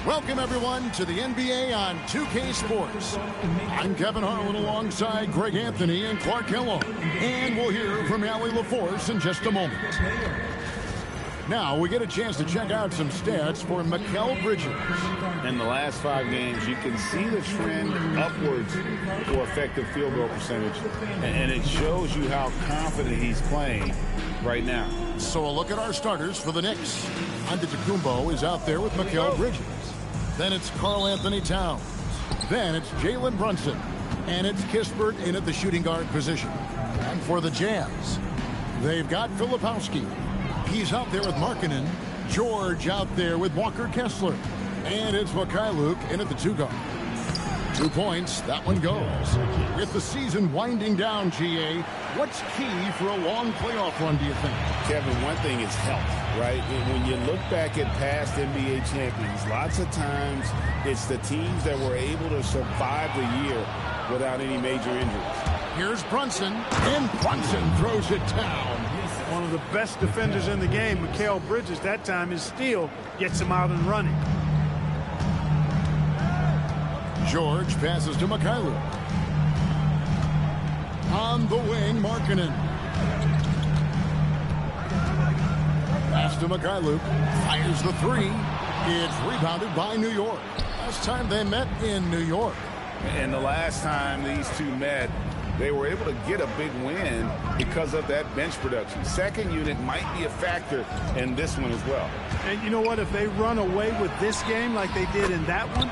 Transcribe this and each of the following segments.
Welcome, everyone, to the NBA on 2K Sports. I'm Kevin Harlan alongside Greg Anthony and Clark Kellogg. And we'll hear from Allie LaForce in just a moment. Now we get a chance to check out some stats for Mikal Bridges. In the last 5 games, you can see the trend upwards for effective field goal percentage. And it shows you how confident he's playing right now. So a look at our starters for the Knicks. Antetokounmpo is out there with Mikal Bridges. Then it's Karl Anthony Towns. Then it's Jalen Brunson. And it's Kispert in at the shooting guard position. And for the Jazz, they've got Filipowski. He's out there with Markkanen. George out there with Walker Kessler. And it's Mikhailuk in at the 2 guard. 2 points, that one goes. With the season winding down, GA, what's key for a long playoff run, do you think? Kevin, one thing is health, right? And when you look back at past NBA champions, lots of times it's the teams that were able to survive the year without any major injuries. Here's Brunson, and Brunson throws it down. One of the best defenders in the game, Mikal Bridges, that time is still gets him out and running. George passes to Mikhailuk. On the wing, Markkanen. Pass to Mikhailuk. Fires the 3. It's rebounded by New York. Last time they met in New York. And the last time these two met, they were able to get a big win because of that bench production. Second unit might be a factor in this one as well. And you know what? If they run away with this game like they did in that one,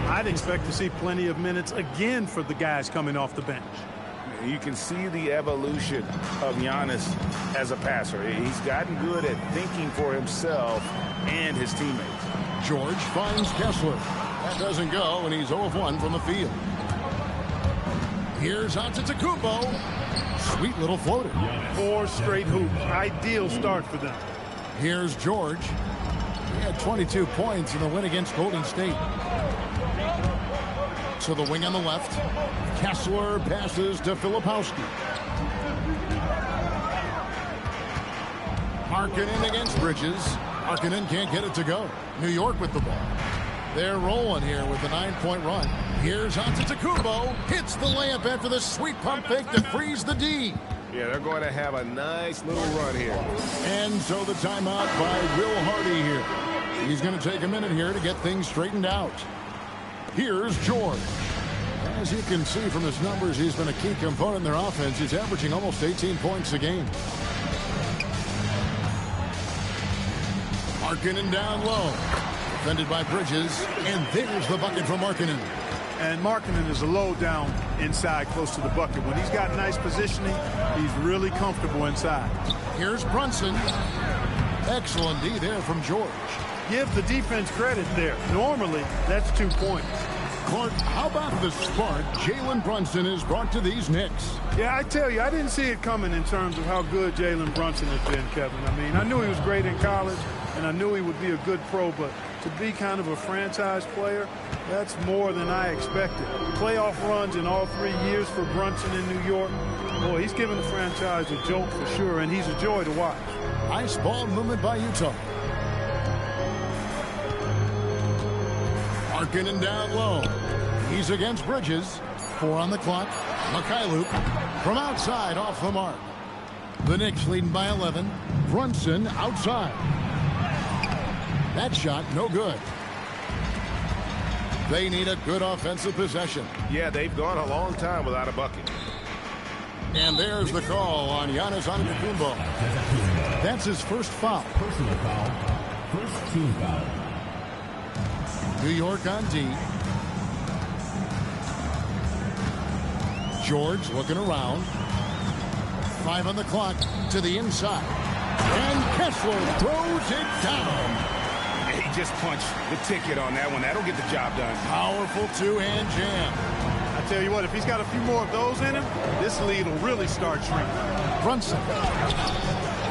I'd expect to see plenty of minutes again for the guys coming off the bench. You can see the evolution of Giannis as a passer. He's gotten good at thinking for himself and his teammates. George finds Kessler. That doesn't go, and he's 0 of 1 from the field. Here's Antetokounmpo. Sweet little floater. 4 straight hoops. Ideal start for them. Here's George. He had 22 points in the win against Golden State. To the wing on the left. Kessler passes to Filipowski. Markkanen against Bridges. Markkanen can't get it to go. New York with the ball. They're rolling here with a 9-point run. Here's Antetokounmpo. Hits the layup after the sweet pump fake to freeze the D. Yeah, they're going to have a nice little run here. And so the timeout by Will Hardy here. He's going to take a minute here to get things straightened out. Here's George. As you can see from his numbers, he's been a key component in their offense. He's averaging almost 18 points a game. Markkanen down low. Defended by Bridges. And there's the bucket from Markkanen. And Markkanen is a low down inside close to the bucket. When he's got nice positioning, he's really comfortable inside. Here's Brunson. Excellent D there from George. Give the defense credit there. Normally, that's 2 points. Clark, how about the spark Jalen Brunson has brought to these Knicks? Yeah, I tell you, I didn't see it coming in terms of how good Jalen Brunson has been, Kevin. I mean, I knew he was great in college, and I knew he would be a good pro, but to be kind of a franchise player, that's more than I expected. Playoff runs in all 3 years for Brunson in New York. Boy, he's given the franchise a jolt for sure, and he's a joy to watch. Nice ball movement by Utah. Markkanen down low. He's against Bridges. 4 on the clock. Mikhailuk from outside off the mark. The Knicks leading by 11. Brunson outside. That shot no good. They need a good offensive possession. Yeah, they've gone a long time without a bucket. And there's the call on Giannis Antetokounmpo. That's his first foul. Personal foul. First team foul. New York on D. George looking around. 5 on the clock to the inside. And Kessler throws it down. He just punched the ticket on that one. That'll get the job done. Powerful two-hand jam. I tell you what, if he's got a few more of those in him, this lead will really start shrinking. Brunson.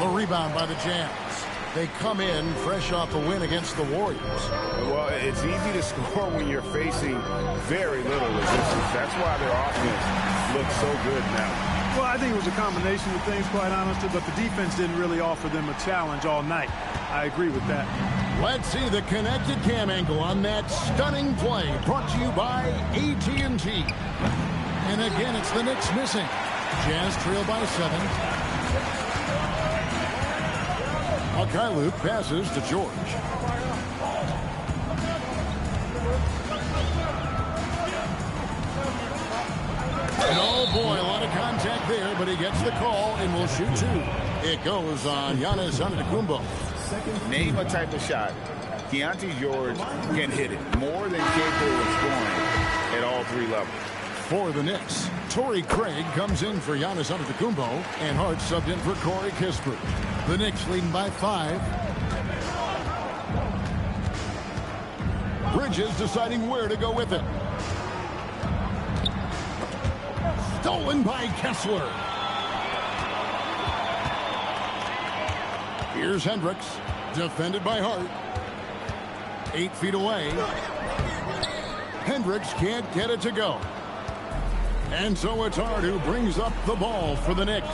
The rebound by the Jams. They come in fresh off a win against the Warriors. Well, it's easy to score when you're facing very little resistance. That's why their offense looks so good now. Well, I think it was a combination of things, quite honestly, but the defense didn't really offer them a challenge all night. I agree with that. Let's see the connected cam angle on that stunning play brought to you by AT&T. And again, it's the Knicks missing. Jazz trail by 7. Mikhailuk passes to George. And oh boy, a lot of contact there, but he gets the call and will shoot 2. It goes on Giannis Antetokounmpo. Name a type of shot Keontae George can hit it. More than capable of scoring at all 3 levels. For the Knicks, Torrey Craig comes in for Giannis Antetokounmpo, and Hart subbed in for Corey Kispert. The Knicks leading by 5. Bridges deciding where to go with it. Stolen by Kessler. Here's Hendricks. Defended by Hart. 8 feet away. Hendricks can't get it to go. And so it's Hart who brings up the ball for the Knicks.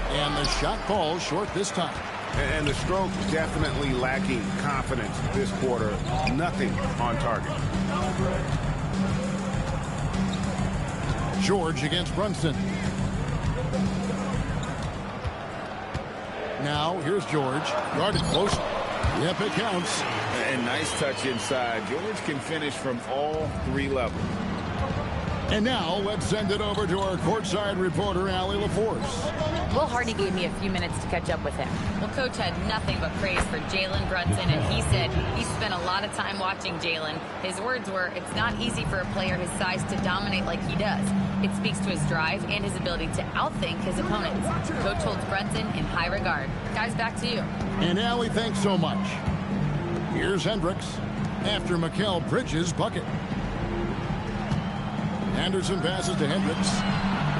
And the shot falls short this time. And the stroke definitely lacking confidence this quarter. Nothing on target. George against Brunson. Now, here's George. Guarded close. Yep, it counts. And nice touch inside. George can finish from all 3 levels. And now, let's send it over to our courtside reporter, Allie LaForce. Will Hardy gave me a few minutes to catch up with him. Well, Coach had nothing but praise for Jalen Brunson, and he said he spent a lot of time watching Jalen. His words were, it's not easy for a player his size to dominate like he does. It speaks to his drive and his ability to outthink his opponents. Coach holds Brunson in high regard. Guys, back to you. And Allie, thanks so much. Here's Hendricks after Mikal Bridges' bucket. Anderson passes to Hendricks.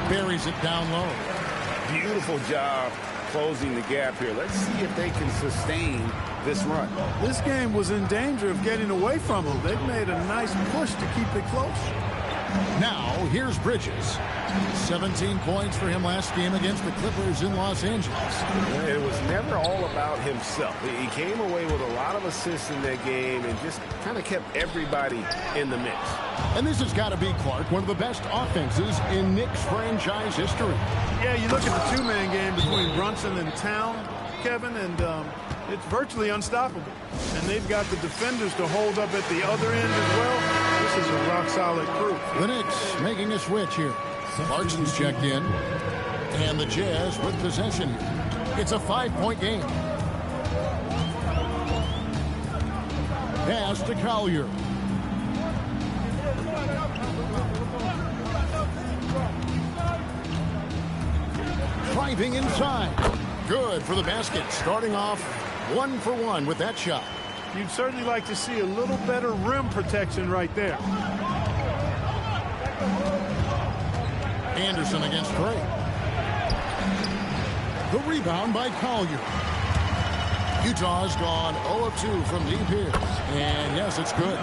Buries it down low. Beautiful job closing the gap here. Let's see if they can sustain this run. This game was in danger of getting away from them. They've made a nice push to keep it close. Now, here's Bridges. 17 points for him last game against the Clippers in Los Angeles. It was never all about himself. He came away with a lot of assists in that game and just kind of kept everybody in the mix. And this has got to be, Clark, one of the best offenses in Knicks franchise history. Yeah, you look at the two-man game between Brunson and Town, Kevin, and it's virtually unstoppable. And they've got the defenders to hold up at the other end as well. This is a rock-solid crew. The Knicks making a switch here. Clarkson's checked in. And the Jazz with possession. It's a 5-point game. Pass to Collier. Driving inside. Good for the basket. Starting off 1 for 1 with that shot. You'd certainly like to see a little better rim protection right there. Anderson against Craig. The rebound by Collier. Utah's gone 0 of 2 from deep here. And yes, it's good.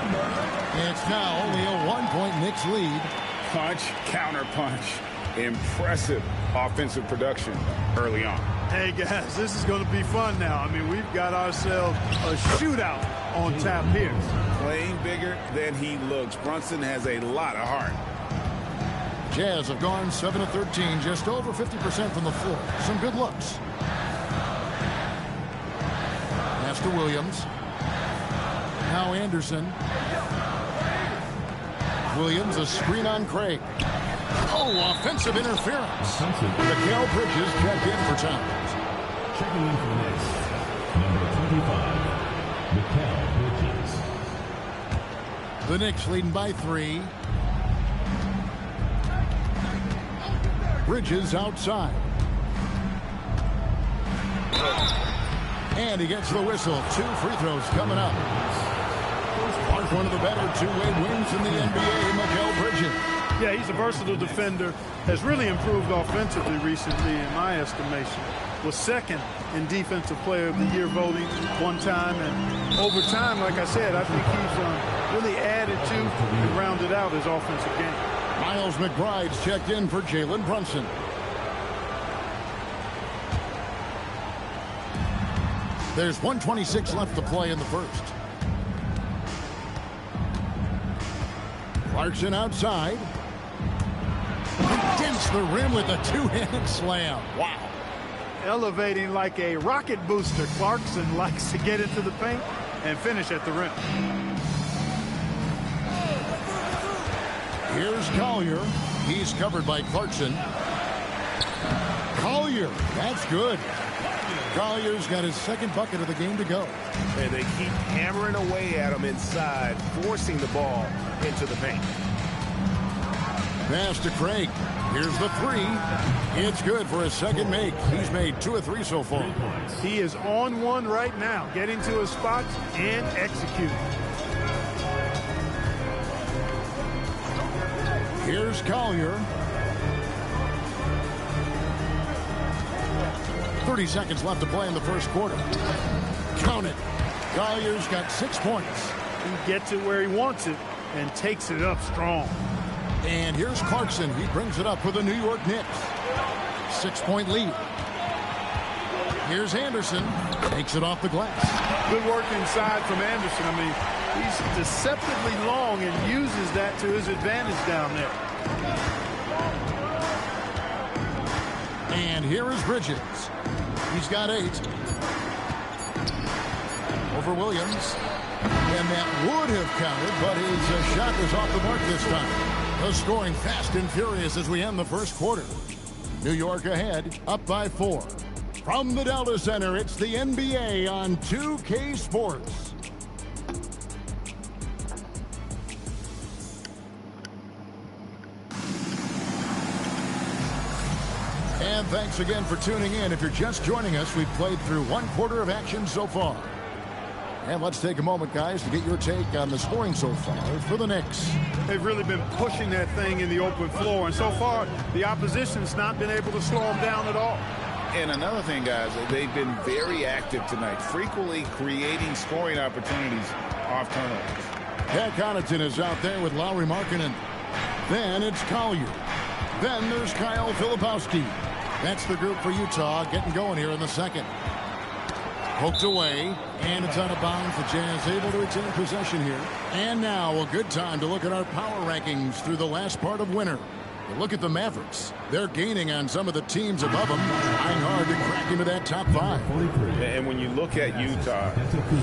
It's now only a 1-point Knicks lead. Punch, counter punch. Impressive offensive production early on. Hey, guys, this is going to be fun now. I mean, we've got ourselves a shootout on tap here. Playing bigger than he looks. Brunson has a lot of heart. Jazz have gone 7 of 13, just over 50% from the floor. Some good looks. Pass to Williams. Now Anderson. Williams, a screen on Craig. Oh, offensive interference. Mikal Bridges checked in for Towns. Checking in for the Knicks, number 25, Mikal Bridges. The Knicks leading by 3. Bridges outside. And he gets the whistle. 2 free throws coming up. Clark, one of the better two-way wins in the NBA, Mikal Bridges. Yeah, he's a versatile defender. Has really improved offensively recently, in my estimation. Was second in Defensive Player of the Year voting one time. And over time, like I said, I think he's really added to and rounded out his offensive game. Miles McBride's checked in for Jalen Brunson. There's 1:26 left to play in the first. Clarkson outside. Against the rim with a two-handed slam. Wow. Elevating like a rocket booster. Clarkson likes to get into the paint and finish at the rim. Here's Collier. He's covered by Clarkson. Collier, that's good. Collier's got his second bucket of the game to go. And they keep hammering away at him inside, forcing the ball into the paint. Pass to Craig. Here's the three. It's good for a second make. He's made 2 of 3 so far. He is on one right now, getting to his spots and executing. Here's Collier. 30 seconds left to play in the first quarter. Count it. Collier's got 6 points. He gets it where he wants it and takes it up strong. And here's Clarkson. He brings it up for the New York Knicks. 6-point lead. Here's Anderson. Takes it off the glass. Good work inside from Anderson. I mean, he's deceptively long and uses that to his advantage down there. And here is Bridges. He's got 8. Over Williams. And that would have counted, but his shot was off the mark this time. The scoring fast and furious as we end the first quarter. New York ahead, up by 4. From the Delta Center, it's the NBA on 2K Sports. And thanks again for tuning in. If you're just joining us, we've played through 1 quarter of action so far. And let's take a moment, guys, to get your take on the scoring so far for the Knicks. They've really been pushing that thing in the open floor, and so far the opposition's not been able to slow them down at all. And another thing, guys, they've been very active tonight, frequently creating scoring opportunities off turnovers. Pat Connaughton is out there with Lauri Markkanen. Then it's Collier. Then there's Kyle Filipowski. That's the group for Utah getting going here in the second. Poked away, and it's out of bounds. The Jazz able to retain possession here. And now a good time to look at our power rankings through the last part of winter. Look at the Mavericks. They're gaining on some of the teams above them, trying hard to crack into that top 5. And when you look at Utah,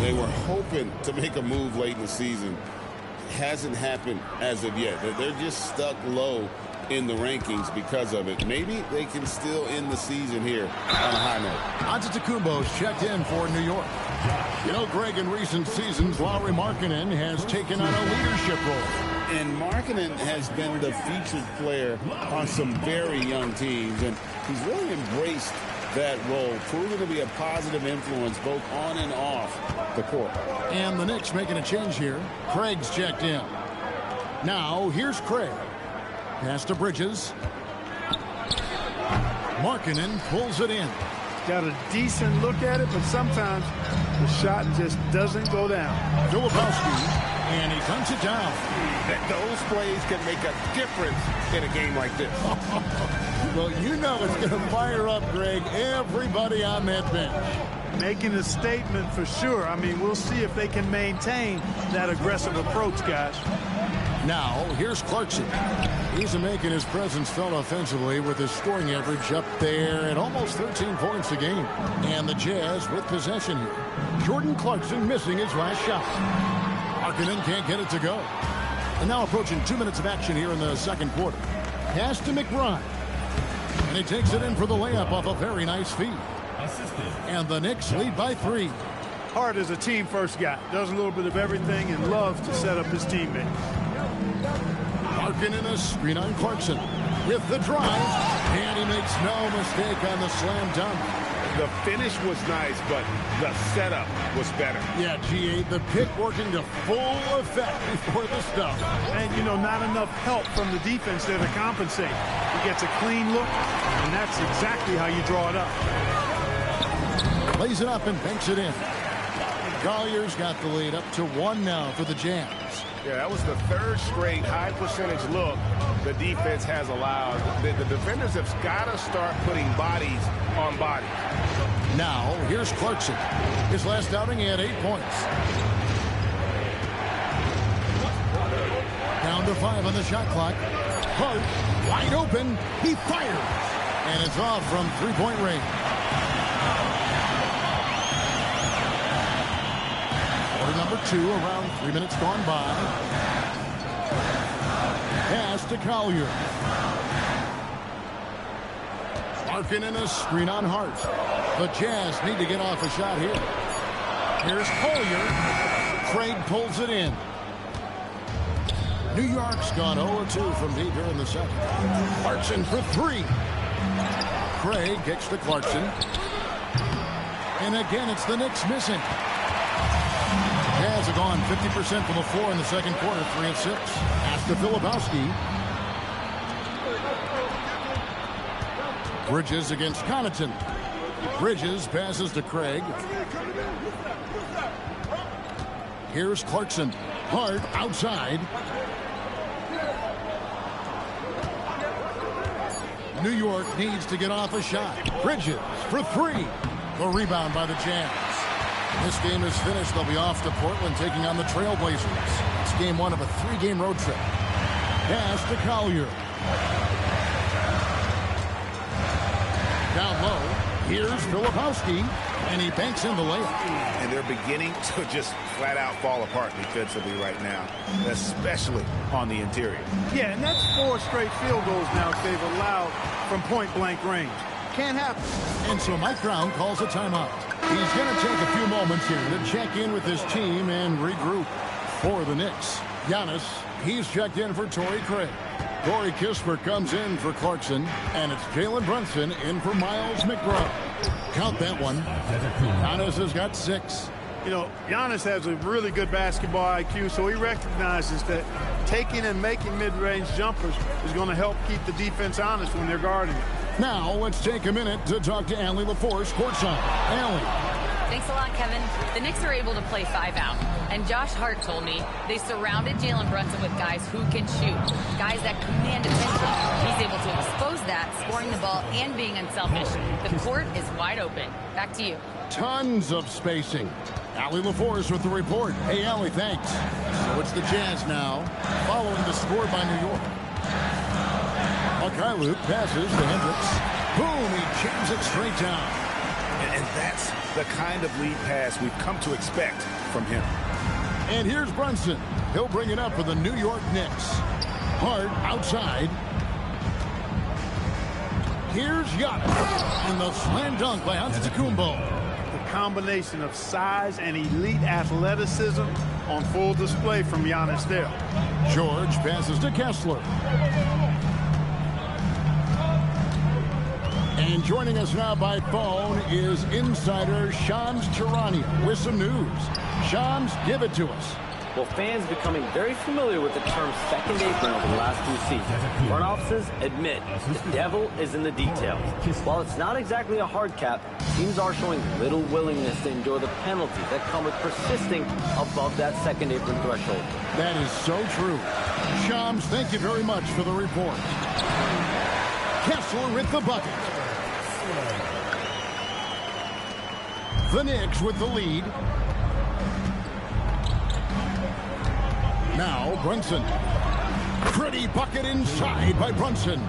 they were hoping to make a move late in the season. Hasn't happened as of yet. They're just stuck low in the rankings because of it. Maybe they can still end the season here on a high note. Antetokounmpo's checked in for New York. You know, Greg, in recent seasons, Lauri Markkanen has taken on a leadership role. And Markkanen has been the featured player on some very young teams, and he's really embraced that role, proving to be a positive influence both on and off the court. And the Knicks making a change here. Craig's checked in. Now, here's Craig. Pass to Bridges. Markkanen pulls it in. Got a decent look at it, but sometimes the shot just doesn't go down. Filipowski, and he dunks it down. Those plays can make a difference in a game like this. Well, you know it's going to fire up, Greg, everybody on that bench. Making a statement for sure. I mean, we'll see if they can maintain that aggressive approach, guys. Now, here's Clarkson. He's making his presence felt offensively with his scoring average up there at almost 13 points a game. And the Jazz with possession here. Jordan Clarkson missing his last shot. Markkanen can't get it to go. And now approaching 2 minutes of action here in the second quarter. Pass to McBride. And he takes it in for the layup off a very nice feed. And the Knicks lead by 3. Hart is a team-first guy. Does a little bit of everything and loves to set up his teammates. Markkanen a screen on Clarkson with the drive, and he makes no mistake on the slam dunk. The finish was nice, but the setup was better. Yeah, G8, the pick working to full effect before the stuff. And, you know, not enough help from the defense there to compensate. He gets a clean look, and that's exactly how you draw it up. Lays it up and banks it in. Collier's got the lead up to 1 now for the Jazz. Yeah, that was the 3rd straight high percentage look the defense has allowed. The defenders have got to start putting bodies on bodies. Now, here's Clarkson. His last outing, he had 8 points. Down to 5 on the shot clock. Hart, wide open. He fires. And it's off from 3-point range. Number 2, around 3 minutes gone by. Pass to Collier. Markkanen a screen on Hart. The Jazz need to get off a shot here. Here's Collier. Craig pulls it in. New York's gone 0-2 from deep here in the second. Clarkson for three. Craig kicks to Clarkson. And again, it's the Knicks missing. Jazz have gone 50% from the floor in the second quarter, 3 of 6. Pass to Filipowski. Bridges against Connaughton. Bridges passes to Craig. Here's Clarkson. Hart outside. New York needs to get off a shot. Bridges for three. The rebound by the Jazz. This game is finished. They'll be off to Portland taking on the Trailblazers. It's game 1 of a 3-game road trip. Pass to Collier. Down low. Here's Filipowski. And he banks in the layup. And they're beginning to just flat out fall apart defensively right now, especially on the interior. Yeah, and that's 4 straight field goals now they've allowed from point-blank range. Can't happen. And so Mike Brown calls a timeout. He's going to take a few moments here to check in with his team and regroup. For the Knicks, Giannis, he's checked in for Torrey Craig. Corey Kispert comes in for Clarkson, and it's Jalen Brunson in for Miles McBride. Count that one. Giannis has got 6. You know, Giannis has a really good basketball IQ, so he recognizes that taking and making mid-range jumpers is going to help keep the defense honest when they're guarding it. Now, let's take a minute to talk to Allie LaForce courtside. Allie. Thanks a lot, Kevin. The Knicks are able to play 5 out. And Josh Hart told me they surrounded Jalen Brunson with guys who can shoot, guys that command attention. He's able to expose that, scoring the ball and being unselfish. The court is wide open. Back to you. Tons of spacing. Allie LaForce with the report. Hey, Allie, thanks. So it's the Jazz now, following the score by New York. Mykhailiuk passes to Hendricks. Boom, he jams it straight down. And that's the kind of lead pass we've come to expect from him. And here's Brunson. He'll bring it up for the New York Knicks. Hart outside. Here's Giannis. And the slam dunk by Antetokounmpo. The combination of size and elite athleticism on full display from Giannis there. George passes to Kessler. And joining us now by phone is insider Shams Charania with some news. Shams, give it to us. Well, fans becoming very familiar with the term second apron over the last 2 seasons. Front offices admit the devil is in the details. While it's not exactly a hard cap, teams are showing little willingness to endure the penalties that come with persisting above that second apron threshold. That is so true. Shams, thank you very much for the report. Kessler with the bucket. The Knicks with the lead. Now Brunson. Pretty bucket inside by Brunson.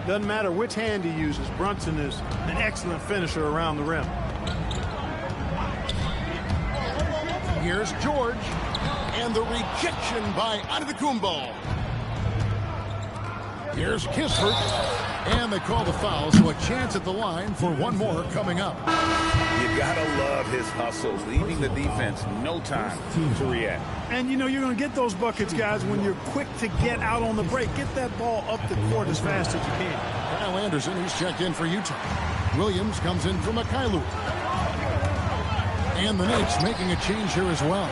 Doesn't matter which hand he uses, Brunson is an excellent finisher around the rim. Here's George. And the rejection by Antetokounmpo. Here's Kispert. And they call the foul, so a chance at the line for one more coming up. You gotta love his hustle, leaving the defense no time to react. And you know you're going to get those buckets, guys, when you're quick to get out on the break. Get that ball up the court as fast as you can. Kyle Anderson, he's checked in for Utah. Williams comes in for Mykhailiuk. And the Knicks making a change here as well.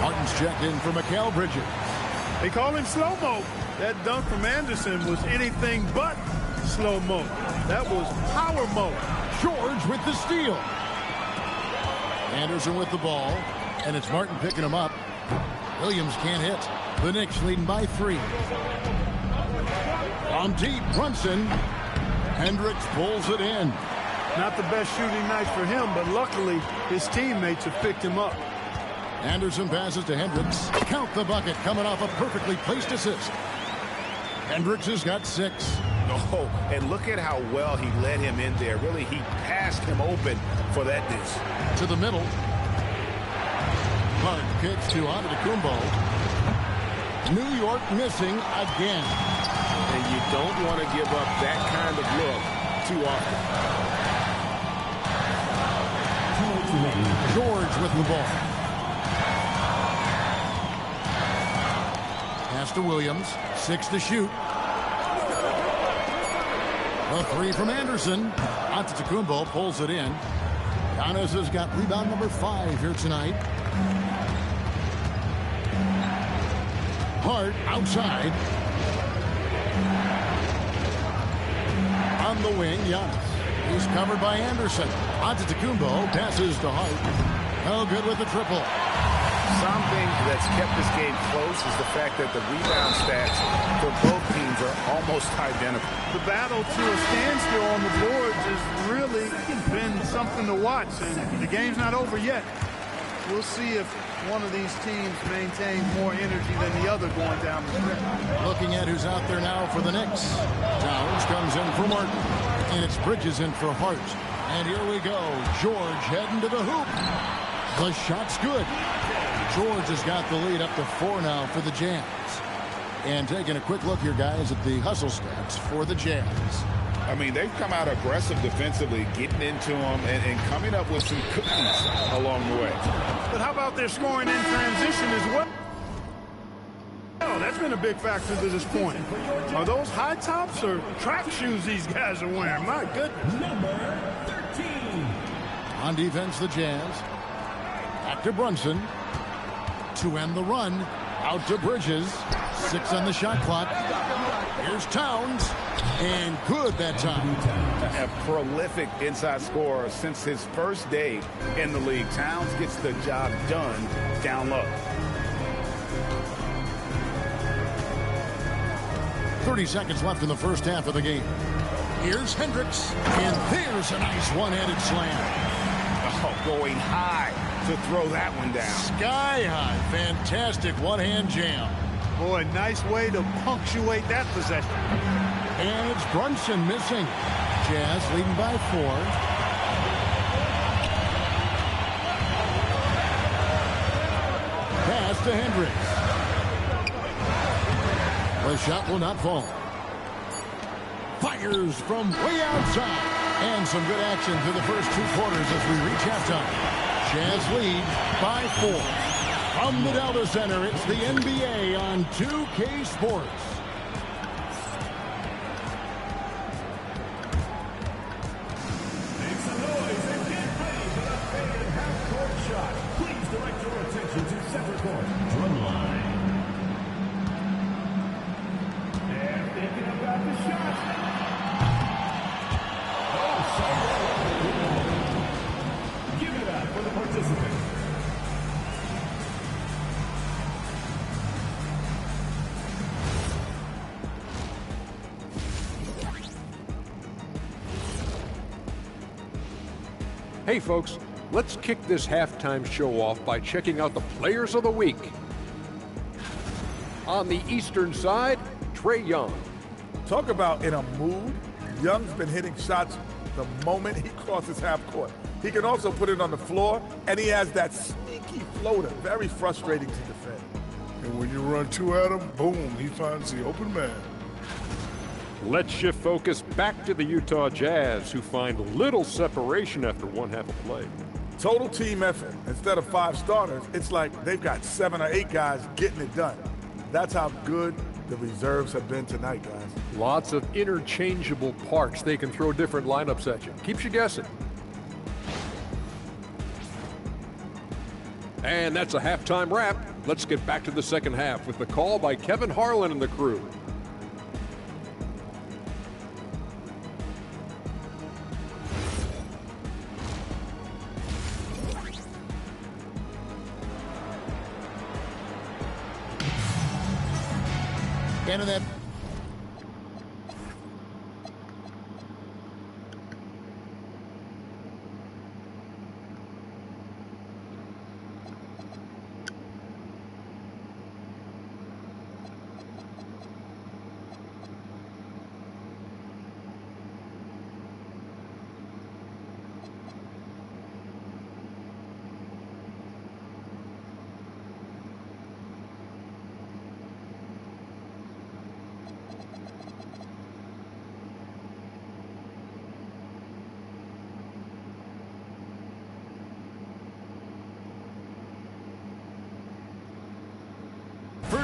Martin's checked in for Mikal Bridges. They call him slow-mo. That dunk from Anderson was anything but slow-mo. That was power mo. George with the steal. Anderson with the ball. And it's Martin picking him up. Williams can't hit. The Knicks leading by 3. On deep, Brunson. Hendricks pulls it in. Not the best shooting night for him, but luckily his teammates have picked him up. Anderson passes to Hendricks. Count the bucket coming off a perfectly placed assist. Hendricks has got 6. Oh, and look at how well he led him in there. Really, he passed him open for that dish. To the middle. Hart kicks to Antetokounmpo. New York missing again. And you don't want to give up that kind of look too often. George with the ball. Pass to Williams. 6 to shoot. A 3 from Anderson. Antetokounmpo pulls it in. Giannis has got rebound number 5 here tonight. Hart outside. On the wing, Giannis. He's covered by Anderson. Antetokounmpo passes to Hart. Oh, good with the triple. Something that's kept this game close is the fact that the rebound stats for both teams are almost identical. The battle to a standstill on the boards has really been something to watch, and the game's not over yet. We'll see if one of these teams maintains more energy than the other going down the stretch. Looking at who's out there now for the Knicks. Towns comes in for Martin, and it's Bridges in for Hart. And here we go. George heading to the hoop. The shot's good. George has got the lead up to 4 now for the Jazz. And taking a quick look here, guys, at the hustle stats for the Jazz. I mean, they've come out aggressive defensively, getting into them and coming up with some cookies along the way. But how about their scoring in transition as well? Oh, that's been a big factor to this point. Are those high tops or track shoes these guys are wearing? My goodness. Number 13. On defense, the Jazz. Back to Brunson. To end the run. Out to Bridges. 6 on the shot clock. Here's Towns. And good that time. A prolific inside scorer since his first day in the league. Towns gets the job done down low. 30 seconds left in the first half of the game. Here's Hendricks. And there's a nice one-handed slam. Oh, going high to throw that one down. Sky high. Fantastic one-hand jam. Boy, nice way to punctuate that possession. And it's Brunson missing. Jazz leading by 4. Pass to Hendricks. The shot will not fall. Fires from way outside. And some good action through the first 2 quarters as we reach halftime. Jazz lead by 4. From the Delta Center, it's the NBA on 2K Sports. Make some noise and get ready for the faded half-court shot. Please direct your attention to center court. Drum line. They're thinking about the shot. Give it up for the participants. Hey folks, let's kick this halftime show off by checking out the Players of the Week. On the Eastern side, Trae Young. Talk about in a mood. Young's been hitting shots the moment he crosses half court. He can also put it on the floor, and he has that sneaky floater. Very frustrating to defend. And when you run 2 at him, boom, he finds the open man. Let's shift focus back to the Utah Jazz, who find little separation after one half of play. Total team effort. Instead of 5 starters, it's like they've got 7 or 8 guys getting it done. That's how good the reserves have been tonight, guys. Lots of interchangeable parts. They can throw different lineups at you. Keeps you guessing. And that's a halftime wrap. Let's get back to the second half with the call by Kevin Harlan and the crew. And in that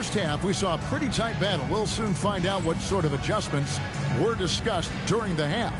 first half, we saw a pretty tight battle. We'll soon find out what sort of adjustments were discussed during the half.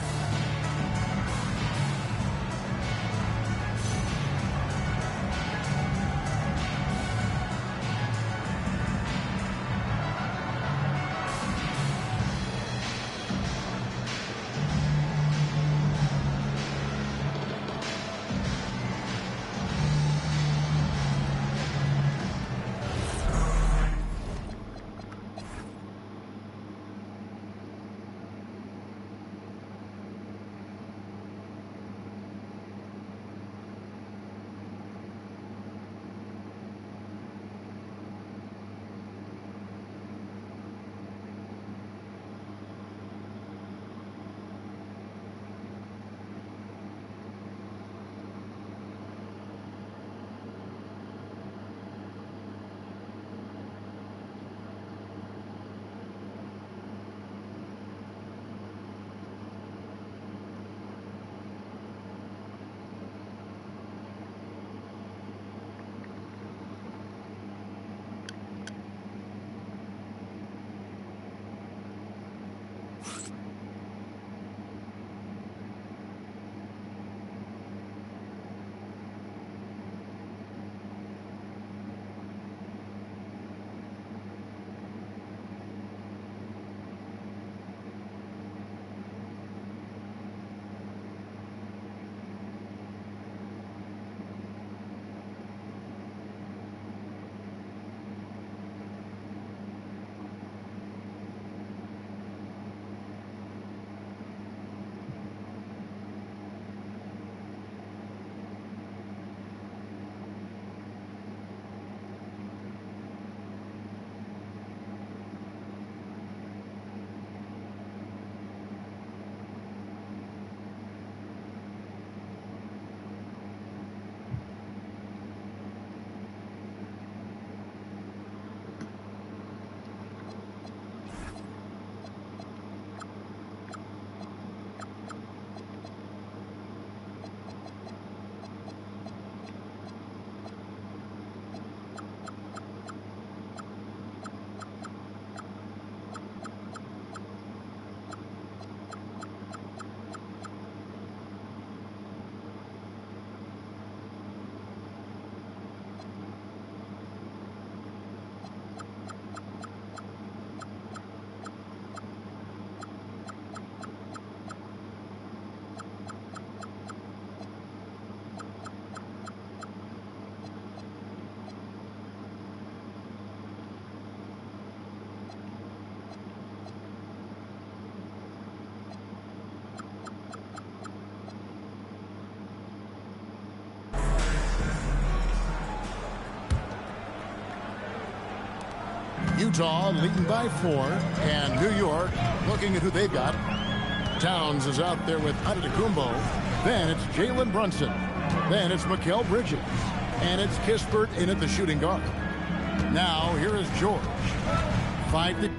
Utah leading by 4, and New York looking at who they've got. Towns is out there with Antetokounmpo. Then it's Jalen Brunson. Then it's Mikal Bridges. And it's Kispert in at the shooting guard. Now here is George. 5 to...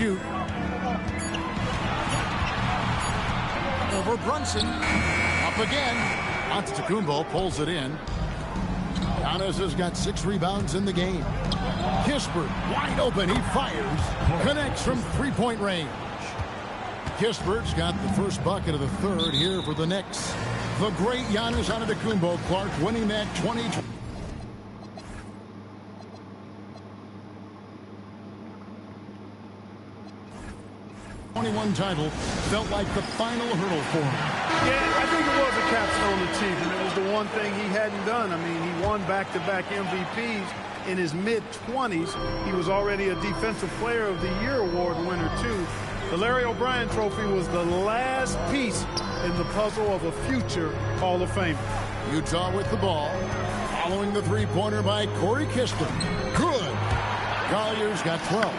shoot. Over Brunson. Up again. Antetokounmpo pulls it in. Giannis has got 6 rebounds in the game. Kispert wide open. He fires. Connects from three-point range. Kispert's got the first bucket of the third here for the Knicks. The great Giannis Antetokounmpo, Clark, winning that 2020. 21 title felt like the final hurdle for him. Yeah, I think it was a capstone achievement. It was the one thing he hadn't done. I mean, he won back-to-back MVPs in his mid-20s. He was already a Defensive Player of the Year award winner, too. The Larry O'Brien Trophy was the last piece in the puzzle of a future Hall of Famer. Utah with the ball. Following the three-pointer by Corey Kispert. Good. Collier's got 12.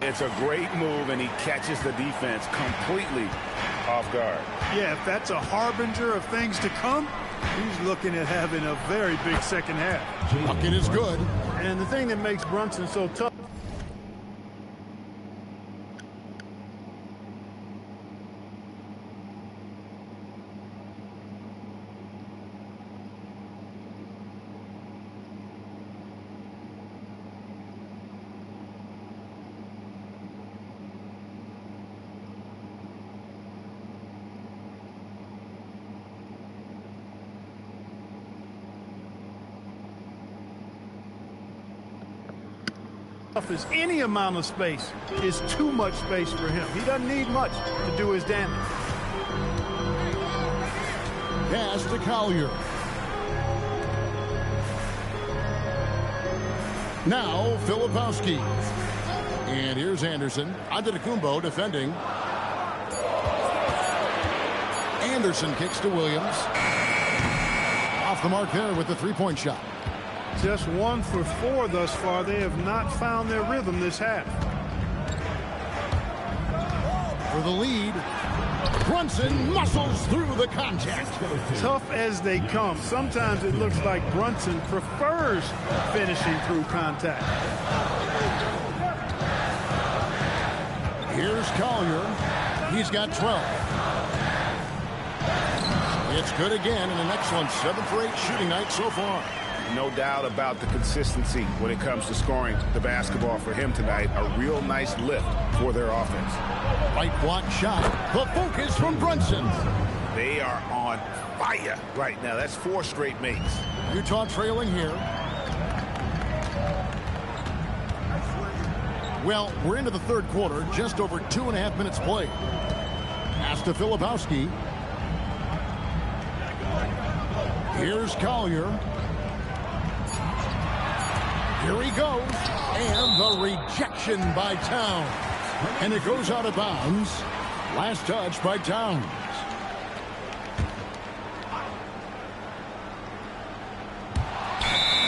It's a great move, and he catches the defense completely off guard. Yeah, if that's a harbinger of things to come, he's looking at having a very big second half. Bucket is good. And the thing that makes Brunson so tough. As any amount of space is too much space for him. He doesn't need much to do his damage. Pass to Collier. Now Filipowski. And here's Anderson. Antetokounmpo defending. Anderson kicks to Williams. Off the mark there with the three-point shot. Just 1 for 4 thus far. They have not found their rhythm this half. For the lead, Brunson muscles through the contact. Tough as they come. Sometimes it looks like Brunson prefers finishing through contact. Here's Collier. He's got 12. It's good again, and an excellent 7 for 8 shooting night so far. No doubt about the consistency when it comes to scoring the basketball for him tonight. A real nice lift for their offense. Right block shot. The focus from Brunson. They are on fire right now. That's 4 straight makes. Utah trailing here. Well, we're into the third quarter. Just over 2.5 minutes played. Pass to Filipowski. Here's Collier. Here he goes, and the rejection by Towns. And it goes out of bounds. Last touch by Towns.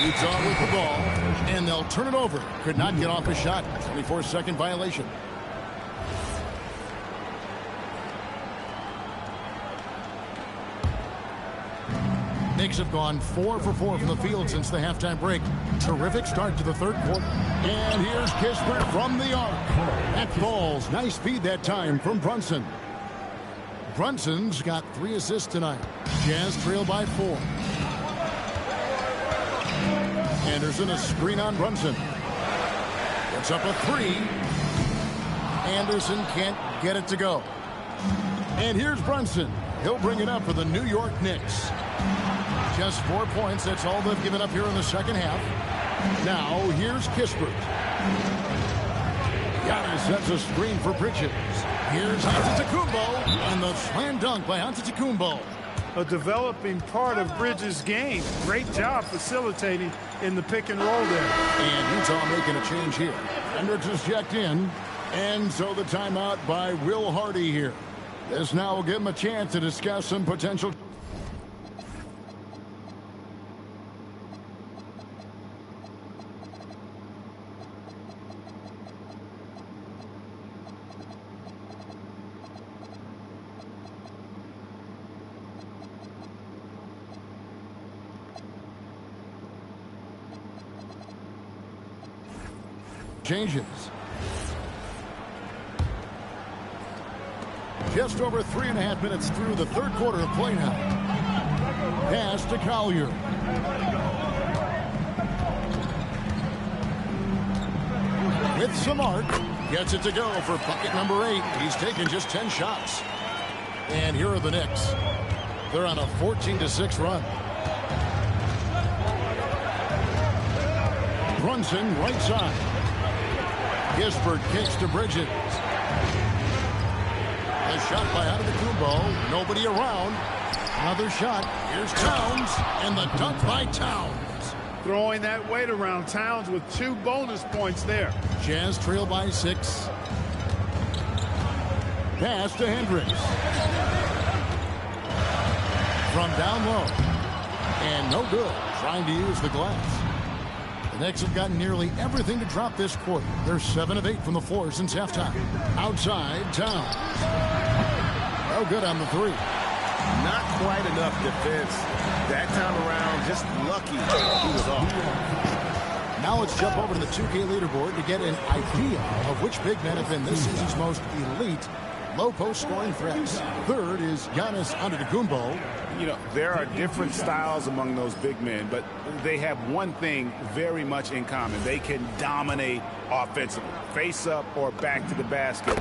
Utah with the ball, and they'll turn it over. Could not get off a shot. 24-second violation. Knicks have gone 4 for 4 from the field since the halftime break. Terrific start to the third quarter. And here's Kispert from the arc. That falls. Nice feed that time from Brunson. Brunson's got 3 assists tonight. Jazz trail by 4. Anderson, a screen on Brunson. Gets up a 3. Anderson can't get it to go. And here's Brunson. He'll bring it up for the New York Knicks. Just 4 points. That's all they've given up here in the second half. Now, here's Kispert. Giannis sets a screen for Bridges. Here's Antetokounmpo, and the slam dunk by Antetokounmpo. A developing part of Bridges' game. Great job facilitating in the pick and roll there. And Utah making a change here. Hendricks is checked in. And so the timeout by Will Hardy here. This now will give him a chance to discuss some potential. Changes. Just over 3.5 minutes through the third quarter of play now. Pass to Collier. With some arc, gets it to go for bucket number 8. He's taken just 10 shots. And here are the Knicks. They're on a 14-6 run. Brunson, right side. Kispert kicks to Bridges. A shot by Antetokounmpo. Nobody around. Another shot. Here's Towns. And the dunk by Towns. Throwing that weight around. Towns with 2 bonus points there. Jazz trail by 6. Pass to Hendricks. From down low. And no good. Trying to use the glass. The Knicks have gotten nearly everything to drop this quarter. They're 7 of 8 from the floor since halftime. Outside, Towns. No good on the 3. Not quite enough defense. That time around, just lucky he was off. Now let's jump over to the 2K leaderboard to get an idea of which big men have been this season's most elite low-post scoring threats. Third is Giannis Antetokounmpo. You know, there are different styles among those big men, but they have one thing very much in common. They can dominate offensively. Face up or back to the basket,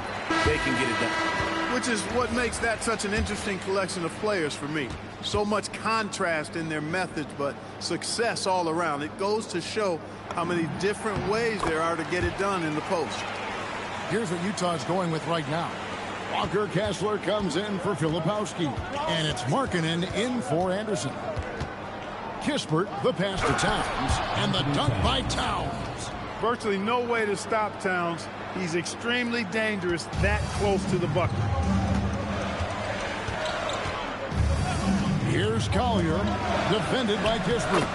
they can get it done. Which is what makes that such an interesting collection of players for me. So much contrast in their methods, but success all around. It goes to show how many different ways there are to get it done in the post. Here's what Utah's going with right now. Walker Kessler comes in for Filipowski. And it's Markkanen in for Anderson. Kispert, the pass to Towns. And the dunk by Towns. Virtually no way to stop Towns. He's extremely dangerous that close to the bucket. Here's Collier, defended by Kispert.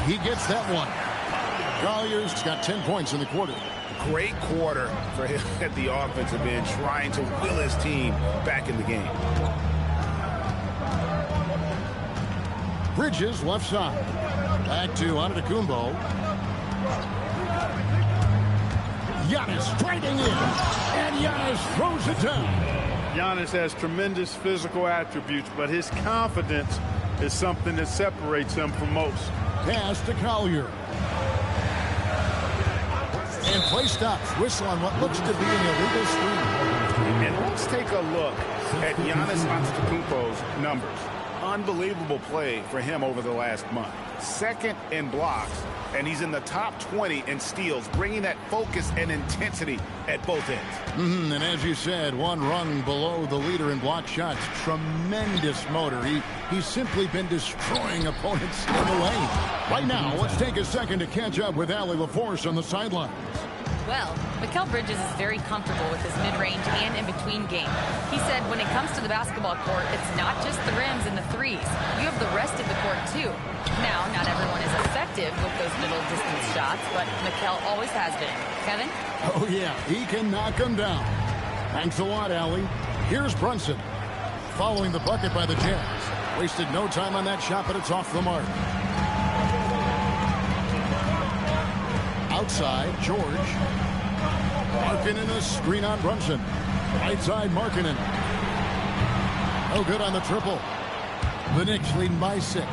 He gets that one. Collier's got 10 points in the quarter. Great quarter for him at the offensive end, trying to will his team back in the game. Bridges left side. Back to Antetokounmpo. Giannis driving in. And Giannis throws it down. Giannis has tremendous physical attributes, but his confidence is something that separates him from most. Pass to Collier. And play stops. Whistle on what looks to be an illegal screen. And let's take a look at Giannis Antetokounmpo's numbers. Unbelievable play for him over the last month. Second in blocks, and he's in the top 20 in steals, bringing that focus and intensity at both ends. And as you said, one rung below the leader in block shots. Tremendous motor. He's simply been destroying opponents in the lane. Right now, let's take a second to catch up with Allie LaForce on the sidelines. Well, Mikal Bridges is very comfortable with his mid-range and in-between game. He said when it comes to the basketball court, it's not just the rims and the threes. You have the rest of the court, too. Now, not everyone is effective with those middle-distance shots, but Mikal always has been. Kevin? Oh, yeah, he can knock them down. Thanks a lot, Allie. Here's Brunson. following the bucket by the Jazz. Wasted no time on that shot, but it's off the mark. Outside, George. Markkanen a screen on Brunson. Right side, Markkanen. No good on the triple. The Knicks leading by 6.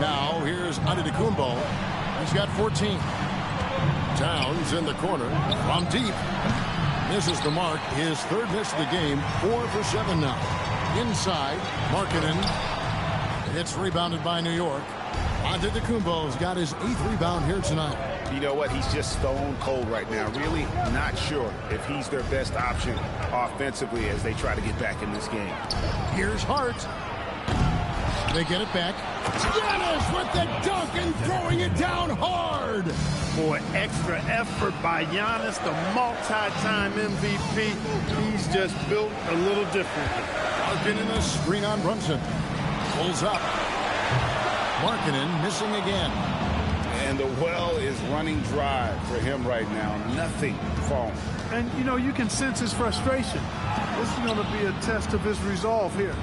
Now, here's Antetokounmpo. He's got 14. Towns in the corner from deep. Misses the mark. His third miss of the game. 4 for 7 now. Inside, Markkanen. It's rebounded by New York. Antetokounmpo's got his 8th rebound here tonight. You know what? He's just stone cold right now. Really not sure if he's their best option offensively as they try to get back in this game. Here's Hart. They get it back. Giannis with the dunk and throwing it down hard. Boy, extra effort by Giannis, the multi-time MVP. He's just built a little differently. Markkanen a screen on Brunson. Pulls up. Markkanen missing again. And the well is running dry for him right now. Nothing falling. And, you know, you can sense his frustration. This is going to be a test of his resolve here.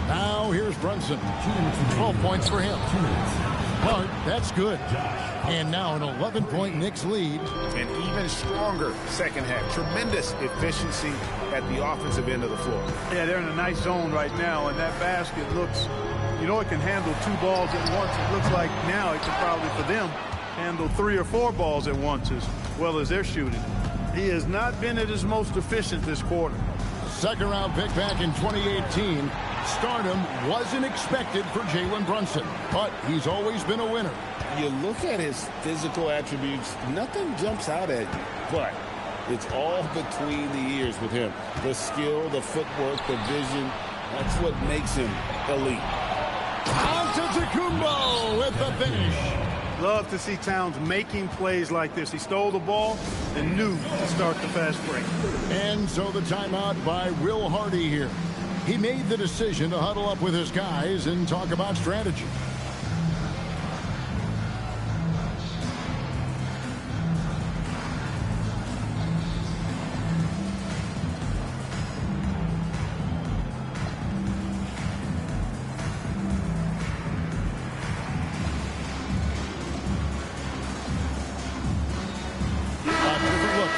Now here's Brunson. 12 points for him. Hart, that's good. And now an 11-point Knicks lead. An even stronger second half. Tremendous efficiency at the offensive end of the floor. Yeah, they're in a nice zone right now, and that basket looks, you know, it can handle 2 balls at once. It looks like now it can probably, for them, handle 3 or 4 balls at once as well as they're shooting. He has not been at his most efficient this quarter. Second round pick back in 2018. Stardom wasn't expected for Jalen Brunson, but he's always been a winner. You look at his physical attributes, nothing jumps out at you, but it's all between the ears with him. The skill, the footwork, the vision, that's what makes him elite. Antetokounmpo with the finish. Love to see Towns making plays like this. He stole the ball and knew to start the fast break. And so the timeout by Will Hardy here. He made the decision to huddle up with his guys and talk about strategy.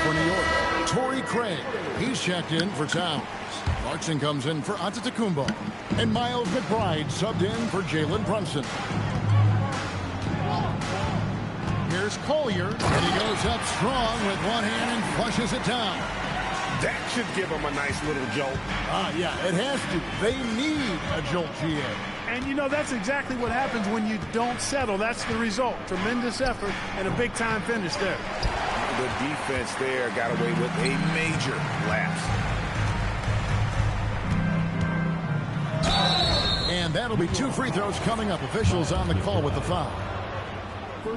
For New York, Torrey Craig. He's checked in for Towns. Clarkson comes in for Antetokounmpo. And Miles McBride subbed in for Jalen Brunson. Here's Collier. And he goes up strong with one hand and flushes it down. That should give him a nice little jolt. Yeah, it has to. They need a jolt, GA. And, you know, that's exactly what happens when you don't settle. That's the result. Tremendous effort and a big-time finish there. The defense there got away with a major lapse. And that'll be 2 free throws coming up. Officials on the call with the foul.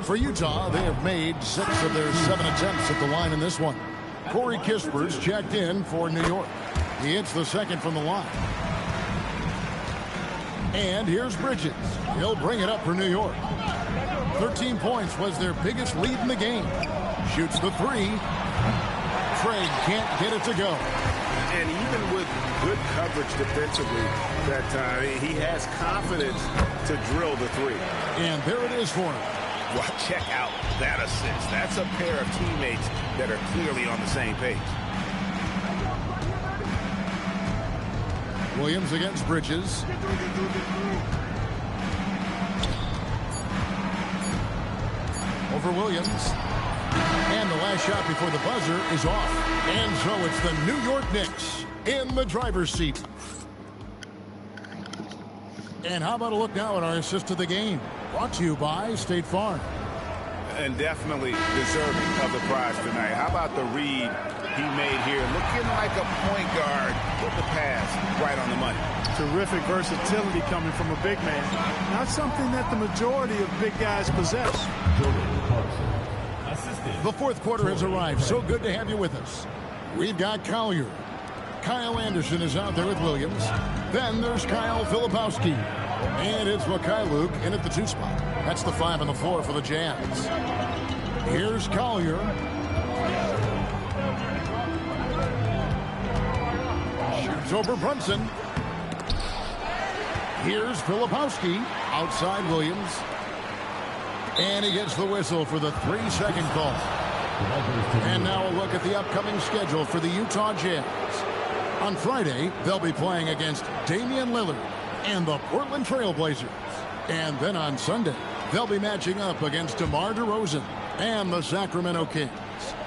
For Utah, they have made 6 of their 7 attempts at the line in this one. Corey Kisper's checked in for New York. He hits the second from the line. And here's Bridges. He'll bring it up for New York. 13 points was their biggest lead in the game. Shoots the 3. Craig can't get it to go. And even with good coverage defensively that time, he has confidence to drill the 3. And there it is for him. Well, check out that assist. That's a pair of teammates that are clearly on the same page. Williams against Bridges. Over Williams. And the last shot before the buzzer is off. And so it's the New York Knicks in the driver's seat. And how about a look now at our assist to the game? Brought to you by State Farm. And definitely deserving of the prize tonight. How about the read he made here? Looking like a point guard with the pass right on the money. Terrific versatility coming from a big man. Not something that the majority of big guys possess. The fourth quarter has arrived. So good to have you with us. We've got Collier. Kyle Anderson is out there with Williams. Then there's Kyle Filipowski. And it's Mikhailuk in at the 2 spot. That's the 5 on the floor for the Jazz. Here's Collier. Gives over Brunson. Here's Filipowski. Outside Williams. And he gets the whistle for the 3-second call. And now a look at the upcoming schedule for the Utah Jazz. On Friday, they'll be playing against Damian Lillard and the Portland Trail Blazers. And then on Sunday, they'll be matching up against DeMar DeRozan and the Sacramento Kings.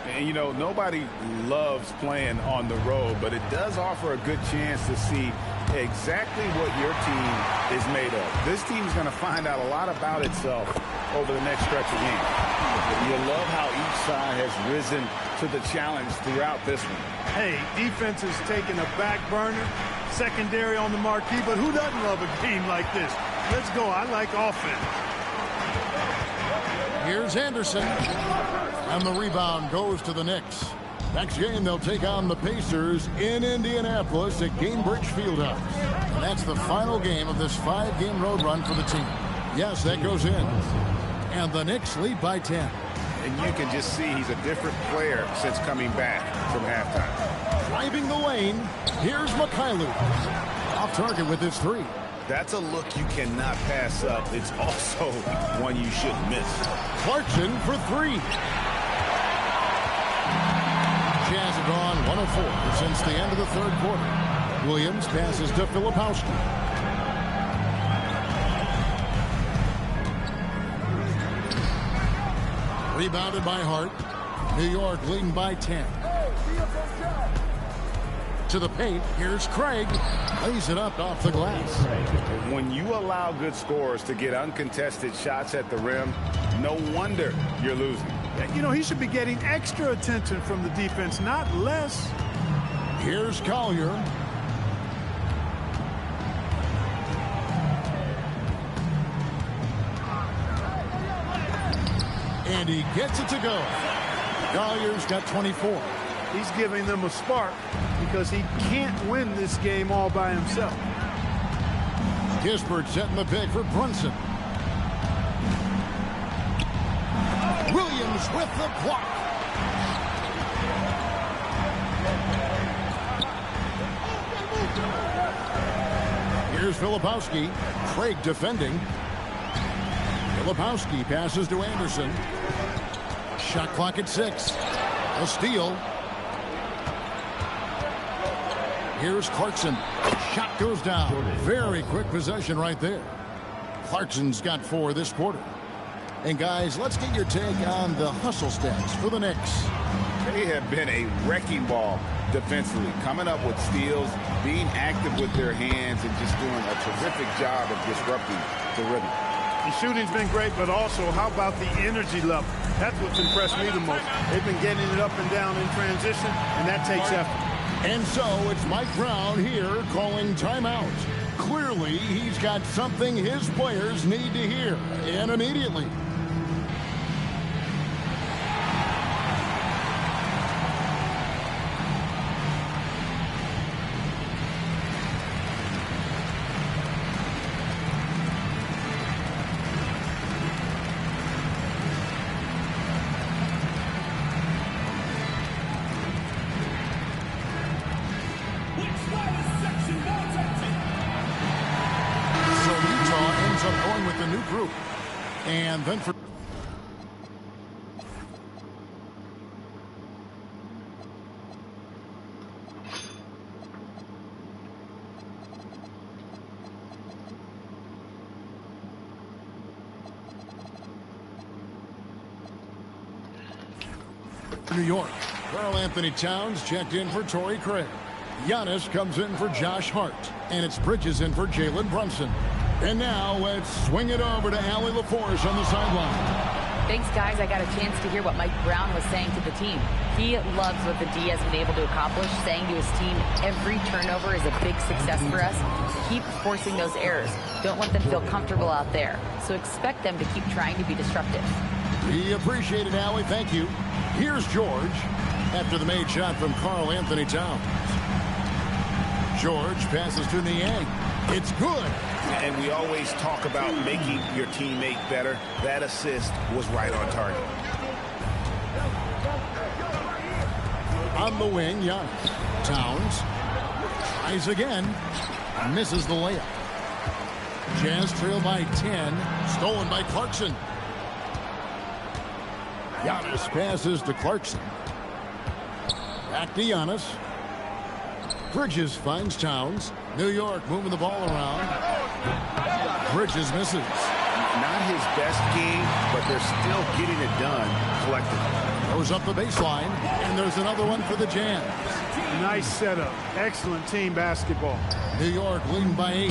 And, you know, nobody loves playing on the road, but it does offer a good chance to see exactly what your team is made of. This team's going to find out a lot about itself over the next stretch of games. You love how each side has risen to the challenge throughout this one. Hey, defense is taking a back burner, secondary on the marquee, but who doesn't love a game like this? Let's go. I like offense. Here's Anderson. And the rebound goes to the Knicks. Next game, they'll take on the Pacers in Indianapolis at Gainbridge Fieldhouse. And that's the final game of this 5-game road run for the team. Yes, that goes in. And the Knicks lead by 10. And you can just see he's a different player since coming back from halftime. Driving the lane, here's Mikhailuk. Off target with his 3. That's a look you cannot pass up. It's also one you shouldn't miss. Clarkson for 3. Jazz have gone 1 of 4 since the end of the third quarter. Williams passes to Filipowski. Rebounded by Hart. New York leading by 10. To the paint, here's Craig. Lays it up off the glass. When you allow good scorers to get uncontested shots at the rim, no wonder you're losing. You know, he should be getting extra attention from the defense, not less. Here's Collier. And he gets it to go. Collier's got 24. He's giving them a spark because he can't win this game all by himself. Kispert setting the pick for Brunson. Williams with the block. Here's Filipowski. Craig defending. Filipowski passes to Anderson. Shot clock at 6. A steal. Here's Clarkson. Shot goes down. Very quick possession right there. Clarkson's got 4 this quarter. And guys, let's get your take on the hustle stats for the Knicks. They have been a wrecking ball defensively, coming up with steals, being active with their hands, and just doing a terrific job of disrupting the rhythm. The shooting's been great, but also how about the energy level? That's what's impressed me the most. They've been getting it up and down in transition, and that takes effort. And so it's Mike Brown here calling timeout. Clearly, he's got something his players need to hear, and immediately. And then for New York, Karl-Anthony Towns checked in for Torrey Craig. Giannis comes in for Josh Hart. And it's Bridges in for Jalen Brunson. And now let's swing it over to Allie LaForce on the sideline. Thanks, guys. I got a chance to hear what Mike Brown was saying to the team. He loves what the D has been able to accomplish, saying to his team, every turnover is a big success for us. Keep forcing those errors. Don't let them feel comfortable out there. So expect them to keep trying to be disruptive. We appreciate it, Allie. Thank you. Here's George after the made shot from Karl-Anthony Towns. George passes to Niang. It's good. And we always talk about making your teammate better. That assist was right on target. On the wing, Giannis. Towns. Tries again. Misses the layup. Jazz trail by 10. Stolen by Clarkson. Giannis passes to Clarkson. Back to Giannis. Bridges finds Towns. New York moving the ball around. Bridges misses. Not his best game, but they're still getting it done collectively. Goes up the baseline, and there's another one for the Jazz. Nice setup. Excellent team basketball. New York leading by 8.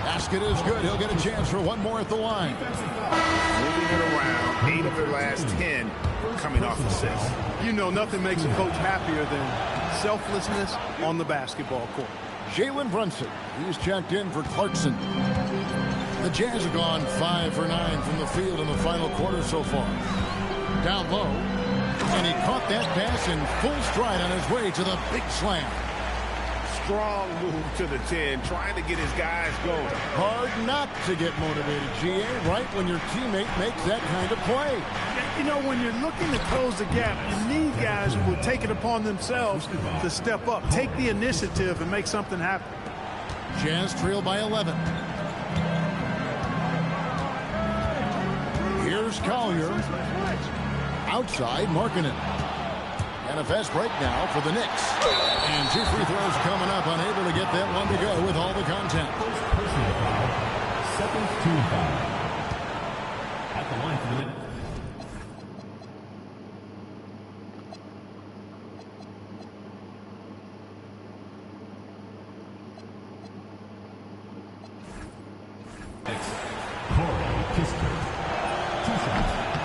Basket is good. He'll get a chance for one more at the line. Moving it around. 8 of their last 10 coming off assists. You know, nothing makes a coach happier than selflessness on the basketball court. Jalen Brunson, he's checked in for Clarkson. The Jazz have gone 5 for 9 from the field in the final quarter so far. Down low, and he caught that pass in full stride on his way to the big slam. Strong move to the 10, trying to get his guys going. Hard not to get motivated, GA, right when your teammate makes that kind of play. You know, when you're looking to close the gap, you need guys who will take it upon themselves to step up, take the initiative, and make something happen. Jazz trail by 11. Here's Collier. Outside, Markkanen. And a fast break now for the Knicks. And 2 free throws coming up, unable to get that one to go with all the contact. Second team foul. At the line for the Knicks.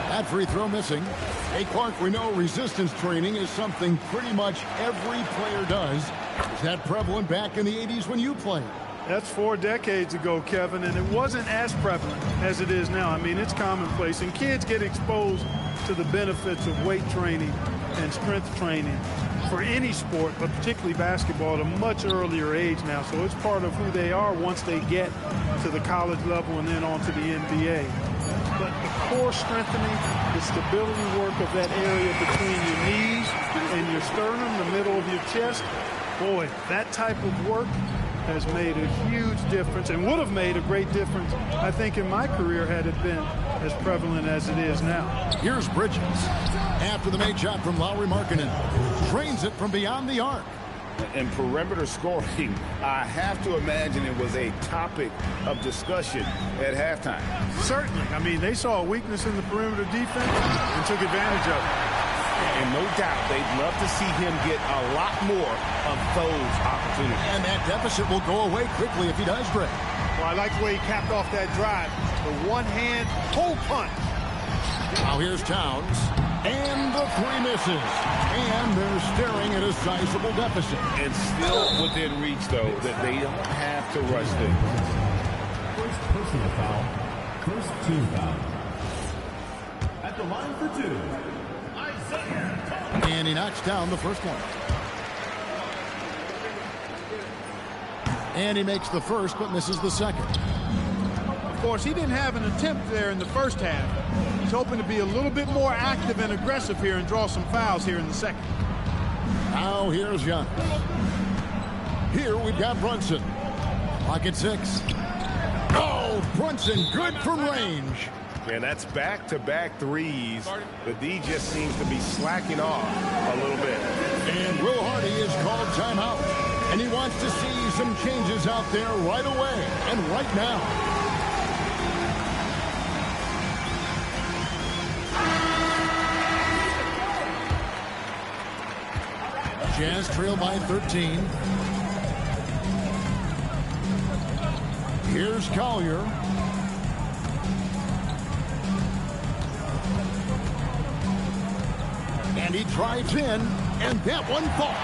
That free throw missing. Hey, Clark, we know resistance training is something pretty much every player does. Is that prevalent back in the 80s when you played? That's 4 decades ago, Kevin, and it wasn't as prevalent as it is now. I mean, it's commonplace, and kids get exposed to the benefits of weight training and strength training for any sport, but particularly basketball, at a much earlier age now. So it's part of who they are once they get to the college level and then on to the NBA. But the core strengthening, the stability work of that area between your knees and your sternum, the middle of your chest, boy, that type of work has made a huge difference and would have made a great difference, I think, in my career had it been as prevalent as it is now. Here's Bridges. After the made shot from Lauri Markkanen. Drains it from beyond the arc. And perimeter scoring, I have to imagine it was a topic of discussion at halftime. Certainly. I mean, they saw a weakness in the perimeter defense and took advantage of it. And no doubt they'd love to see him get a lot more of those opportunities. And that deficit will go away quickly if he does, Greg. Well, I like the way he capped off that drive. The one-hand pull punch. Now here's Towns. And the 3 misses. And they're staring at a sizable deficit. And still within reach, though, that they don't have to rush things. First personal foul. First team foul. At the line for 2. And he knocks down the first one. And he makes the first but misses the second. Of course, he didn't have an attempt there in the first half. He's hoping to be a little bit more active and aggressive here and draw some fouls here in the second. Now here's Giannis. Here we've got Brunson. Clock at 6. Oh, Brunson good from range. And that's back-to-back threes. The D just seems to be slacking off a little bit. And Will Hardy is called timeout. And he wants to see some changes out there right away and right now. Jazz trail by 13. Here's Collier. And he drives in, and that one falls.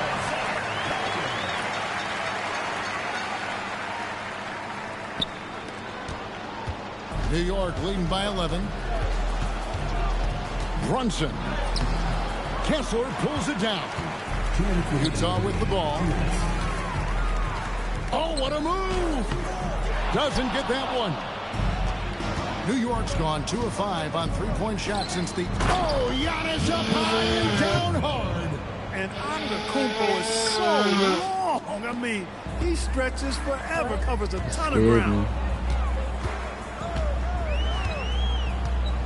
New York leading by 11. Brunson. Kessler pulls it down. Utah with the ball. Oh, what a move! Doesn't get that one. New York's gone 2 of 5 on 3-point shots since the... Oh, Giannis up high and down hard. And Antetokounmpo is so long. I mean, he stretches forever, covers a ton of ground.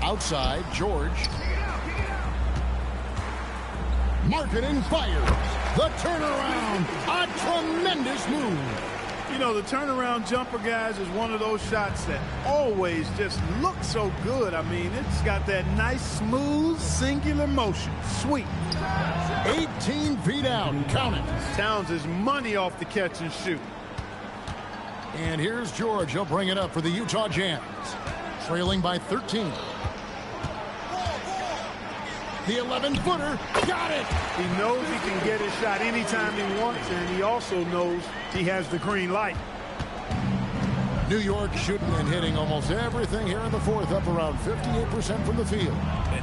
Outside, George. Marketing fires. The turnaround. A tremendous move. You know, the turnaround jumper, guys, is one of those shots that always just looks so good. I mean, it's got that nice, smooth, singular motion. Sweet. 18 feet out. Count it. Towns is money off the catch and shoot. And here's George. He'll bring it up for the Utah Jazz. Trailing by 13. The 11-footer. Got it. He knows he can get his shot anytime he wants, and he also knows he has the green light. New York shooting and hitting almost everything here in the fourth, up around 58% from the field.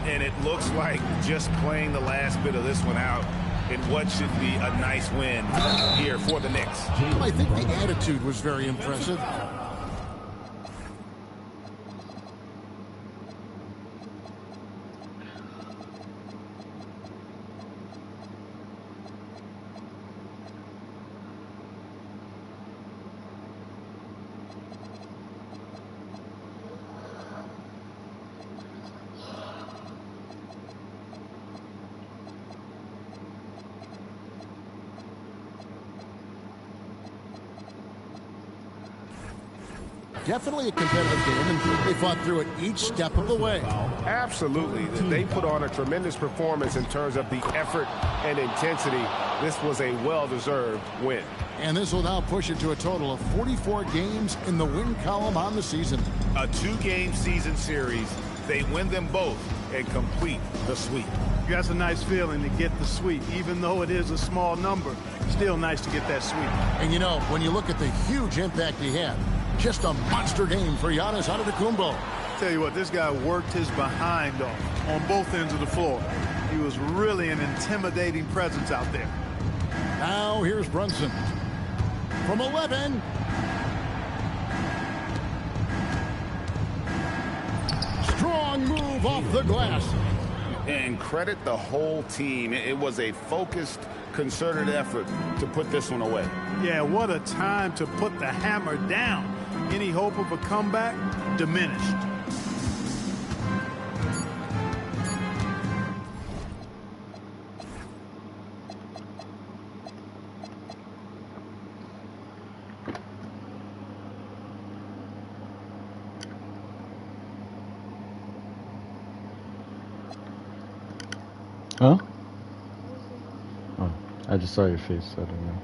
And it looks like just playing the last bit of this one out in what should be a nice win here for the Knicks. I think the attitude was very impressive. Definitely a competitive game, and they fought through it each step of the way. Absolutely. They put on a tremendous performance in terms of the effort and intensity. This was a well-deserved win. And this will now push it to a total of 44 games in the win column on the season. A 2-game season series. They win them both and complete the sweep. That's a nice feeling to get the sweep. Even though it is a small number, still nice to get that sweep. And you know, when you look at the huge impact he had, just a monster game for Giannis Antetokounmpo. Tell you what, this guy worked his behind off on both ends of the floor. He was really an intimidating presence out there. Now here's Brunson. From 11. Strong move off the glass. And credit the whole team. It was a focused, concerted effort to put this one away. Yeah, what a time to put the hammer down. Any hope of a comeback diminished. Huh? Oh, I just saw your face. I don't know.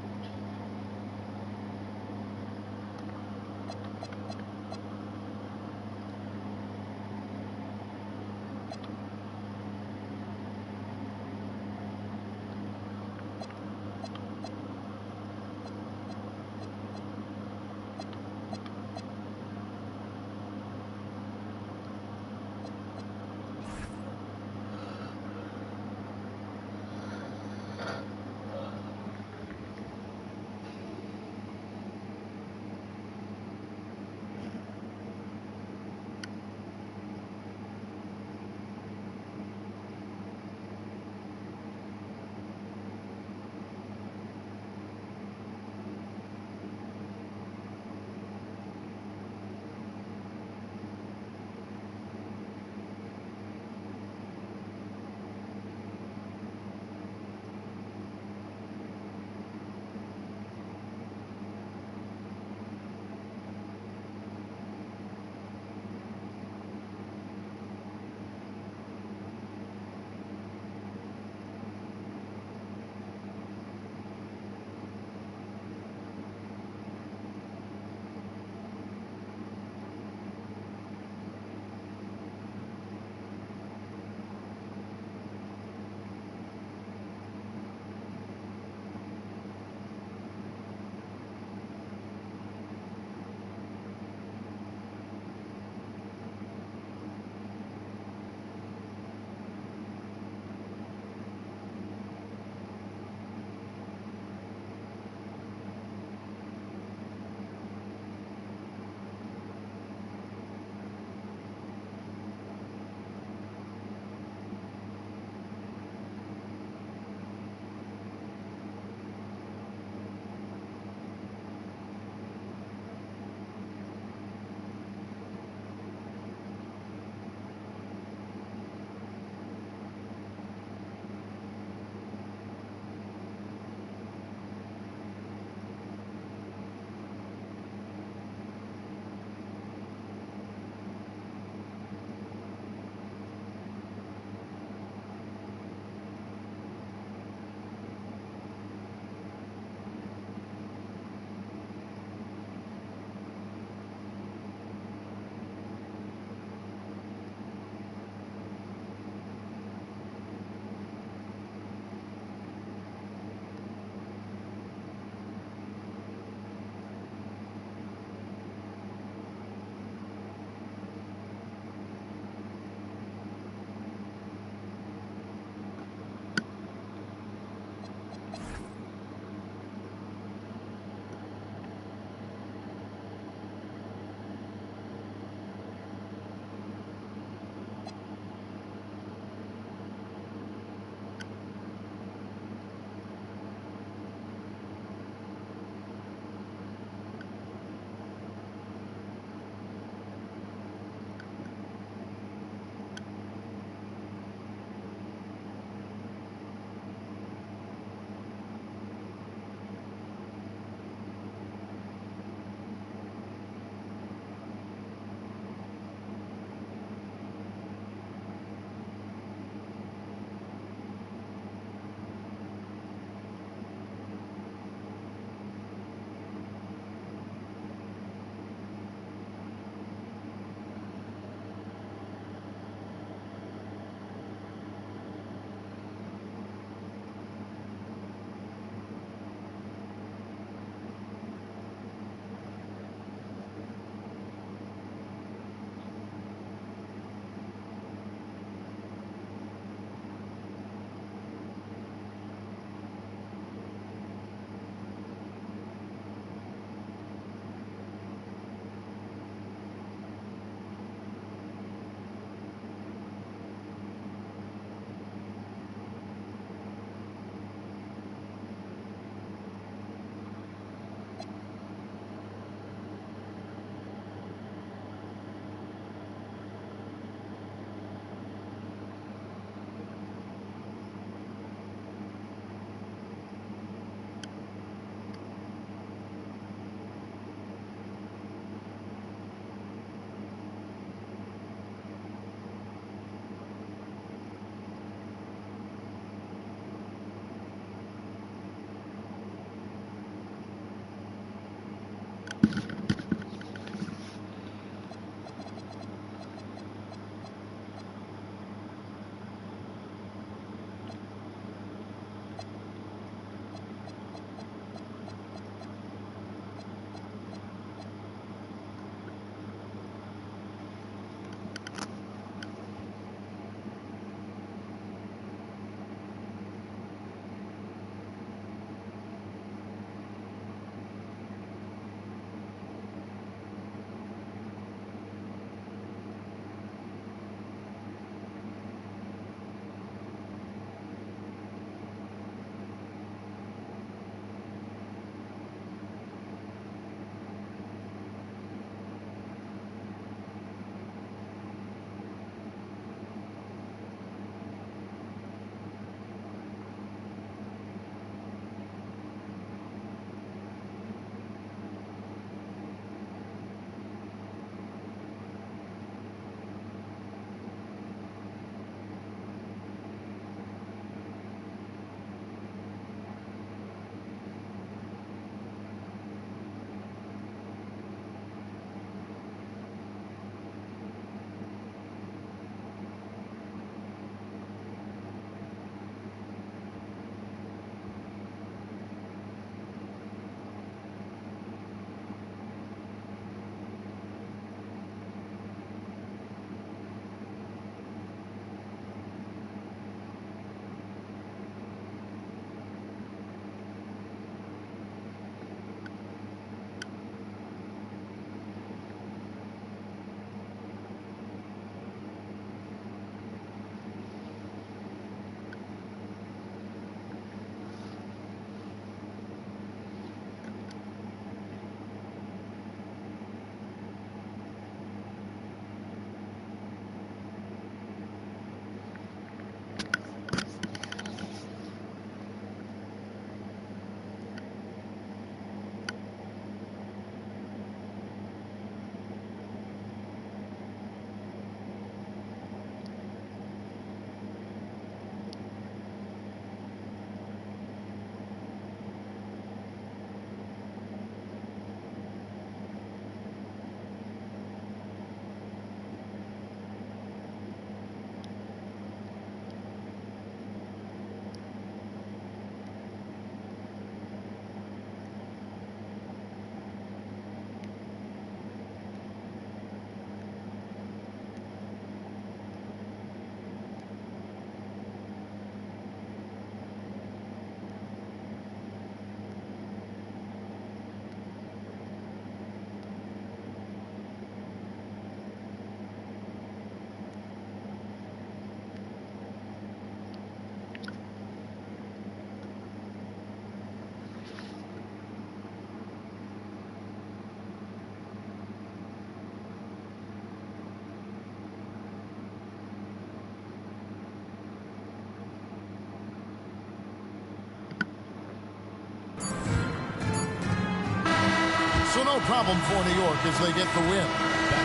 no problem for New York as they get the win.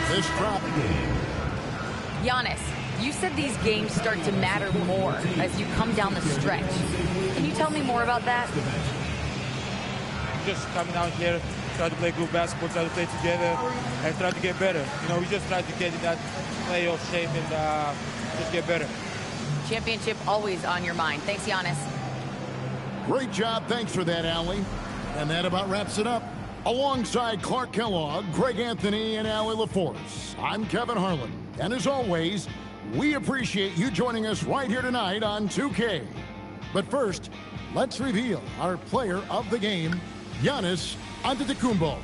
This drop. Giannis, you said these games start to matter more as you come down the stretch. Can you tell me more about that? Just coming out here, try to play good basketball, try to play together, and try to get better. You know, we just try to get in that playoff shape and just get better. Championship always on your mind. Thanks, Giannis. Great job. Thanks for that, Allie. And that about wraps it up. Alongside Clark Kellogg, Greg Anthony, and Allie LaForce, I'm Kevin Harlan. And as always, we appreciate you joining us right here tonight on 2K. But first, let's reveal our player of the game, Giannis Antetokounmpo.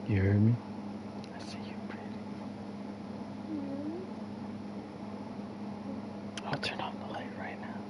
You heard me? I see you, pretty. I'll turn off the light right now.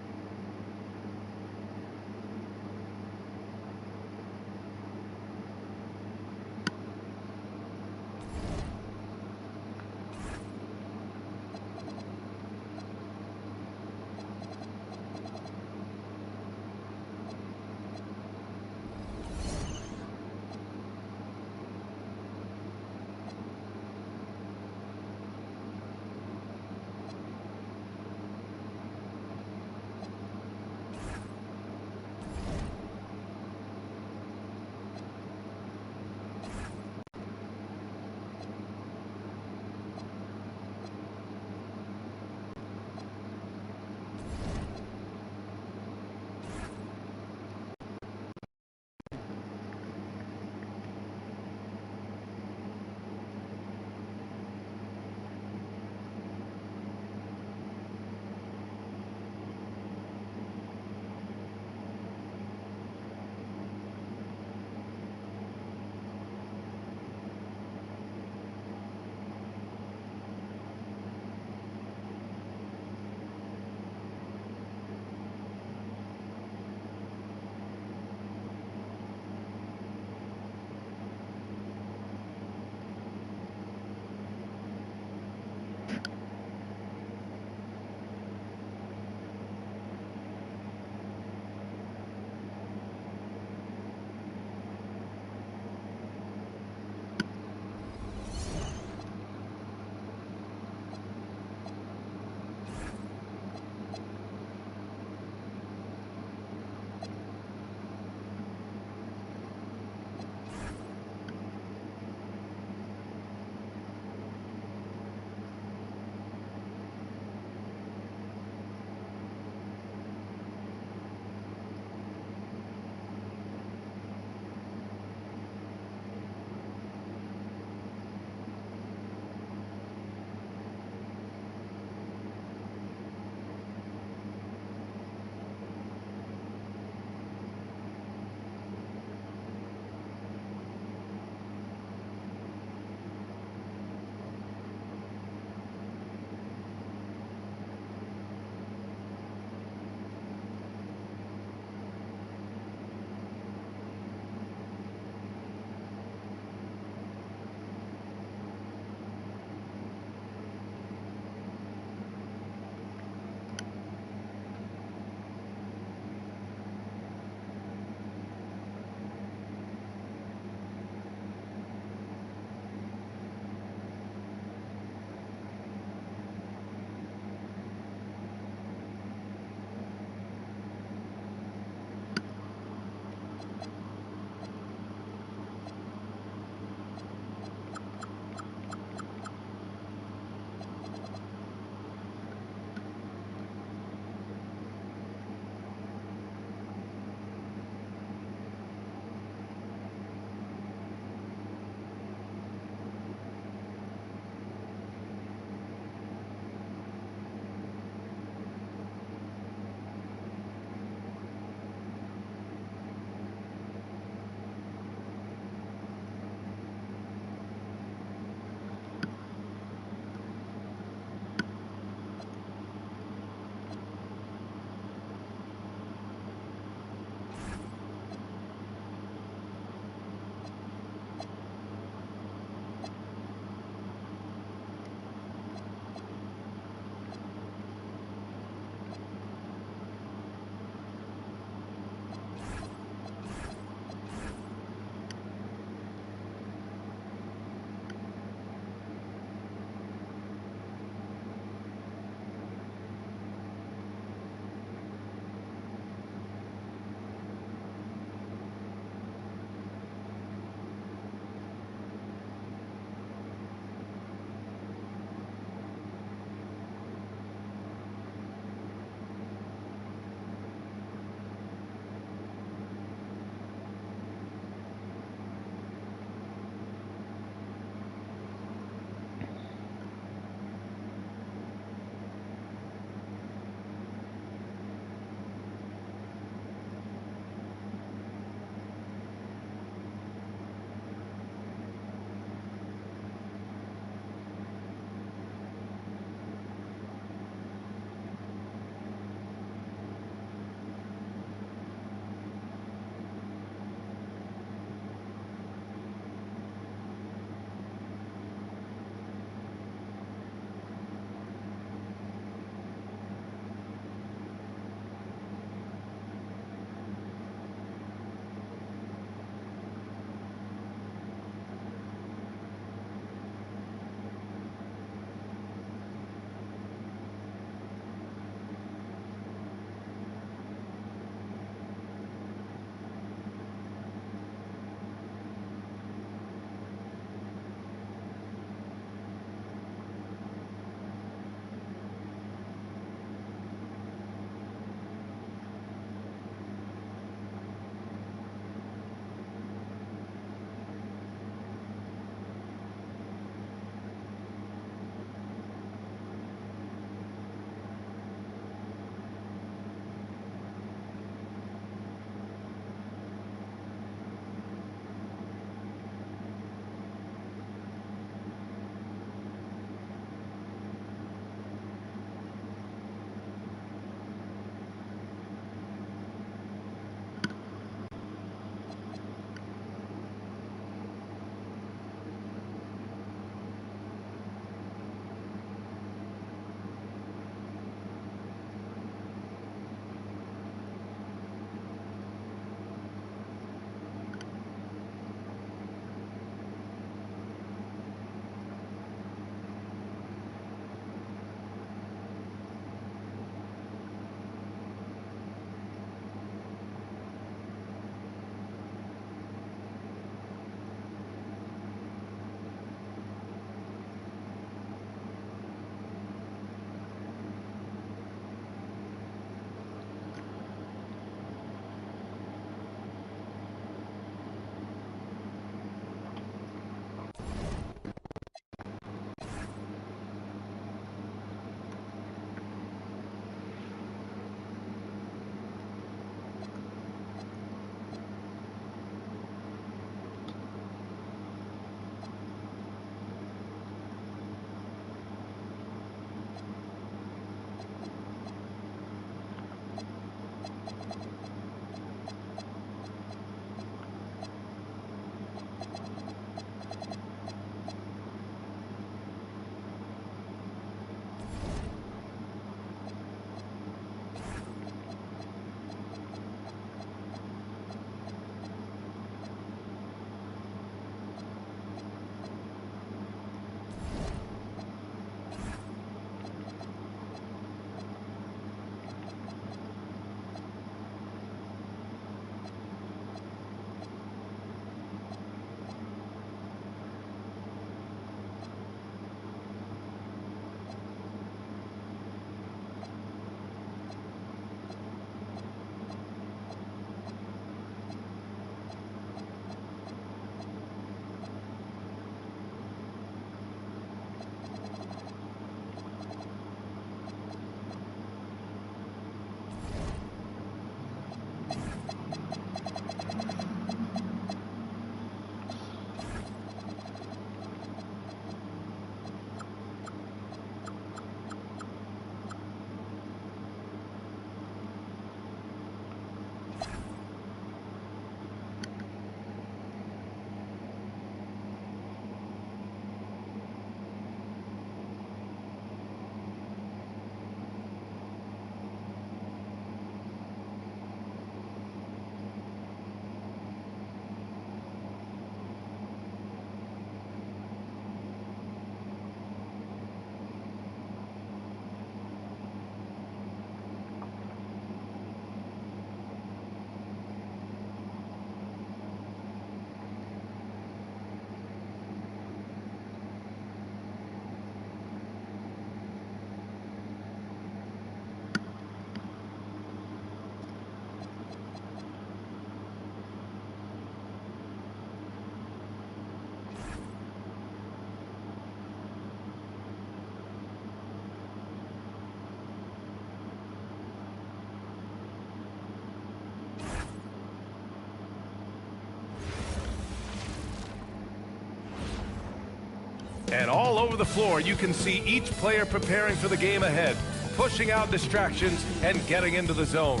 And all over the floor, you can see each player preparing for the game ahead, pushing out distractions and getting into the zone.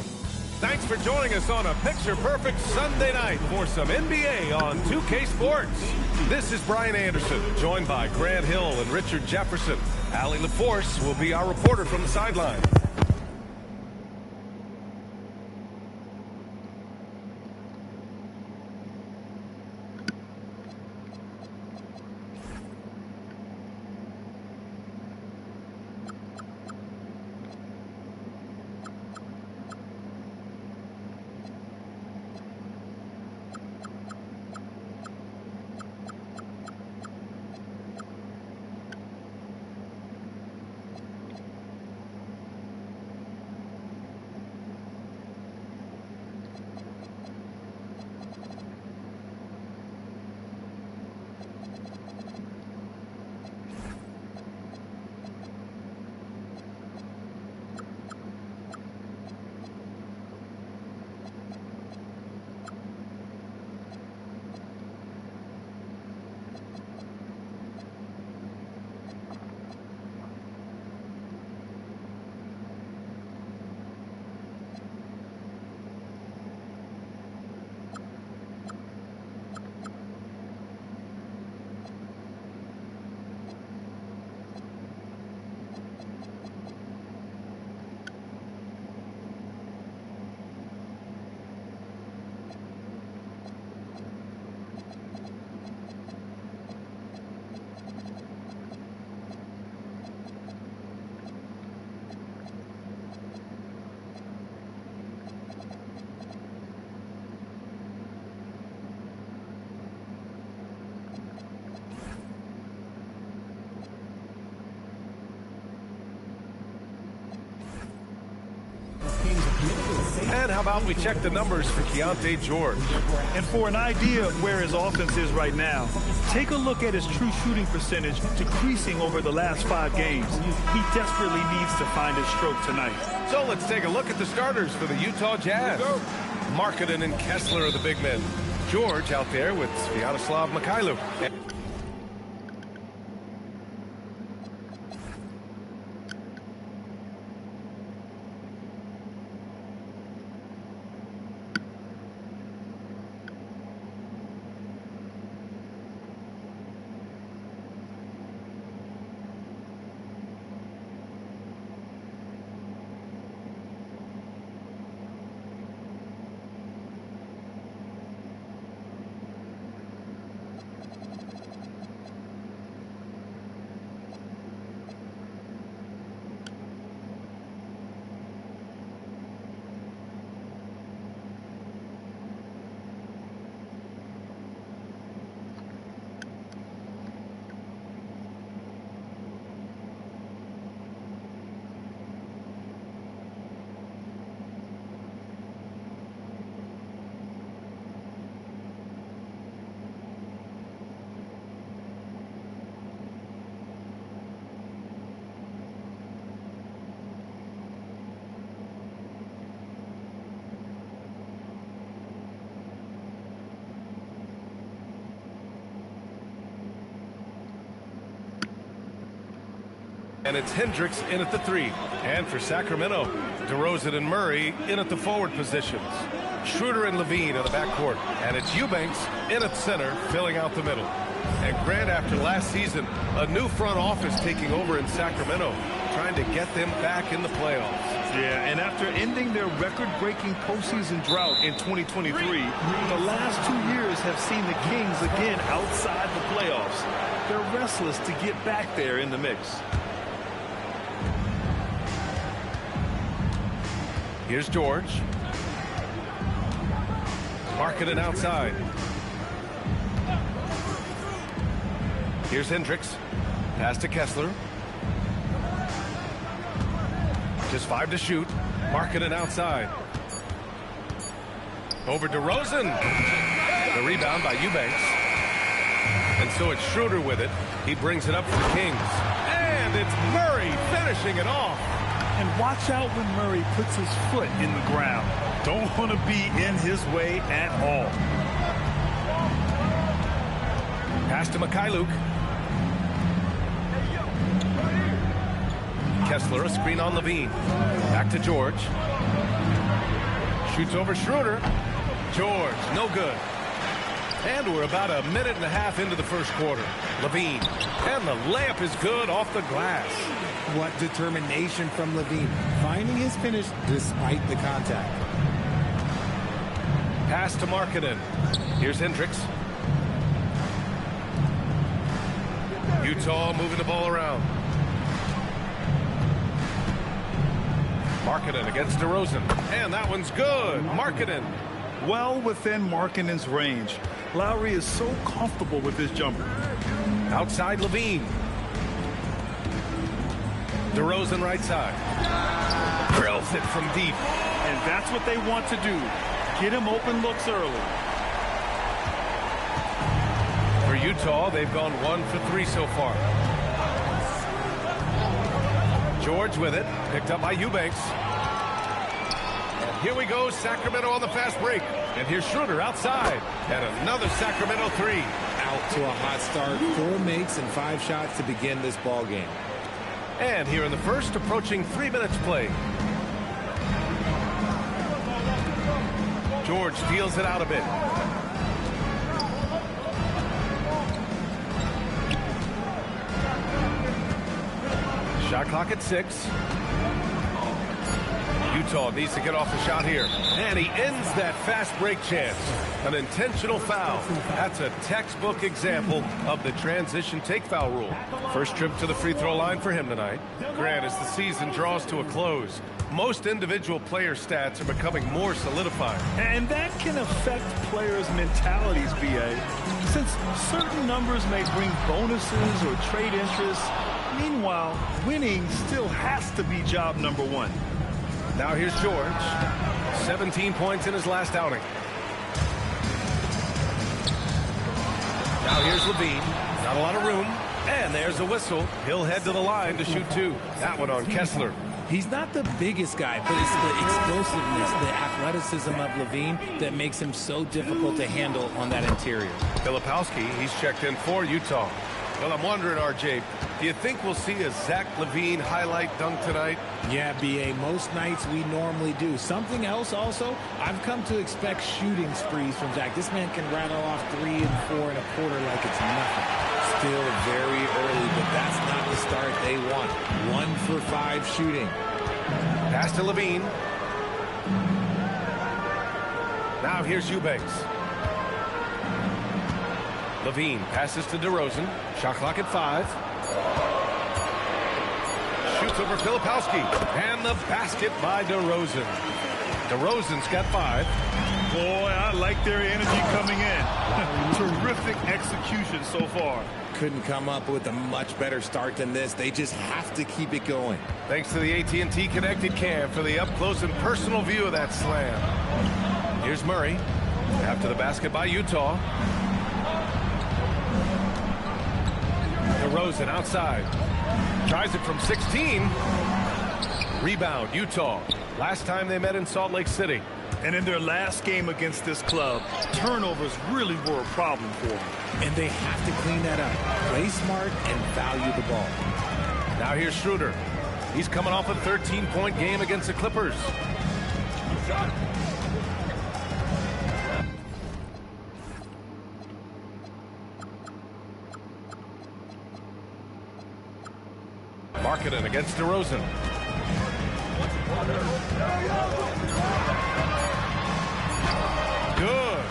Thanks for joining us on a picture-perfect Sunday night for some NBA on 2K Sports. This is Brian Anderson, joined by Grant Hill and Richard Jefferson. Allie LaForce will be our reporter from the sideline. And how about we check the numbers for Keontae George? And for an idea of where his offense is right now, take a look at his true shooting percentage decreasing over the last 5 games. He desperately needs to find his stroke tonight. So let's take a look at the starters for the Utah Jazz. Markkanen and Kessler are the big men. George out there with Sviatoslav Mikhailuk. And it's Hendricks in at the 3. And for Sacramento, DeRozan and Murray in at the forward positions. Schroeder and Levine in the backcourt. And it's Eubanks in at center, filling out the middle. And Grant, after last season, a new front office taking over in Sacramento, trying to get them back in the playoffs. Yeah, and after ending their record-breaking postseason drought in 2023, the last 2 years have seen the Kings again outside the playoffs. They're restless to get back there in the mix. Here's George. Markkanen outside. Here's Hendricks. Pass to Kessler. Just 5 to shoot. Markkanen outside. Over to DeRozan. The rebound by Eubanks. And so it's Schroeder with it. He brings it up for the Kings. And it's Murray finishing it off. And watch out when Murray puts his foot in the ground. Don't want to be in his way at all. Pass to Mikhailuk. Kessler, a screen on Levine. Back to George. Shoots over Schroeder. George, no good. And we're about a minute and a half into the first quarter. Levine, and the layup is good off the glass. What determination from Levine, finding his finish despite the contact. Pass to Markkanen. Here's Hendricks. Utah moving the ball around. Markkanen against DeRozan. And that one's good. Markkanen. Well within Markkanen's range. Lowry is so comfortable with his jumper. Outside Levine. DeRozan right side. Drills it from deep. And that's what they want to do. Get him open looks early. For Utah, they've gone 1 for 3 so far. George with it. Picked up by Eubanks. And here we go. Sacramento on the fast break. And here's Schroeder outside. And another Sacramento three. Out to a hot start. 4 makes and 5 shots to begin this ball game. And here in the first, approaching 3 minutes played. George deals it out a bit. Shot clock at 6. Utah needs to get off the shot here. And he ends that fast break chance. An intentional foul. That's a textbook example of the transition take foul rule. First trip to the free throw line for him tonight. Grant, as the season draws to a close, most individual player stats are becoming more solidified. And that can affect players' mentalities, B.A. Since certain numbers may bring bonuses or trade interests, meanwhile, winning still has to be job number 1. Now here's George. 17 points in his last outing. Now here's Levine. Not a lot of room. And there's a whistle. He'll head to the line to shoot 2. That one on Kessler. He's not the biggest guy, but it's the explosiveness, the athleticism of Levine that makes him so difficult to handle on that interior. Filipowski, he's checked in for Utah. Well, I'm wondering, RJ, do you think we'll see a Zach LaVine highlight dunk tonight? Yeah, B.A., most nights we normally do. Something else also, I've come to expect shooting sprees from Zach. This man can rattle off 3 and 4 and a quarter like it's nothing. Still very early, but that's not the start they want. 1 for 5 shooting. Pass to Levine. Now here's Eubanks. Levine passes to DeRozan. Shot clock at 5. Shoots over Filipowski. And the basket by DeRozan. DeRozan's got 5. Boy, I like their energy coming in. Terrific execution so far. Couldn't come up with a much better start than this. They just have to keep it going. Thanks to the AT&T Connected Cam for the up-close and personal view of that slam. Here's Murray. After the basket by Utah. DeRozan outside. Tries it from 16. Rebound, Utah. Last time they met in Salt Lake City. And in their last game against this club, turnovers really were a problem for them. And they have to clean that up. Play smart and value the ball. Now here's Schroeder. He's coming off a 13-point game against the Clippers. Markkanen against DeRozan. Good.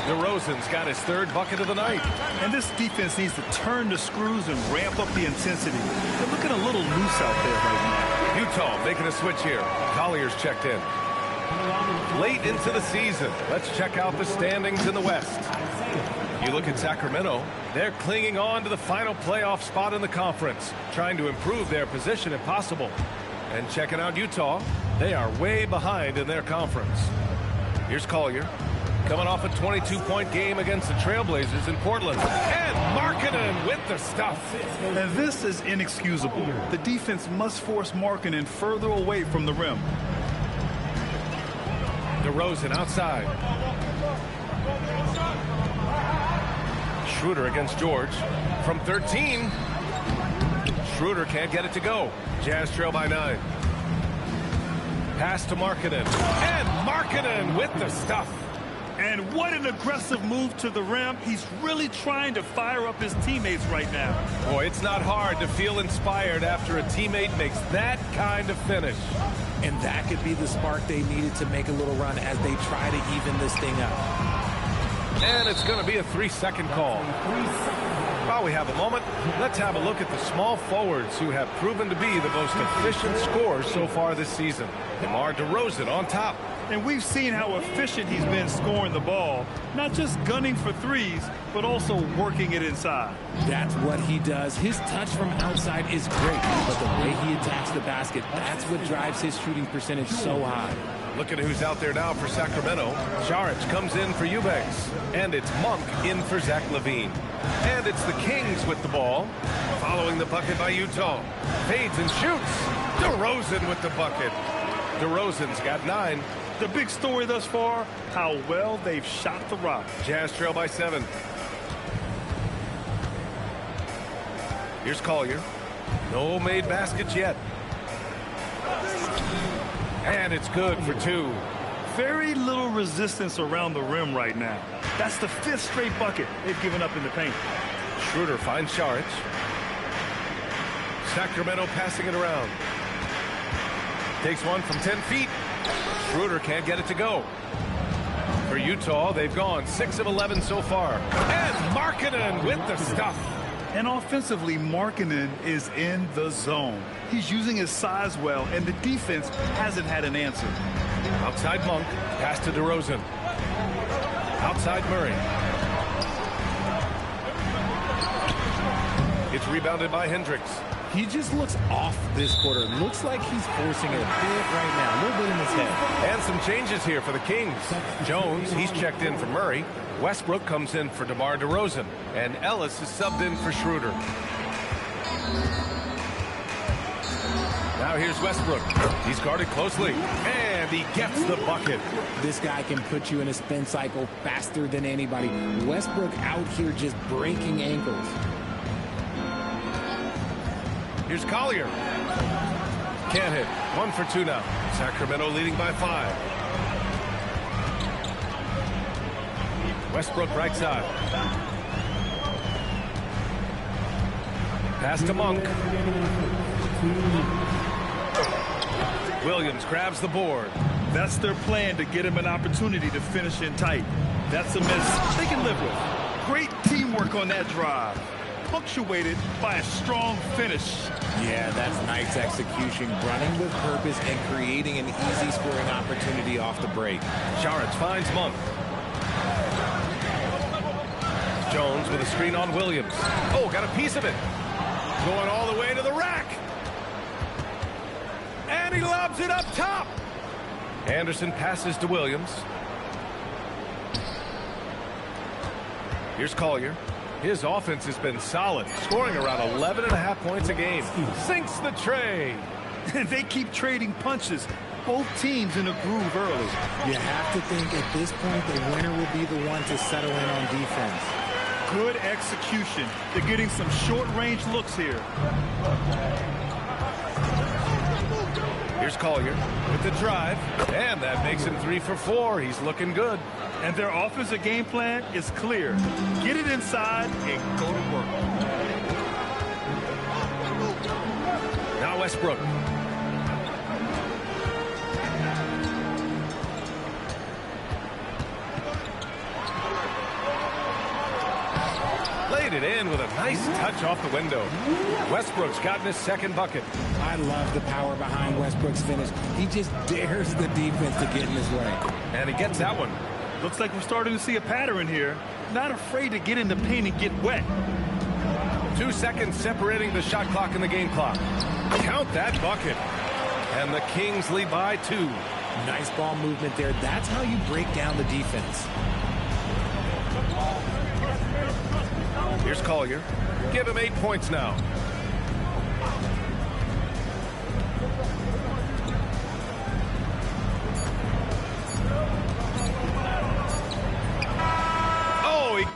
DeRozan's got his 3rd bucket of the night. And this defense needs to turn the screws and ramp up the intensity. They're looking a little loose out there right now. Utah making a switch here. Collier's checked in. Late into the season, let's check out the standings in the West. You look at Sacramento, they're clinging on to the final playoff spot in the conference, trying to improve their position if possible. And checking out Utah, they are way behind in their conference. Here's Collier, coming off a 22-point game against the Trailblazers in Portland. And Markkanen with the stuff. And this is inexcusable. The defense must force Markkanen further away from the rim. DeRozan outside. Schroeder against George. From 13. Schroeder can't get it to go. Jazz trail by 9. Pass to Markkanen. And Markkanen with the stuff. And what an aggressive move to the rim. He's really trying to fire up his teammates right now. Boy, it's not hard to feel inspired after a teammate makes that kind of finish. And that could be the spark they needed to make a little run as they try to even this thing up. And it's going to be a 3-second call. While we have a moment, let's have a look at the small forwards who have proven to be the most efficient scorers so far this season. DeMar DeRozan on top. And we've seen how efficient he's been scoring the ball. Not just gunning for threes, but also working it inside. That's what he does. His touch from outside is great, but the way he attacks the basket, that's what drives his shooting percentage so high. Look at who's out there now for Sacramento. Saric comes in for Eubanks. And it's Monk in for Zach LaVine. And it's the Kings with the ball. Following the bucket by Utah. Fades and shoots. DeRozan with the bucket. DeRozan's got 9. The big story thus far, how well they've shot the rock. Jazz trail by 7. Here's Collier. No made baskets yet. And it's good for 2. Very little resistance around the rim right now. That's the 5th straight bucket they've given up in the paint. Schroeder finds Saric. Sacramento passing it around. Takes one from 10 feet. Schroeder can't get it to go. For Utah, they've gone 6 of 11 so far. And Markkanen with the stuff. And offensively, Markkanen is in the zone. He's using his size well, and the defense hasn't had an answer. Outside Monk, pass to DeRozan. Outside Murray. It's rebounded by Hendricks. He just looks off this quarter. Looks like he's forcing it a bit right now. A little bit in his head. And some changes here for the Kings. Jones, he's checked in for Murray. Westbrook comes in for DeMar DeRozan. And Ellis is subbed in for Schroeder. Now here's Westbrook. He's guarded closely. And he gets the bucket. This guy can put you in a spin cycle faster than anybody. Westbrook out here just breaking ankles. Here's Collier. Can't hit. 1 for 2 now. Sacramento leading by 5. Westbrook right side. Pass to Monk. Williams grabs the board. That's their plan, to get him an opportunity to finish in tight. That's a miss they can live with. Great teamwork on that drive. Punctuated by a strong finish. Yeah, that's nice execution, running with purpose and creating an easy scoring opportunity off the break. Saric finds Monk. Jones with a screen on Williams. Oh, got a piece of it. Going all the way to the rack. And he lobs it up top. Anderson passes to Williams. Here's Collier. His offense has been solid, scoring around 11.5 points a game. Sinks the tray. They keep trading punches. Both teams in a groove early. You have to think at this point the winner will be the one to settle in on defense. Good execution. They're getting some short-range looks here. Here's Collier with the drive, and that makes him 3 for 4. He's looking good. And their offensive game plan is clear. Get it inside and go to work. Now Westbrook. Laid it in with a nice touch off the window. Westbrook's gotten his 2nd bucket. I love the power behind Westbrook's finish. He just dares the defense to get in his way. And he gets that one. Looks like we're starting to see a pattern here. Not afraid to get in the paint and get wet. 2 seconds separating the shot clock and the game clock. Count that bucket. And the Kings lead by 2. Nice ball movement there. That's how you break down the defense. Here's Collier. Give him 8 points now. Oh, he...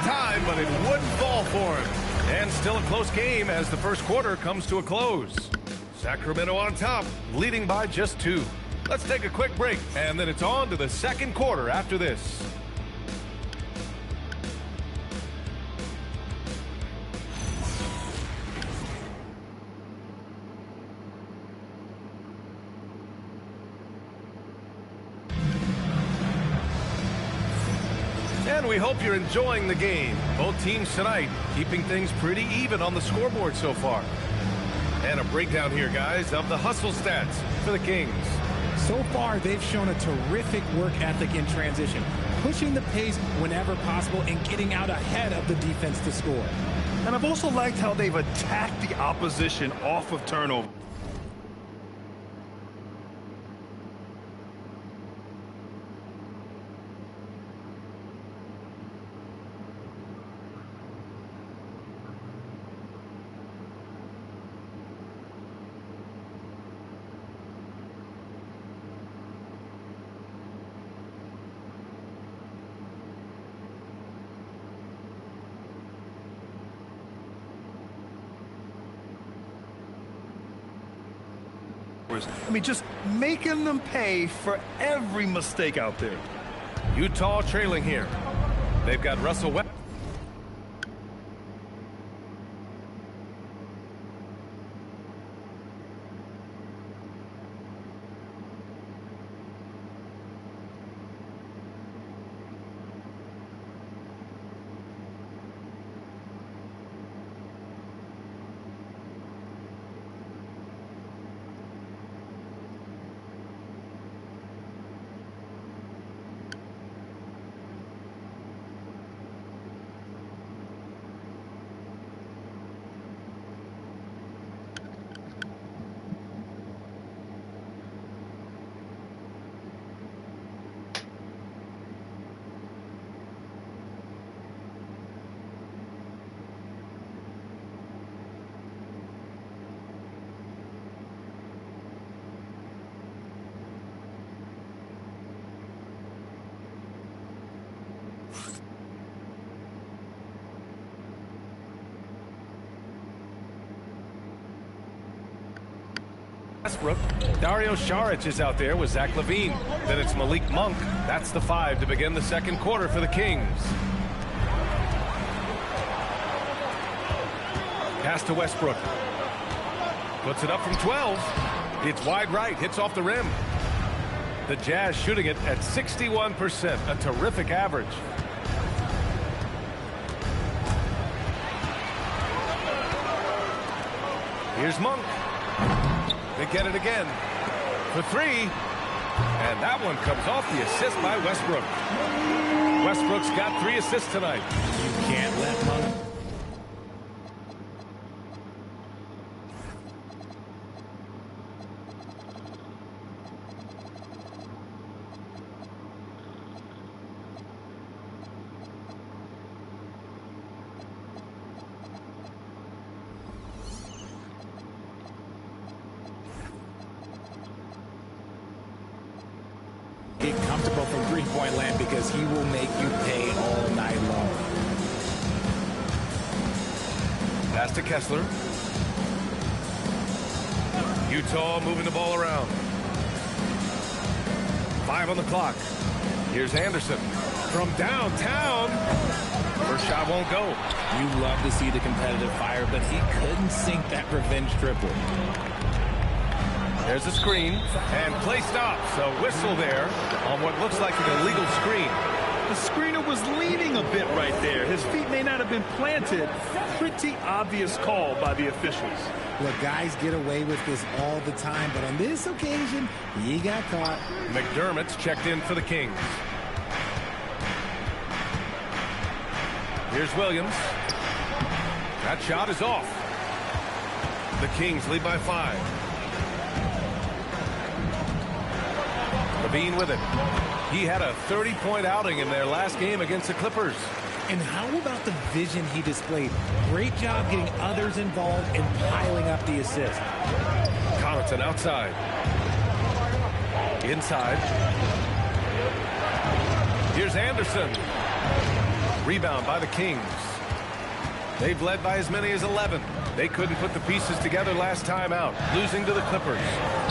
time, but it wouldn't fall for him. And still a close game as the first quarter comes to a close. Sacramento on top, leading by just 2. Let's take a quick break, and then it's on to the second quarter after this. And we hope you're enjoying the game. Both teams tonight keeping things pretty even on the scoreboard so far. And a breakdown here, guys, of the hustle stats for the Kings. So far, they've shown a terrific work ethic in transition, pushing the pace whenever possible and getting out ahead of the defense to score. And I've also liked how they've attacked the opposition off of turnover. I mean, just making them pay for every mistake out there. Utah trailing here. They've got Russell Westbrook. Dario Saric is out there with Zach LaVine. Then it's Malik Monk. That's the 5 to begin the second quarter for the Kings. Pass to Westbrook. Puts it up from 12. It's wide right. Hits off the rim. The Jazz shooting it at 61%. A terrific average. Here's Monk. They get it again for 3. And that one comes off the assist by Westbrook. Westbrook's got 3 assists tonight. You can't let Monk. Get comfortable from three-point land because he will make you pay all night long. Pass to Kessler. Utah moving the ball around. 5 on the clock. Here's Anderson from downtown. First shot won't go. You love to see the competitive fire, but he couldn't sink that revenge triple. There's a screen, and play stops. A whistle there on what looks like an illegal screen. The screener was leaning a bit right there. His feet may not have been planted. Pretty obvious call by the officials. Look, guys get away with this all the time, but on this occasion, he got caught. McDermott's checked in for the Kings. Here's Williams. That shot is off. The Kings lead by 5. LaVine with it. He had a 30-point outing in their last game against the Clippers. And how about the vision he displayed? Great job getting others involved and piling up the assist. Connaughton outside. Inside. Here's Anderson. Rebound by the Kings. They've led by as many as 11. They couldn't put the pieces together last time out, losing to the Clippers.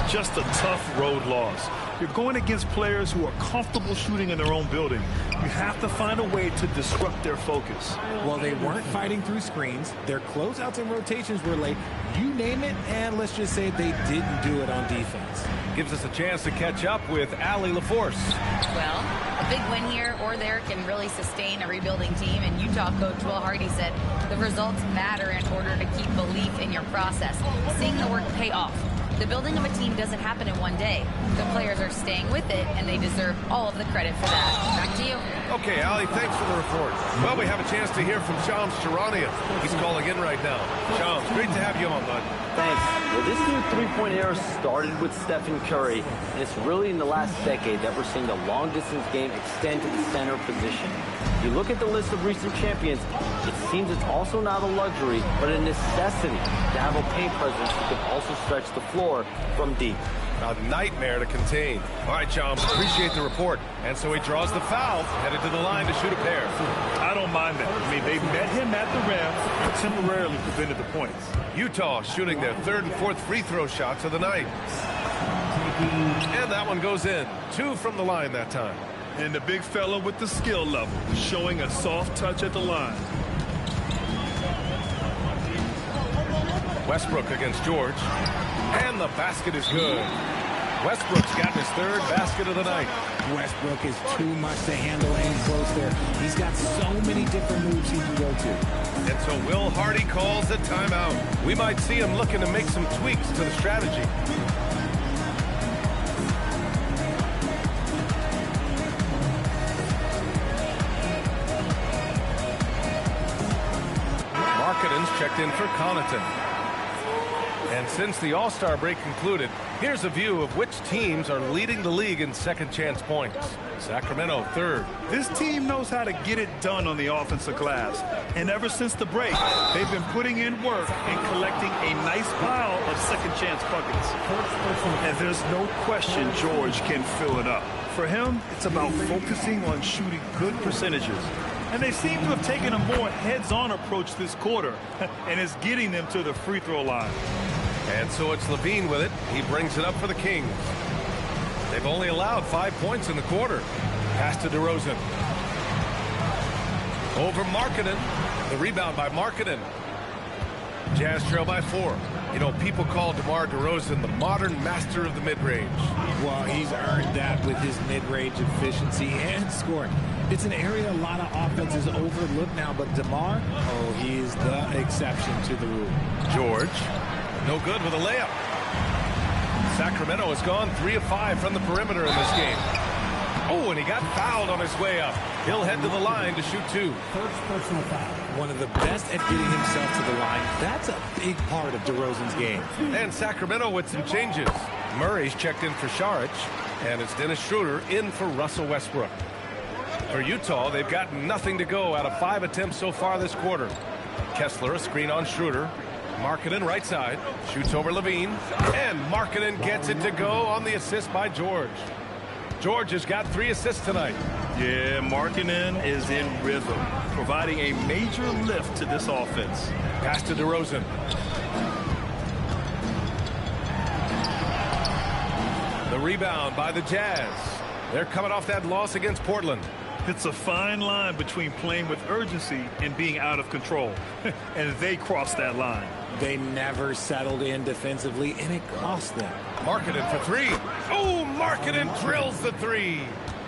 Just a tough road loss. You're going against players who are comfortable shooting in their own building. You have to find a way to disrupt their focus. Well, they weren't fighting through screens. Their closeouts and rotations were late. You name it, and let's just say they didn't do it on defense. Gives us a chance to catch up with Allie LaForce. Well, a big win here or there can really sustain a rebuilding team, and Utah coach Will Hardy said the results matter in order to keep belief in your process. Seeing the work pay off. The building of a team doesn't happen in one day. The players are staying with it, and they deserve all of the credit for that. Back to you. Okay, Allie, thanks for the report. Well, we have a chance to hear from Shams Charania. He's calling in right now. Shams, great to have you on, bud. Thanks. Well, this new three-point era started with Stephen Curry, and it's really in the last decade that we're seeing the long-distance game extend to the center position. If you look at the list of recent champions, it seems it's also not a luxury, but a necessity to have a paint presence who can also stretch the floor from deep. A nightmare to contain. All right, Shams, appreciate the report. And so he draws the foul, headed to the line to shoot a pair. I don't mind that. I mean, they met him at the rim and temporarily prevented the points. Utah shooting their third and fourth free throw shots of the night. And that one goes in. 2 from the line that time. And the big fella with the skill level, showing a soft touch at the line. Westbrook against George. And the basket is good. Westbrook's gotten his third basket of the night. Westbrook is too much to handle in close there. He's got so many different moves he can go to. And so Will Hardy calls the timeout. We might see him looking to make some tweaks to the strategy. Markkanen checked in for Connaughton. And since the All-Star break concluded, here's a view of which teams are leading the league in second chance points. Sacramento third. This team knows how to get it done on the offensive glass. And ever since the break, they've been putting in work and collecting a nice pile of second chance buckets. And there's no question George can fill it up. For him, it's about focusing on shooting good percentages. And they seem to have taken a more heads-on approach this quarter, and it's getting them to the free throw line. And so it's Levine with it. He brings it up for the Kings. They've only allowed 5 points in the quarter. Pass to DeRozan. Over Markkanen. The rebound by Markkanen. Jazz trail by 4. You know, people call DeMar DeRozan the modern master of the mid-range. Well, he's earned that with his mid-range efficiency and scoring. It's an area a lot of offenses overlook now, but DeMar, oh, he is the exception to the rule. George, no good with a layup. Sacramento has gone 3 of 5 from the perimeter in this game. Oh, and he got fouled on his way up. He'll head to the line to shoot 2. First personal foul. One of the best at getting himself to the line. That's a big part of DeRozan's game. And Sacramento with some changes. Murray's checked in for Saric, and it's Dennis Schroeder in for Russell Westbrook. For Utah, they've got nothing to go out of 5 attempts so far this quarter. Kessler, a screen on Schroeder. Markkanen right side, shoots over Levine, and Markkanen gets it to go on the assist by George. George has got 3 assists tonight. Yeah, Markkanen is in rhythm, providing a major lift to this offense. Pass to DeRozan. The rebound by the Jazz. They're coming off that loss against Portland. It's a fine line between playing with urgency and being out of control. And they crossed that line. They never settled in defensively, and it cost them. Markkanen for 3. Oh, Markkanen drills the 3.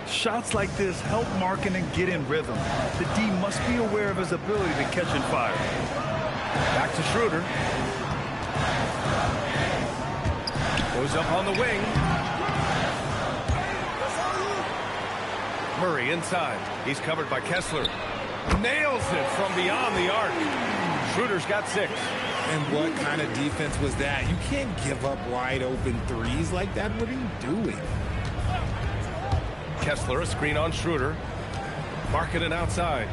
Shots like this help Markkanen get in rhythm. The D must be aware of his ability to catch and fire. Back to Schroeder. Goes up on the wing. Murray inside. He's covered by Kessler. Nails it from beyond the arc. Schroeder's got 6. And what kind of defense was that? You can't give up wide open threes like that. What are you doing? Kessler, a screen on Schroeder. Markkanen outside.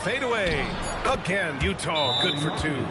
Fade away. Again, Utah good for 2.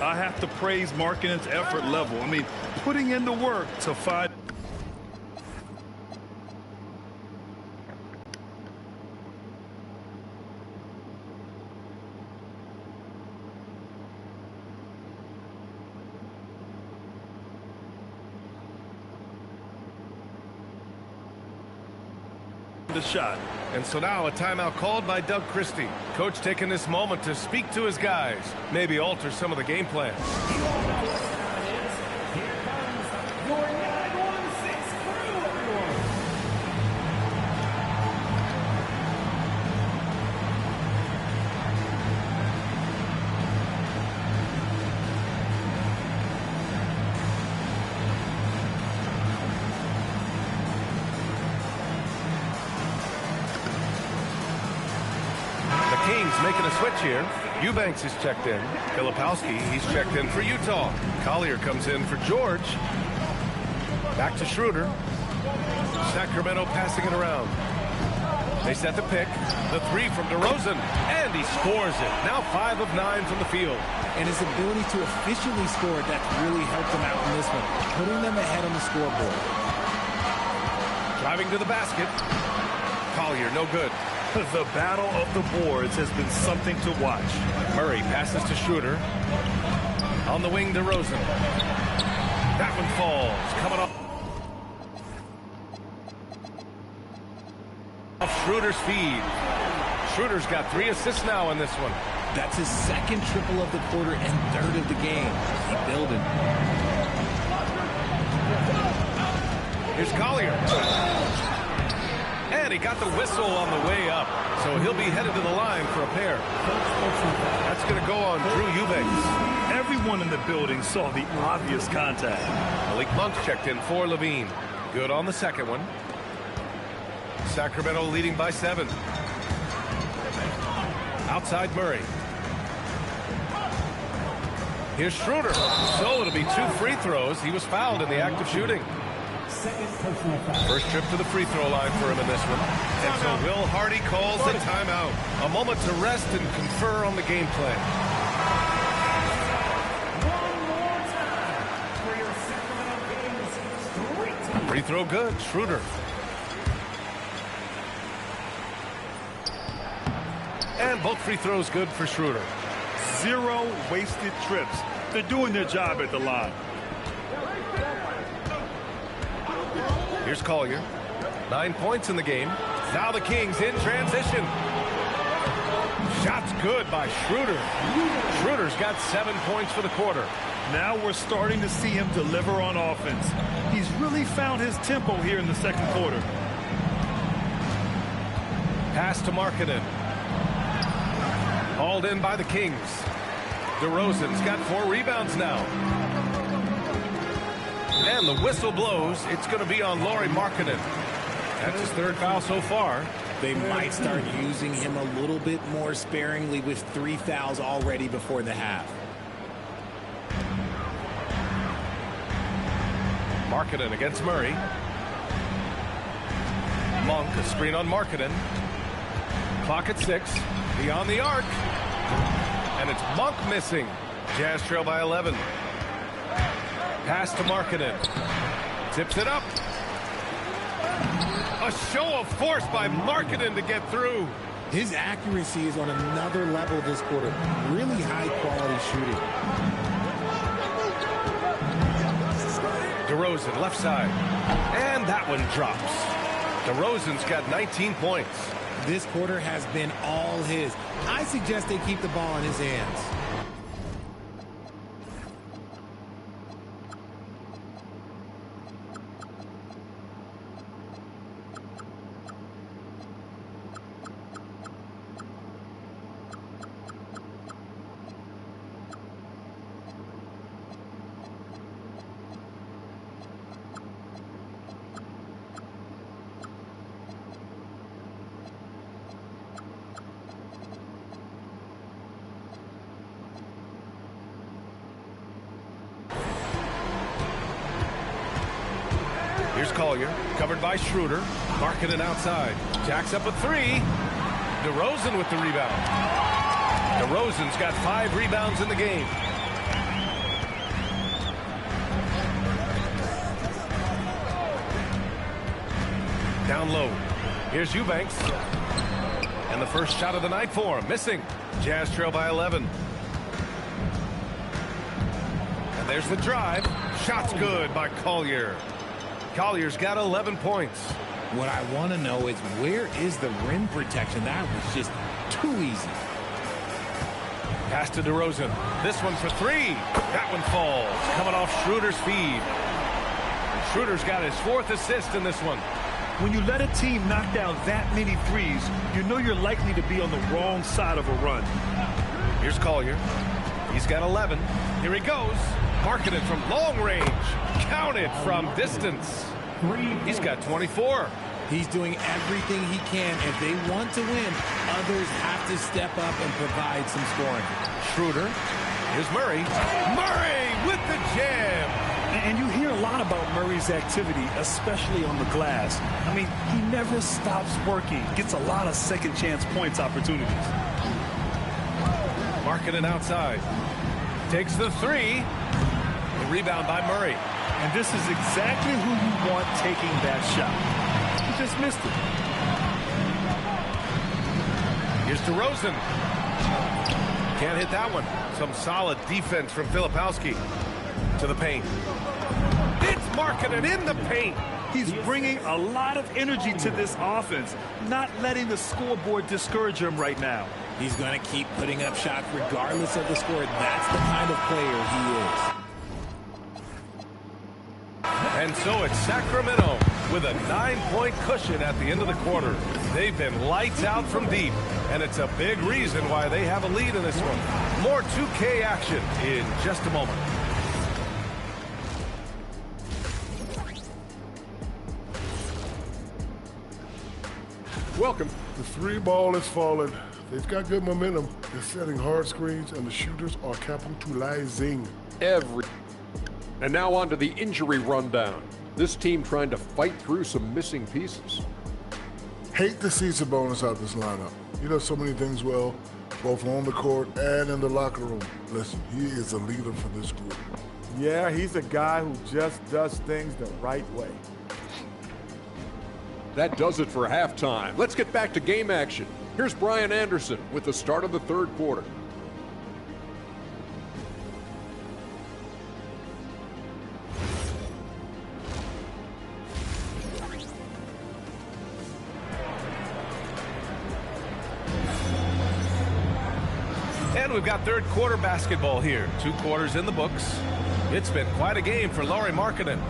I have to praise Markkanen's effort level. I mean, putting in the work to find the shot. And so now a timeout called by Doug Christie. Coach taking this moment to speak to his guys, maybe alter some of the game plan. Making a switch here. Eubanks is checked in. Filipowski, he's checked in for Utah. Collier comes in for George. Back to Schroeder. Sacramento passing it around. They set the pick. The three from DeRozan. And he scores it. Now 5 of 9 from the field. And his ability to efficiently score, that's really helped him out in this one. Putting them ahead on the scoreboard. Driving to the basket. Collier, no good. The battle of the boards has been something to watch. Murray passes to Schroeder. On the wing, DeRozan. That one falls. Coming off Schroeder's feed. Schroeder's got 3 assists now in this one. That's his second triple of the quarter and third of the game. Keep building. Here's Collier. And he got the whistle on the way up. So he'll be headed to the line for a pair. That's going to go on Drew Eubanks. Everyone in the building saw the obvious contact. Malik Monk's checked in for Levine. Good on the second one. Sacramento leading by 7. Outside Murray. Here's Schroeder. So it'll be 2 free throws. He was fouled in the act of shooting. First trip to the free throw line for him in this one. And so Will Hardy calls a timeout. A moment to rest and confer on the game plan. Free throw good. Schroeder. And both free throws good for Schroeder. 0 wasted trips. They're doing their job at the line. Here's Collier. 9 points in the game. Now the Kings in transition. Shot's good by Schroeder. Schroeder's got 7 points for the quarter. Now we're starting to see him deliver on offense. He's really found his tempo here in the second quarter. Pass to Markkanen. Hauled in by the Kings. DeRozan's got 4 rebounds now. And the whistle blows. It's going to be on Lauri Markkanen. That's his 3rd foul so far. They might start using him a little bit more sparingly with 3 fouls already before the half. Markkanen against Murray. Monk, a screen on Markkanen. Clock at 6. Beyond the arc. And it's Monk missing. Jazz trail by 11. Pass to Markkanen. Tips it up. A show of force by Markkanen to get through. His accuracy is on another level this quarter. Really high quality shooting. DeRozan left side. And that one drops. DeRozan's got 19 points. This quarter has been all his. I suggest they keep the ball in his hands. Here's Collier, covered by Schroeder. Markkanen outside. Jacks up a 3. DeRozan with the rebound. DeRozan's got 5 rebounds in the game. Down low. Here's Eubanks. And the first shot of the night for him. Missing. Jazz trail by 11. And there's the drive. Shot's good by Collier. Collier's got 11 points. What I want to know is, where is the rim protection? That was just too easy. Pass to DeRozan. This one for three. That one falls. Coming off Schroeder's feed. Schroeder's got his 4th assist in this one. When you let a team knock down that many threes, you know you're likely to be on the wrong side of a run. Here's Collier. He's got 11. Here he goes. Marking it from long range. Counted from distance. He's got 24. He's doing everything he can. If they want to win, others have to step up and provide some scoring. Schroeder. Here's Murray. Murray with the jam. And you hear a lot about Murray's activity, especially on the glass. I mean, he never stops working. Gets a lot of second chance points opportunities. Marking it outside. Takes the three. The rebound by Murray. And this is exactly who you want taking that shot. He just missed it. Here's DeRozan. Can't hit that one. Some solid defense from Filipowski. To the paint. It's Markkanen in the paint. He's bringing a lot of energy to this offense, not letting the scoreboard discourage him right now. He's going to keep putting up shots regardless of the score. That's the kind of player he is. And so it's Sacramento with a 9-point cushion at the end of the quarter. They've been lights out from deep, and it's a big reason why they have a lead in this one. More 2K action in just a moment. Welcome. The three ball is falling. They've got good momentum. They're setting hard screens, and the shooters are capitalizing. And now on to the injury rundown. This team trying to fight through some missing pieces. Hate to see Sabonis out this lineup. He does so many things well, both on the court and in the locker room. Listen, he is a leader for this group. Yeah, he's a guy who just does things the right way. That does it for halftime. Let's get back to game action. Here's Brian Anderson with the start of the third quarter. And we've got third quarter basketball here. 2 quarters in the books. It's been quite a game for Lauri Markkanen.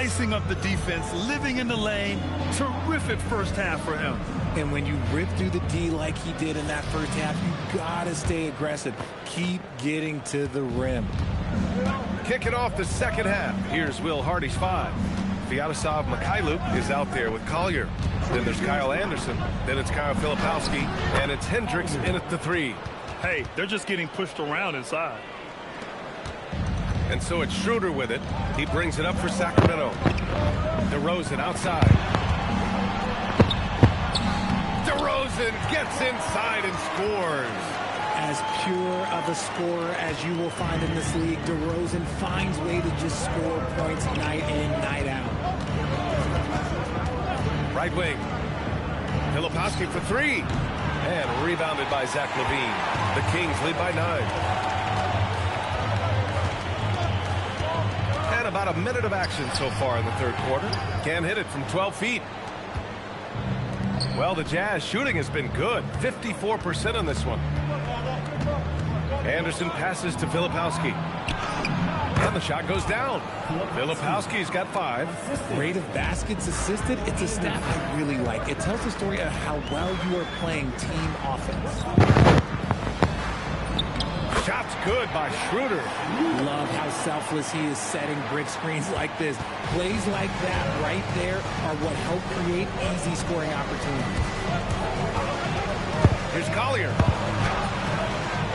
slicing up the defense, living in the lane. Terrific first half for him. And when you rip through the D like he did in that first half, you gotta stay aggressive. Keep getting to the rim. Kicking off the second half. Here's Will Hardy's 5. Sviatoslav Mikhailuk is out there with Collier. Then there's Kyle Anderson. Then it's Kyle Filipowski. And it's Hendricks in at the 3. Hey, they're just getting pushed around inside. And so it's Schroeder with it. He brings it up for Sacramento. DeRozan outside. DeRozan gets inside and scores. As pure of a scorer as you will find in this league, DeRozan finds a way to just score points night in, night out. Right wing. Filipowski for 3. And rebounded by Zach LaVine. The Kings lead by 9. And about a minute of action so far in the third quarter. Can't hit it from 12 feet. Well, the Jazz shooting has been good. 54% on this one. Anderson passes to Filipowski. And the shot goes down. Filipowski's got 5. Rate of baskets assisted, it's a stat I really like. It tells the story of how well you are playing team offense. Shot's good by Schroeder. Love how selfless he is setting brick screens like this. Plays like that right there are what help create easy scoring opportunities. Here's Collier.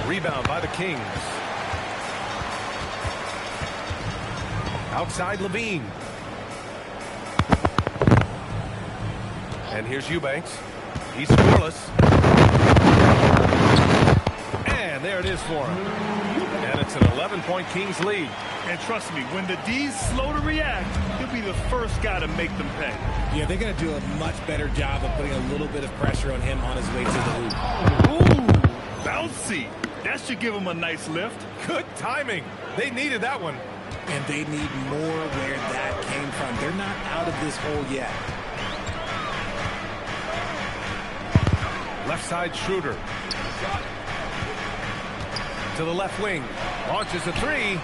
Rebound by the Kings. Outside LaVine. And here's Eubanks. He's scoreless. And there it is for him. And it's an 11-point Kings lead. And trust me, when the D's slow to react, he'll be the first guy to make them pay. Yeah, they're going to do a much better job of putting a little bit of pressure on him on his way to the hoop. Ooh, bouncy. That should give him a nice lift. Good timing. They needed that one. And they need more where that came from. They're not out of this hole yet. Left side Schroeder. To the left wing. Launches a 3.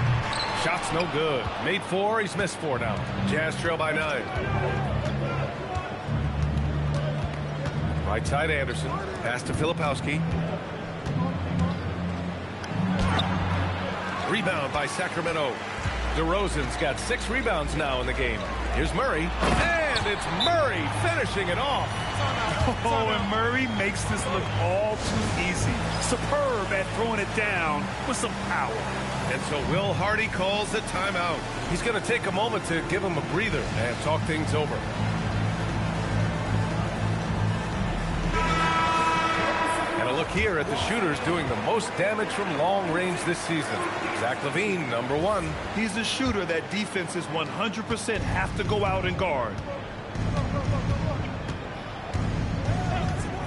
Shot's no good. Made 4. He's missed 4 now. Jazz trail by 9. Right side Anderson. Pass to Filipowski. Rebound by Sacramento. DeRozan's got 6 rebounds now in the game. Here's Murray. And it's Murray finishing it off. Oh, and Murray makes this look all too easy. Superb at throwing it down with some power. And so Will Hardy calls the timeout. He's going to take a moment to give him a breather and talk things over. And a look here at the shooters doing the most damage from long range this season. Zach LaVine, number 1. He's a shooter that defenses 100% have to go out and guard.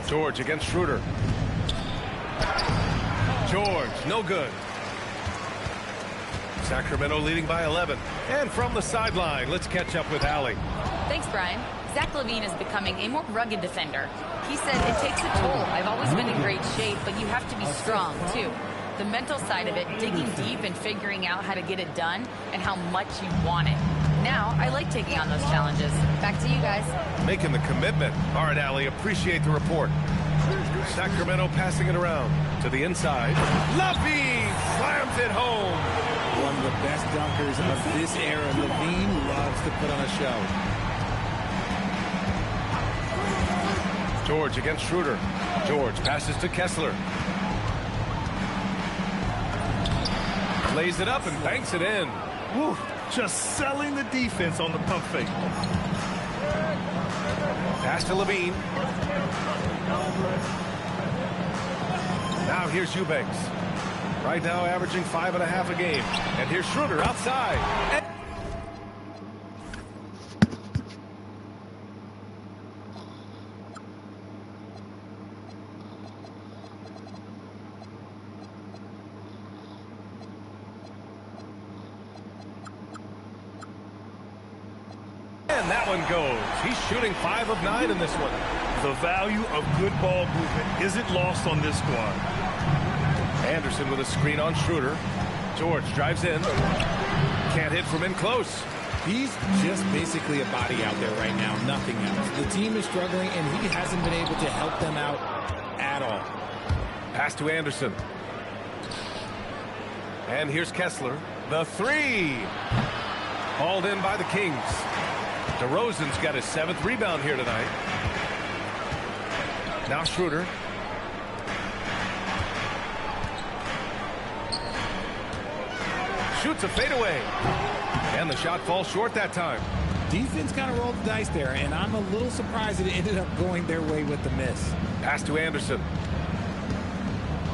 George against Schroeder. George, no good. Sacramento leading by 11. And from the sideline, let's catch up with Allie. Thanks, Brian. Zach LaVine is becoming a more rugged defender. He said it takes a toll. I've always been in great shape, but you have to be strong, too. The mental side of it, digging deep and figuring out how to get it done and how much you want it. Now, I like taking on those challenges. Back to you guys. Making the commitment. All right, Allie, appreciate the report. Sacramento passing it around to the inside. LaVine slams it home. One of the best dunkers of this era. LaVine loves to put on a show. George against Schroeder. George passes to Kessler. Lays it up and banks it in. Woo, just selling the defense on the pump fake. Pass to LaVine. Now here's Eubanks. Right now averaging 5.5 a game. And here's Schroeder outside. And that one goes. He's shooting 5 of 9 in this one. The value of good ball movement isn't lost on this squad. Anderson with a screen on Schroeder. George drives in. Can't hit from in close. He's just basically a body out there right now, nothing else. The team is struggling, and he hasn't been able to help them out at all. Pass to Anderson. And here's Kessler. The three. Hauled in by the Kings. DeRozan's got his 7th rebound here tonight. Now Schroeder. Shoots a fadeaway. And the shot falls short that time. Defense kind of rolled the dice there, and I'm a little surprised that it ended up going their way with the miss. Pass to Anderson.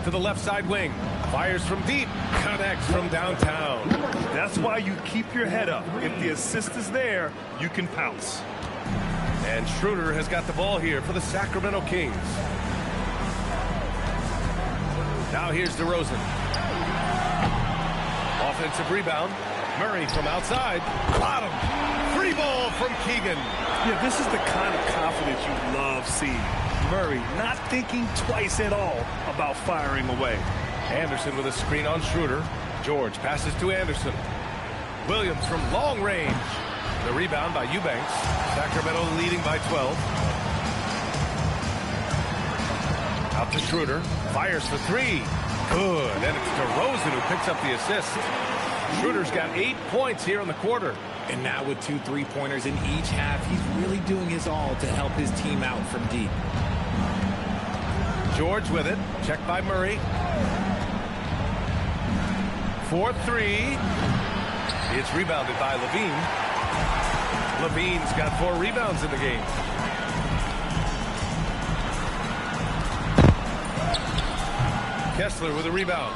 To the left side wing. Fires from deep. Connects from downtown. That's why you keep your head up. If the assist is there, you can pounce. And Schroeder has got the ball here for the Sacramento Kings. Now here's DeRozan. Offensive rebound. Murray from outside. Bottom. Free ball from Keegan. Yeah, this is the kind of confidence you love seeing. Murray not thinking twice at all about firing away. Anderson with a screen on Schroeder. George passes to Anderson. Williams from long range. The rebound by Eubanks. Sacramento leading by 12. Out to Schroeder. Fires for three. Good. And it's DeRozan who picks up the assist. Schroeder's got 8 points here in the quarter. And now with 2 3-pointers in each half, he's really doing his all to help his team out from deep. George with it. Checked by Murray. 4-3. It's rebounded by Levine. Levine's got 4 rebounds in the game. Kessler with a rebound.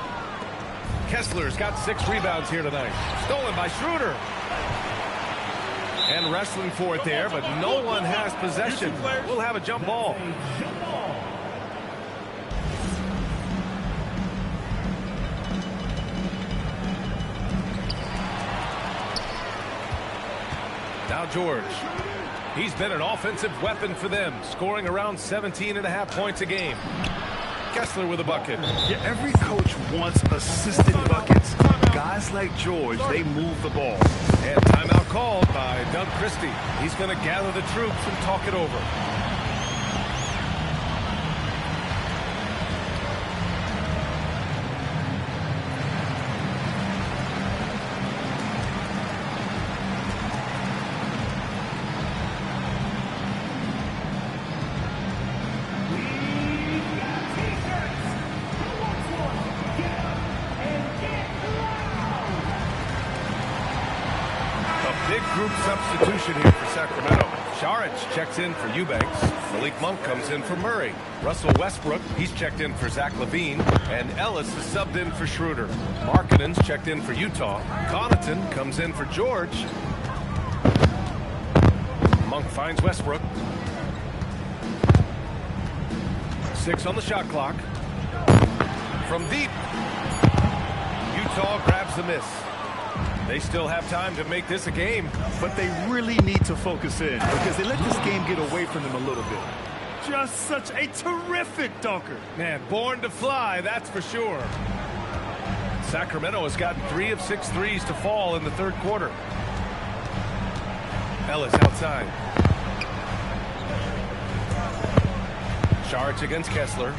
Kessler's got 6 rebounds here tonight. Stolen by Schroeder. And wrestling for it there, but no one has possession. We'll have a jump ball. Now George. He's been an offensive weapon for them, scoring around 17.5 points a game. Kessler with a bucket. Yeah, every coach wants assisted buckets. Guys like George, they move the ball. And timeout called by Doug Christie. He's going to gather the troops and talk it over. Group substitution here for Sacramento. Šarić checks in for Eubanks. Malik Monk comes in for Murray. Russell Westbrook, he's checked in for Zach LaVine. And Ellis is subbed in for Schroeder. Markkanen's checked in for Utah. Connaughton comes in for George. Monk finds Westbrook. 6 on the shot clock. From deep. Utah grabs the miss. They still have time to make this a game. But they really need to focus in because they let this game get away from them a little bit. Just such a terrific dunker. Man, born to fly, that's for sure. Sacramento has gotten 3 of 6 threes to fall in the third quarter. Ellis outside. Šarić against Kessler.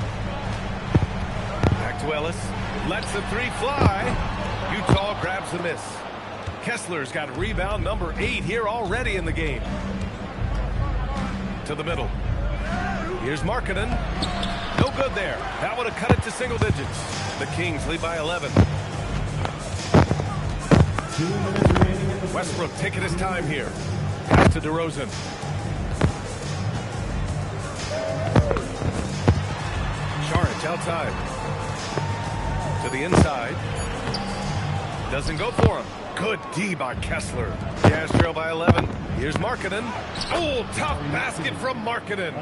Back to Ellis. Lets the 3 fly. Utah grabs the miss. Kessler's got rebound number 8 here already in the game. To the middle. Here's Markkanen. No good there. That would have cut it to single digits. The Kings lead by 11. Westbrook taking his time here. Pass to DeRozan. Šarić outside. To the inside. Doesn't go for him. Good D by Kessler. Jazz trail by 11. Here's Markkanen. Oh, tough basket from Markkanen.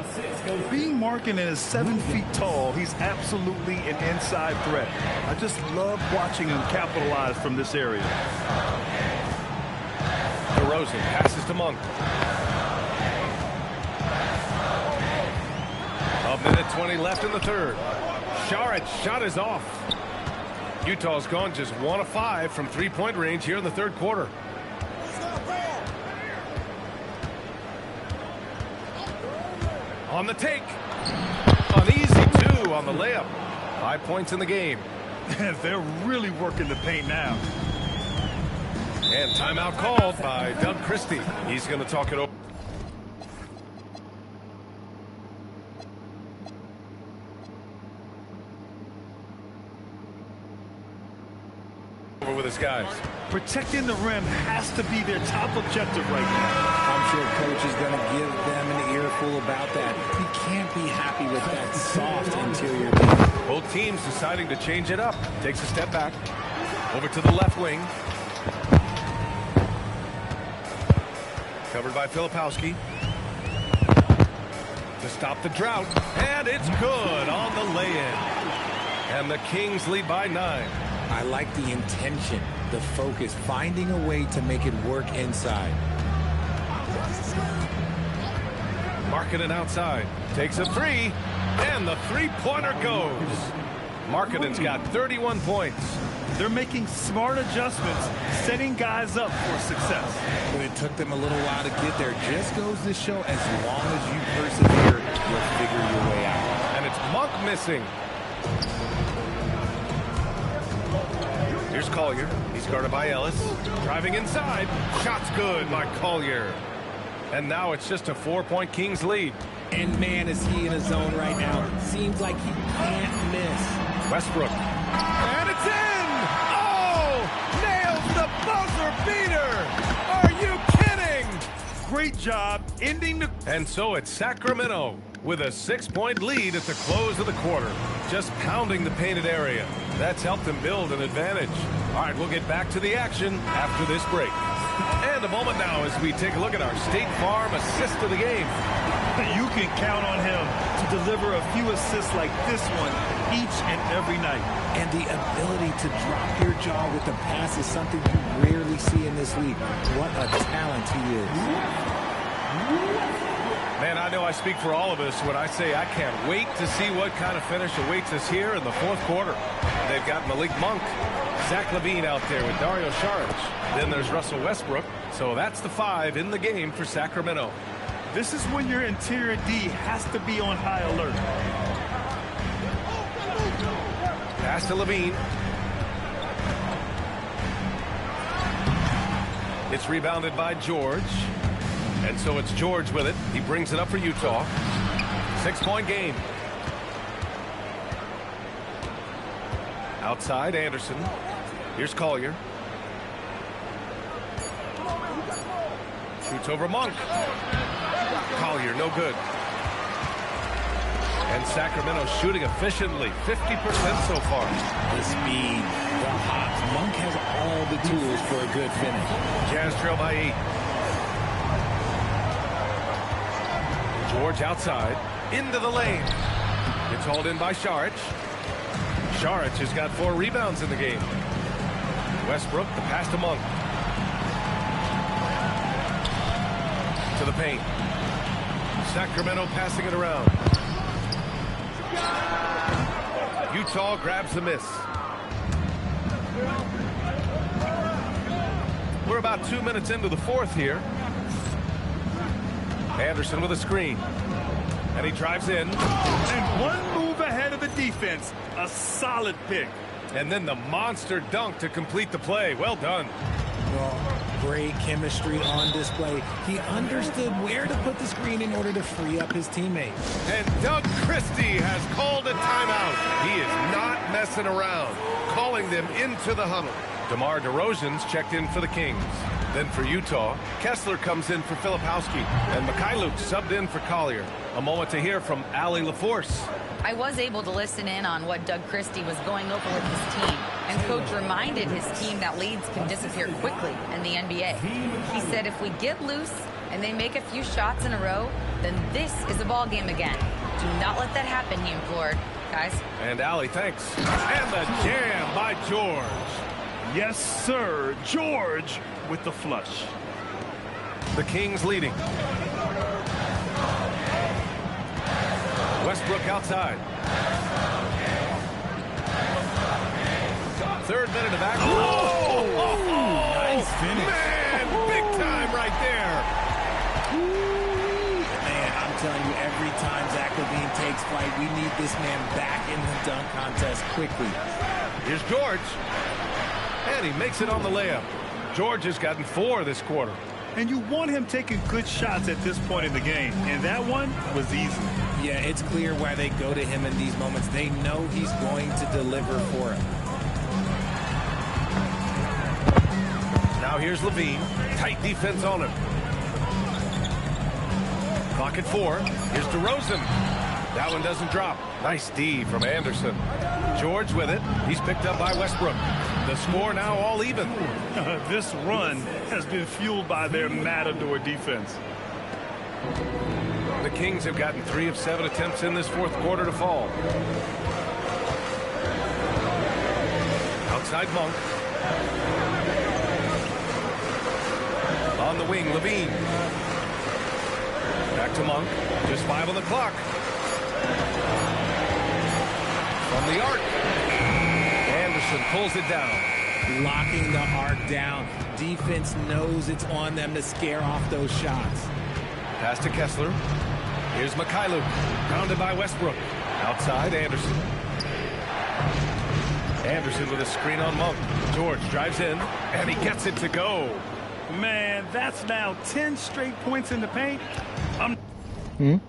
Being Markkanen is 7 feet tall, he's absolutely an inside threat. I just love watching him capitalize from this area. DeRozan passes to Monk. A minute 20 left in the third. Šarić shot is off. Utah's gone just 1 of 5 from 3-point range here in the third quarter. On the take. An easy 2 on the layup. 5 points in the game. They're really working the paint now. And timeout called by Doug Christie. He's going to talk it over with his guys. Protecting the rim has to be their top objective right now. I'm sure coach is going to give them an earful about that. He can't be happy with that soft interior. Both teams deciding to change it up. Takes a step back. Over to the left wing. Covered by Filipowski. To stop the drought. And it's good on the lay-in. And the Kings lead by 9. I like the intention, the focus, finding a way to make it work inside. Markkanen outside. Takes a 3. And the three-pointer goes. Markkanen's got 31 points. They're making smart adjustments, setting guys up for success. But it took them a little while to get there. Just goes to show, as long as you persevere, you'll figure your way out. And it's Monk missing. Here's Collier. He's guarded by Ellis. Driving inside. Shot's good by Collier. And now it's just a 4-point Kings lead. And man, is he in a zone right now. Seems like he can't miss. Westbrook. And it's in! Oh! Nails the buzzer beater! Are you kidding? Great job ending the... And so it's Sacramento with a 6-point lead at the close of the quarter. Just pounding the painted area. That's helped them build an advantage. All right, we'll get back to the action after this break. And a moment now as we take a look at our State Farm assist of the game. You can count on him to deliver a few assists like this one each and every night. And the ability to drop your jaw with the pass is something you rarely see in this league. What a talent he is. Man, I know I speak for all of us when I say I can't wait to see what kind of finish awaits us here in the fourth quarter. They've got Malik Monk, Zach LaVine out there with Dario Saric. Then there's Russell Westbrook. So that's the 5 in the game for Sacramento. This is when your interior D has to be on high alert. Pass to LaVine. It's rebounded by George. And so it's George with it. He brings it up for Utah. 6-point game. Outside, Anderson. Here's Collier. Shoots over Monk. Collier, no good. And Sacramento shooting efficiently. 50% so far. The speed, the hops. Monk has all the tools for a good finish. Jazz trail by 8. George outside, into the lane. It's hauled in by Saric. Saric has got 4 rebounds in the game. Westbrook, the pass to Monk. To the paint. Sacramento passing it around. Utah grabs the miss. We're about 2 minutes into the fourth here. Anderson with a screen. And he drives in. And one move ahead of the defense. A solid pick. And then the monster dunk to complete the play. Well done. Well, great chemistry on display. He understood where to put the screen in order to free up his teammates. And Doug Christie has called a timeout. He is not messing around. Calling them into the huddle. DeMar DeRozan's checked in for the Kings. Then for Utah, Kessler comes in for Filipowski. And Mikhailuk subbed in for Collier. A moment to hear from Allie LaForce. I was able to listen in on what Doug Christie was going over with his team. And Coach reminded his team that leads can disappear quickly in the NBA. He said if we get loose and they make a few shots in a row, then this is a ball game again. Do not let that happen, he implored. Guys. And Allie, thanks. And the jam by George. Yes, sir. George with the flush. The Kings leading. Westbrook outside. 3rd minute of action. Oh, nice finish. Man, big time right there. Man, I'm telling you, every time Zach LaVine takes flight, we need this man back in the dunk contest quickly. Here's George. And he makes it on the layup. George has gotten 4 this quarter. And you want him taking good shots at this point in the game. And that one was easy. Yeah, it's clear why they go to him in these moments. They know he's going to deliver for him. Now here's LaVine. Tight defense on him. Clock at 4. Here's DeRozan. That one doesn't drop. Nice D from Anderson. George with it. He's picked up by Westbrook. The score now all even. This run has been fueled by their matador defense. The Kings have gotten 3 of 7 attempts in this fourth quarter to fall. Outside Monk. On the wing, LaVine. Back to Monk. Just 5 on the clock. From the arc. Anderson pulls it down. Locking the arc down. Defense knows it's on them to scare off those shots. Pass to Kessler. Here's Mikhailuk. Pounded by Westbrook. Outside, Anderson. Anderson with a screen on Monk. George drives in, and he gets it to go. Man, that's now 10 straight points in the paint. You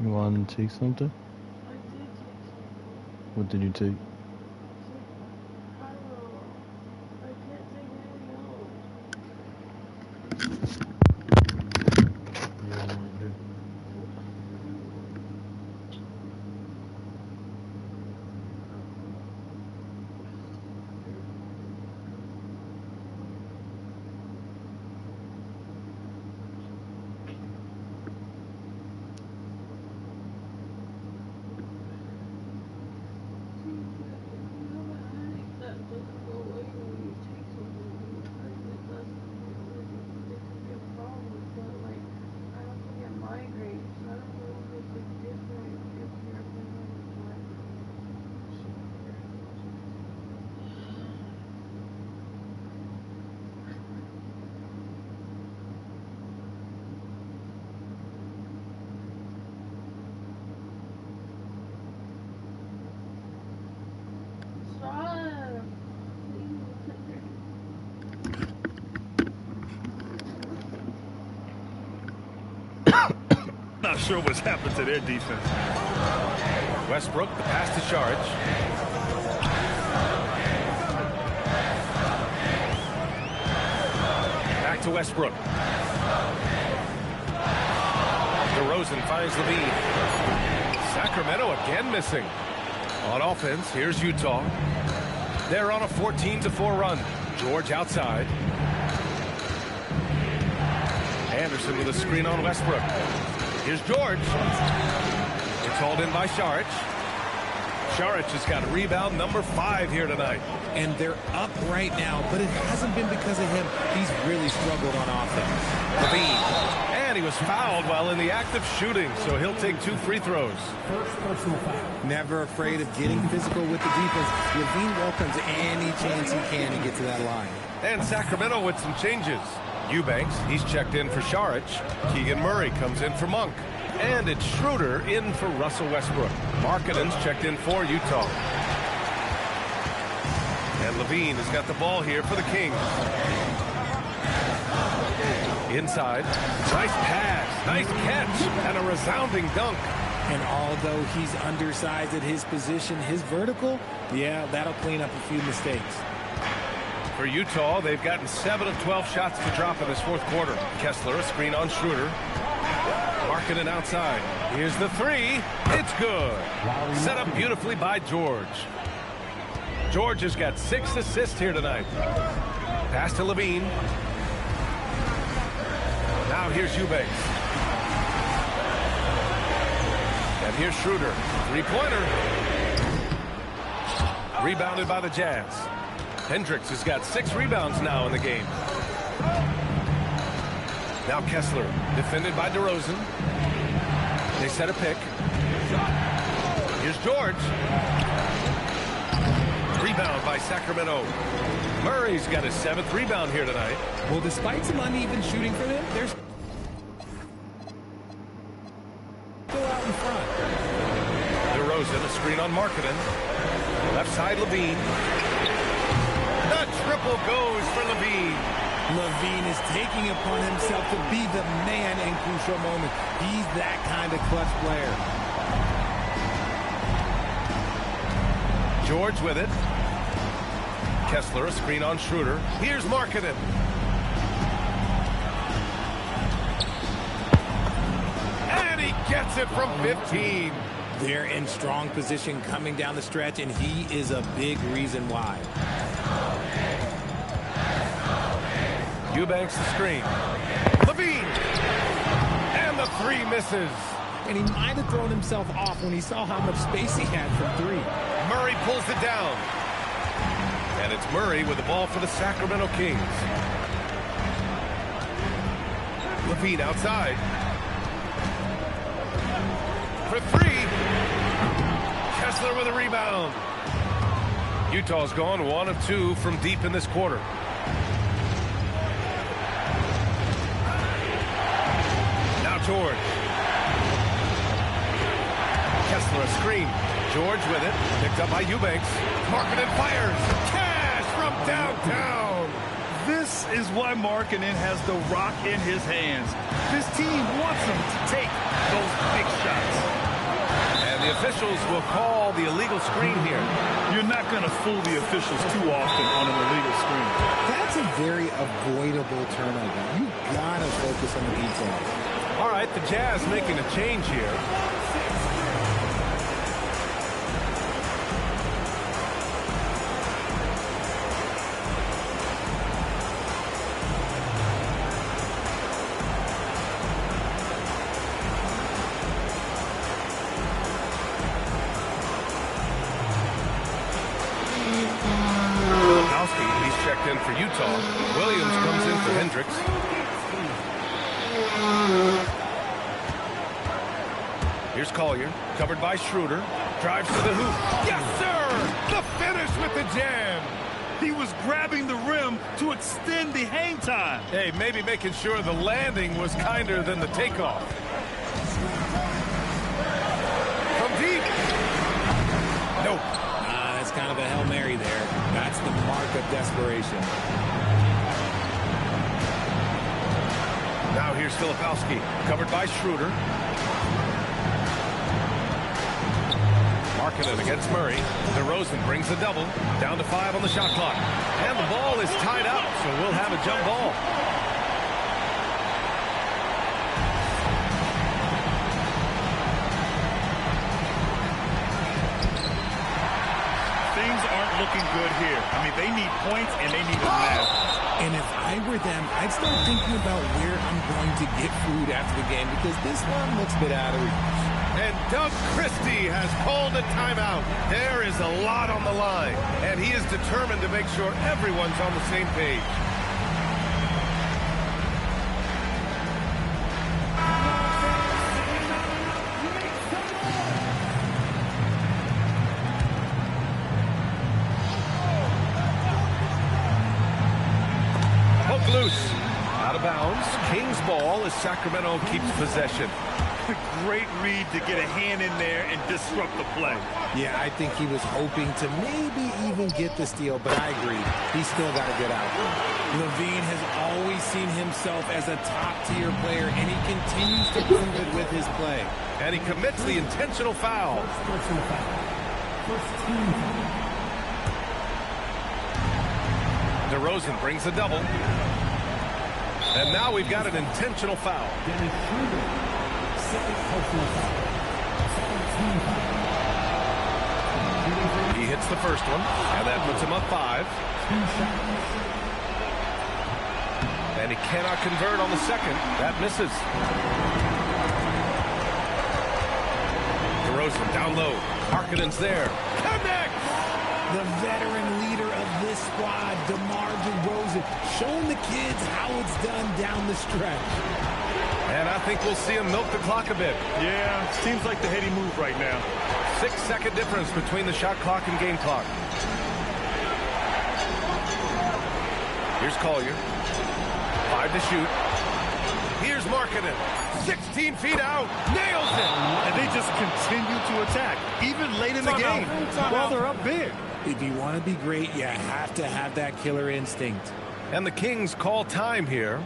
want to take something? What did you take? Not sure what's happened to their defense. Westbrook, the pass to Saric. Back to Westbrook. DeRozan finds LaVine. Sacramento again missing. On offense, here's Utah. They're on a 14-4 run. George outside. Anderson with a screen on Westbrook. Here's George. It's hauled in by Saric. Saric has got rebound number 5 here tonight. And they're up right now, but it hasn't been because of him. He's really struggled on offense. LaVine. And he was fouled while in the act of shooting, so he'll take 2 free throws. First personal foul. Never afraid of getting physical with the defense. LaVine welcomes any chance he can to get to that line. And Sacramento with some changes. Eubanks, he's checked in for Saric. Keegan Murray comes in for Monk. And it's Schroeder in for Russell Westbrook. Markkanen's checked in for Utah. And LaVine has got the ball here for the Kings. Inside. Nice pass. Nice catch. And a resounding dunk. And although he's undersized at his position, his vertical, yeah, that'll clean up a few mistakes. For Utah, they've gotten 7 of 12 shots to drop in this fourth quarter. Kessler, a screen on Schroeder. Markkanen outside. Here's the 3. It's good. Set up beautifully by George. George has got 6 assists here tonight. Pass to LaVine. Now here's Eubanks. And here's Schroeder. 3-pointer. Rebounded by the Jazz. Hendricks has got 6 rebounds now in the game. Now Kessler, defended by DeRozan. They set a pick. Here's George. Rebound by Sacramento. Murray's got his 7th rebound here tonight. Well, despite some uneven shooting for them, they're still out in front. DeRozan, a screen on Markkanen. Left side, Levine. The triple goes for Levine. Levine is taking upon himself to be the man in crucial moments. He's that kind of clutch player. George with it. Kessler, a screen on Schroeder. Here's Markkanen. And he gets it from 15. They're in strong position coming down the stretch, and he is a big reason why. Eubanks the screen. Levine! And the 3 misses. And he might have thrown himself off when he saw how much space he had from 3. Murray pulls it down. And it's Murray with the ball for the Sacramento Kings. Levine outside. For 3. Kessler with a rebound. Utah's gone 1 of 2 from deep in this quarter. Now George. Kessler a screen. George with it. Picked up by Eubanks. Markkanen fires. Cash from downtown. This is why Markkanen has the rock in his hands. This team wants him to take those big shots. And the officials will call the illegal screen here. You're not going to fool the officials too often on an illegal screen. That's a very avoidable turnover. You gotta focus on the details. All right, the Jazz making a change here. In for Utah. Williams comes in for Hendricks. Here's Collier, covered by Schroeder. Drives to the hoop. Yes, sir! The finish with the jam. He was grabbing the rim to extend the hang time. Hey, maybe making sure the landing was kinder than the takeoff. From deep. Nope. That's kind of a Hail Mary there. That's the mark of desperation. Now here's Filipowski, covered by Schroeder. Markkanen against Murray. DeRozan brings a double. Down to 5 on the shot clock. And the ball is tied up, so we'll have a jump ball. Things aren't looking good here. I mean, they need points, and they need it now. And if I were them, I'd start thinking about where I'm going to get food after the game, because this one looks a bit out of reach. And Doug Christie has called a timeout. There is a lot on the line, and he is determined to make sure everyone's on the same page. Hook loose. Out of bounds. Kings ball as Sacramento keeps possession. Great read to get a hand in there and disrupt the play. Yeah, I think he was hoping to maybe even get the steal, but I agree. He's still got to get out there. Levine has always seen himself as a top-tier player, and he continues to prove it with his play. And he commits the intentional foul. DeRozan brings a double. And now we've got an intentional foul. He hits the first one, and that puts him up 5. And he cannot convert on the second. That misses. DeRozan down low. Markkanen's there. Connects! The veteran leader of this squad, DeMar DeRozan, showing the kids how it's done down the stretch. And I think we'll see him milk the clock a bit. Yeah, seems like the heady move right now. 6-second difference between the shot clock and game clock. Here's Collier. 5 to shoot. Here's Markkanen. 16 feet out. Nails it. And they just continue to attack, even late in the game. Well, they're up big. If you want to be great, you have to have that killer instinct. And the Kings call time here.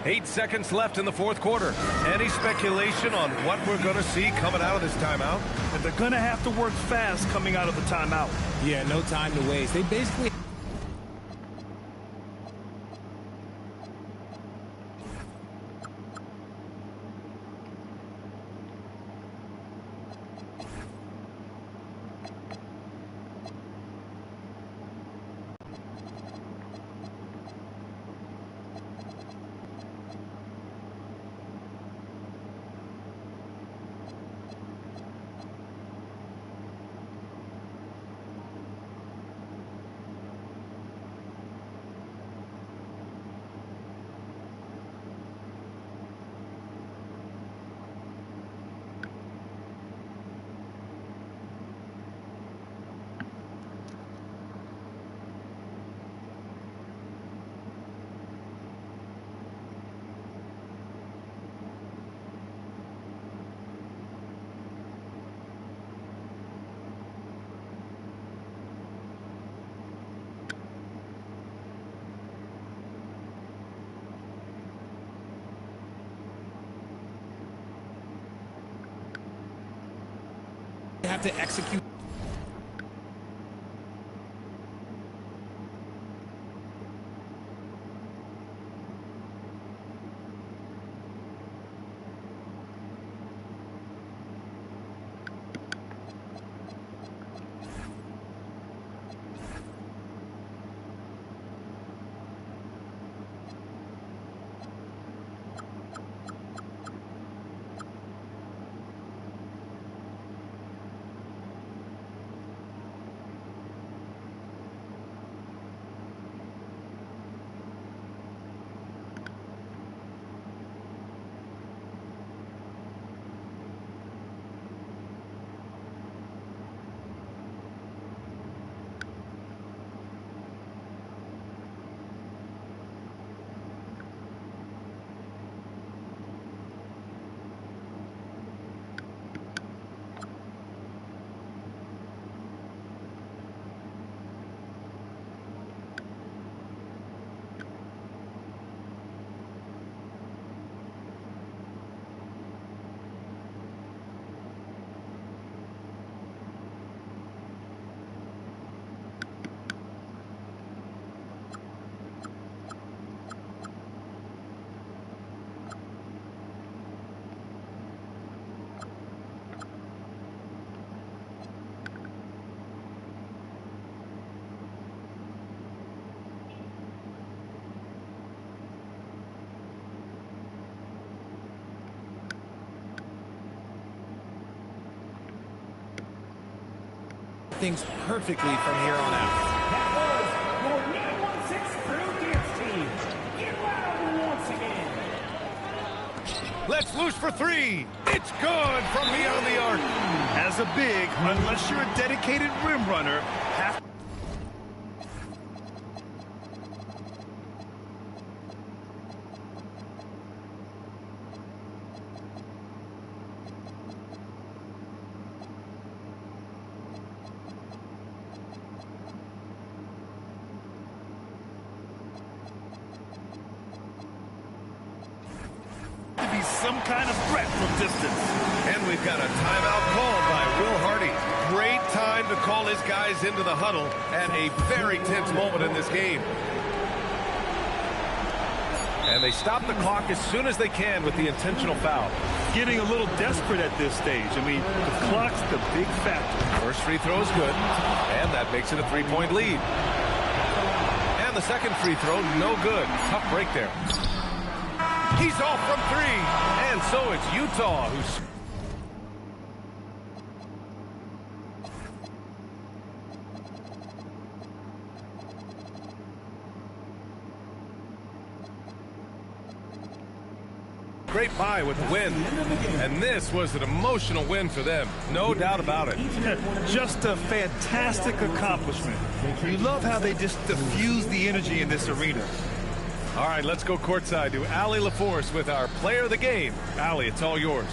8 seconds left in the fourth quarter. Any speculation on what we're going to see coming out of this timeout? And they're going to have to work fast coming out of the timeout. Yeah, no time to waste. They basically... have to execute. Things perfectly from here on out. That was your 916 Crew Dance Team. Get loud once again. Let's loose for 3. It's good from beyond the arc. As a big, unless you're a dedicated rim runner, have to be some kind of threat from distance. And we've got a timeout called by Will Hardy. Great time to call his guys into the huddle at a very tense moment in this game. And they stop the clock as soon as they can with the intentional foul. Getting a little desperate at this stage. I mean, the clock's the big factor. First free throw is good, and that makes it a 3-point lead. And the second free throw, no good. Tough break there. He's off from 3, and so it's Utah who's... great buy with the win. And this was an emotional win for them. No doubt about it. Just a fantastic accomplishment. You love how they just diffuse the energy in this arena. All right, let's go courtside to Allie LaForce with our player of the game. Allie, it's all yours.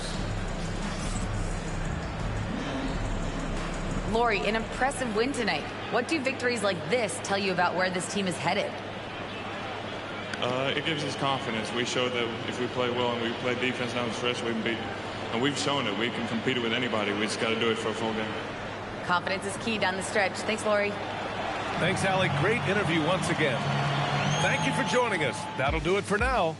Lori, an impressive win tonight. What do victories like this tell you about where this team is headed? It gives us confidence. We showed that if we play well and we play defense down the stretch, we can beat. And we've shown it. We can compete with anybody. We just got to do it for a full game. Confidence is key down the stretch. Thanks, Lori. Thanks, Allie. Great interview once again. Thank you for joining us. That'll do it for now.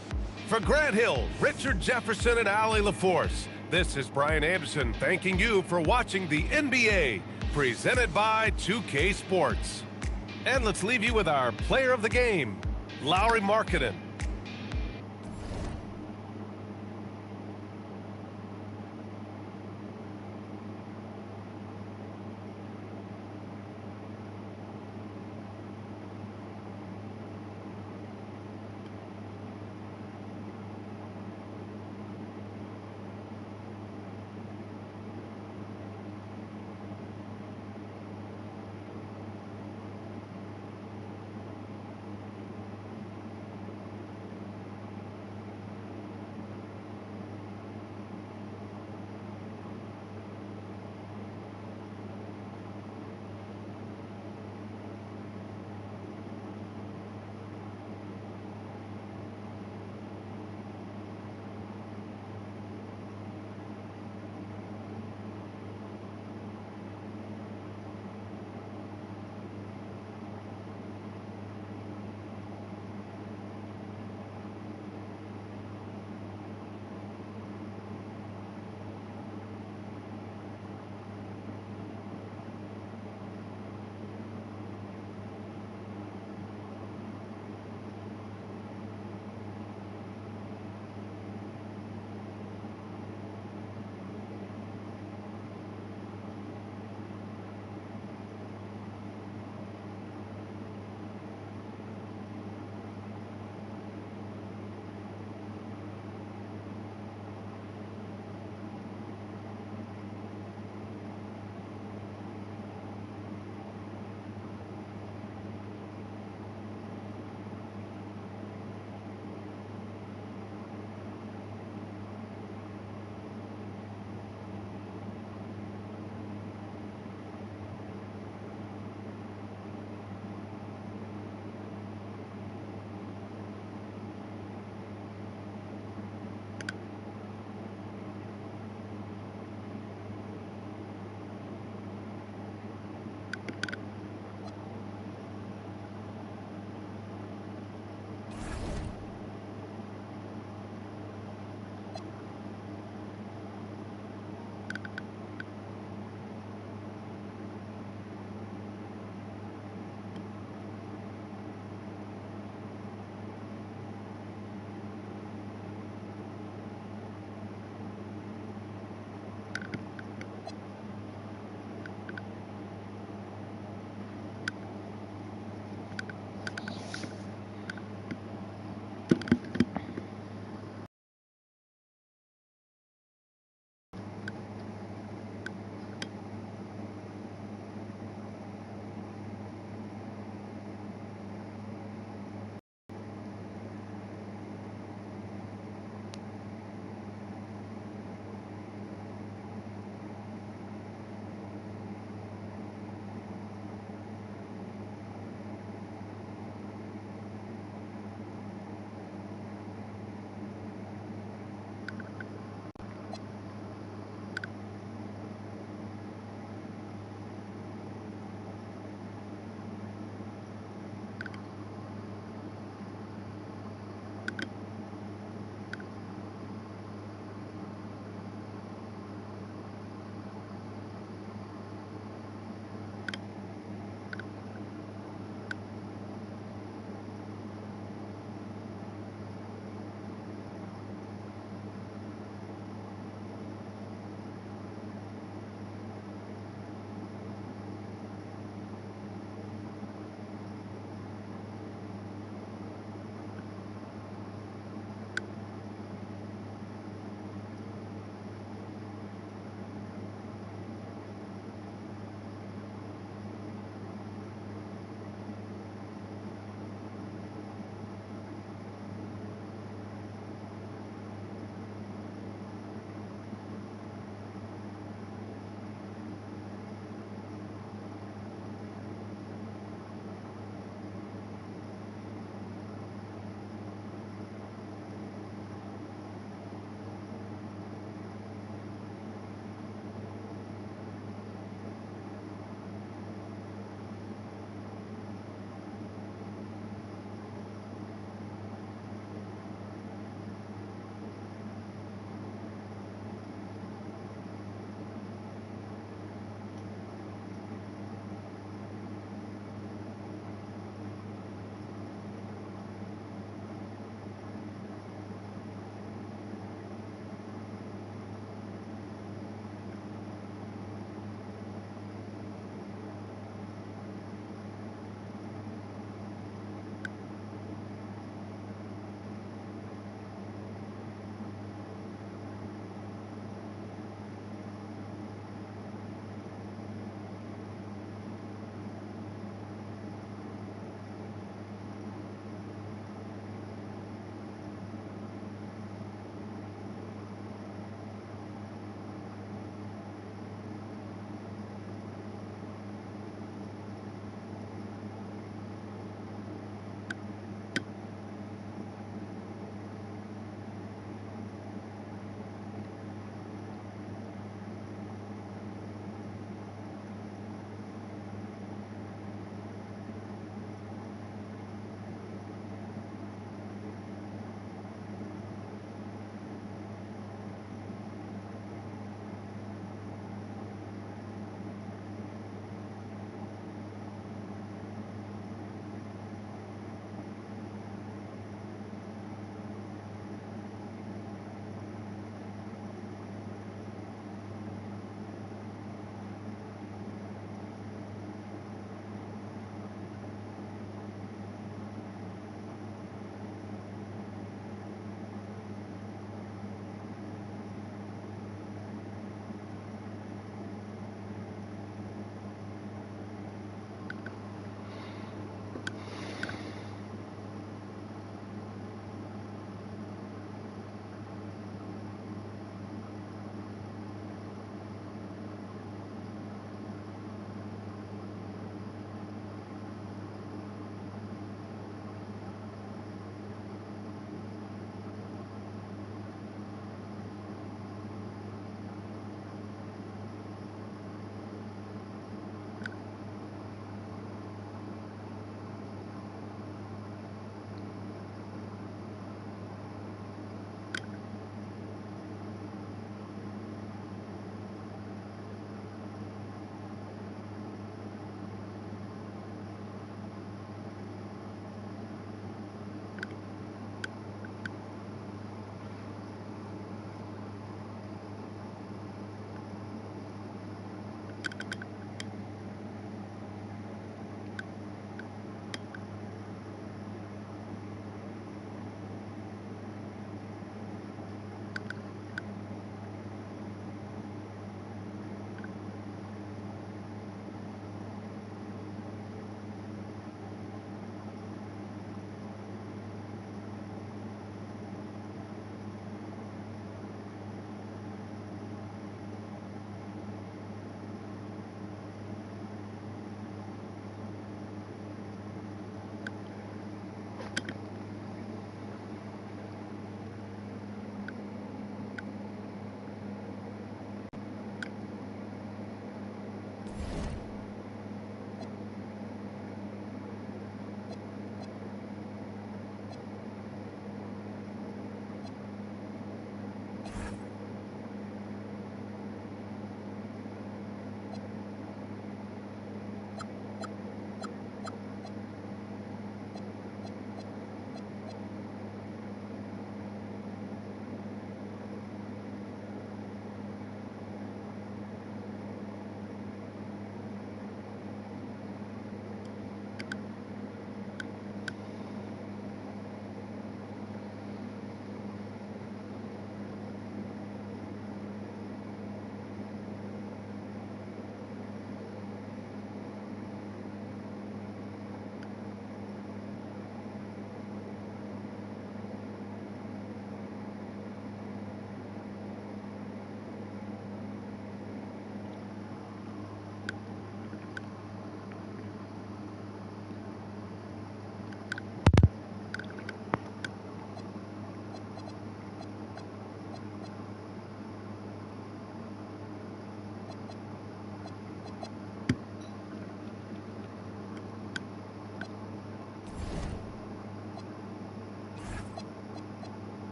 For Grant Hill, Richard Jefferson, and Allie LaForce, this is Brian Anderson thanking you for watching the NBA, presented by 2K Sports. And let's leave you with our player of the game, Lauri Markkanen.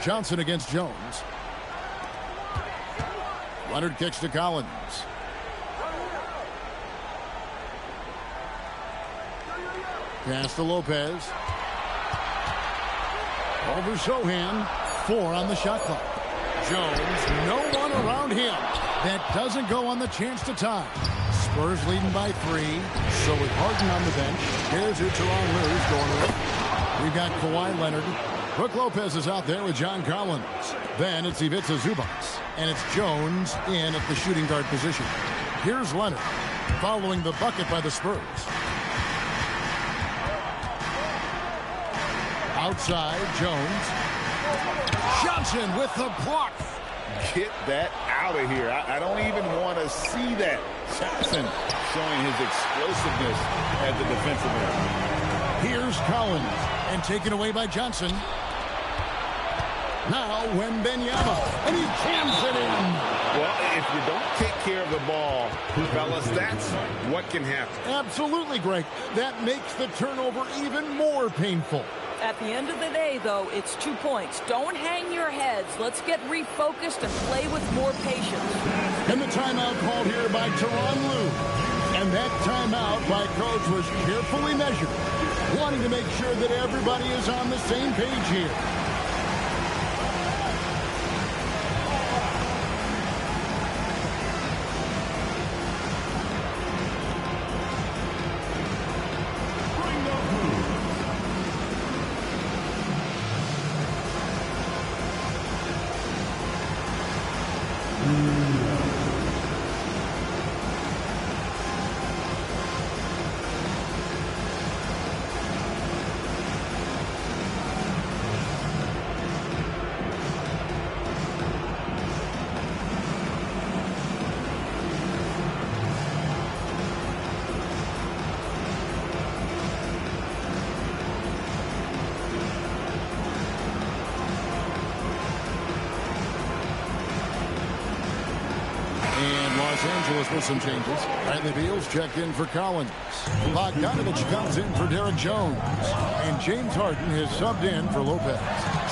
Johnson against Jones. Leonard kicks to Collins. Pass to Lopez. Over Sohan. 4 on the shot clock. Jones, no one around him. That doesn't go on the chance to tie. Spurs leading by 3. So with Harden on the bench, here's who Tyronn Lue's going with. We've got Kawhi Leonard. Brook Lopez is out there with John Collins. Then it's Ivica Zubac. And it's Jones in at the shooting guard position. Here's Leonard following the bucket by the Spurs. Outside, Jones. Johnson with the block. Get that out of here. I don't even want to see that. Johnson showing his explosiveness at the defensive end. Here's Collins. And taken away by Johnson. Now Wembanyama. And he jams it in. Well, if you don't take care of the ball, fellas, that's what can happen. Absolutely, Greg. That makes the turnover even more painful. At the end of the day, though, it's 2 points. Don't hang your heads. Let's get refocused and play with more patience. And the timeout called here by Tyronn Lue. And that timeout by Coach was carefully measured, wanting to make sure that everybody is on the same page here. Los Angeles with some changes. Bradley Beal's checked in for Collins. Bogdanovich comes in for Derek Jones. And James Harden has subbed in for Lopez.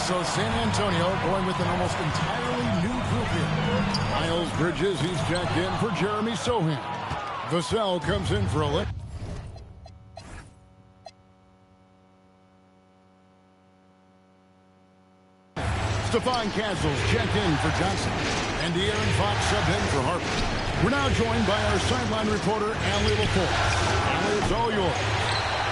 So San Antonio going with an almost entirely new group here. Miles Bridges, he's checked in for Jeremy Sohan. Vassell comes in for Alec. Stephon Castles checked in for Johnson. And De'Aaron Fox subbed in for Harper. We're now joined by our sideline reporter, Allie LaForce. Allie, it's all yours.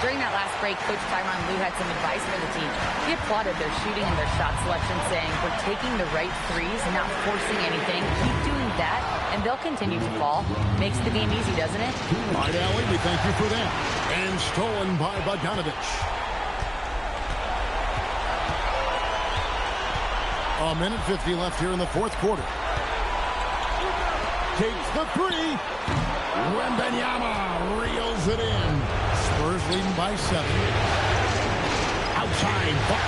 During that last break, Coach Tyronn Lue had some advice for the team. He applauded their shooting and their shot selection, saying, we're taking the right threes and not forcing anything. Keep doing that, and they'll continue to fall. Makes the game easy, doesn't it? All right, Allie, we thank you for that. And stolen by Bogdanovich. A minute 50 left here in the fourth quarter. Takes the three. Wembanyama reels it in. Spurs leading by 7. Outside, Fox.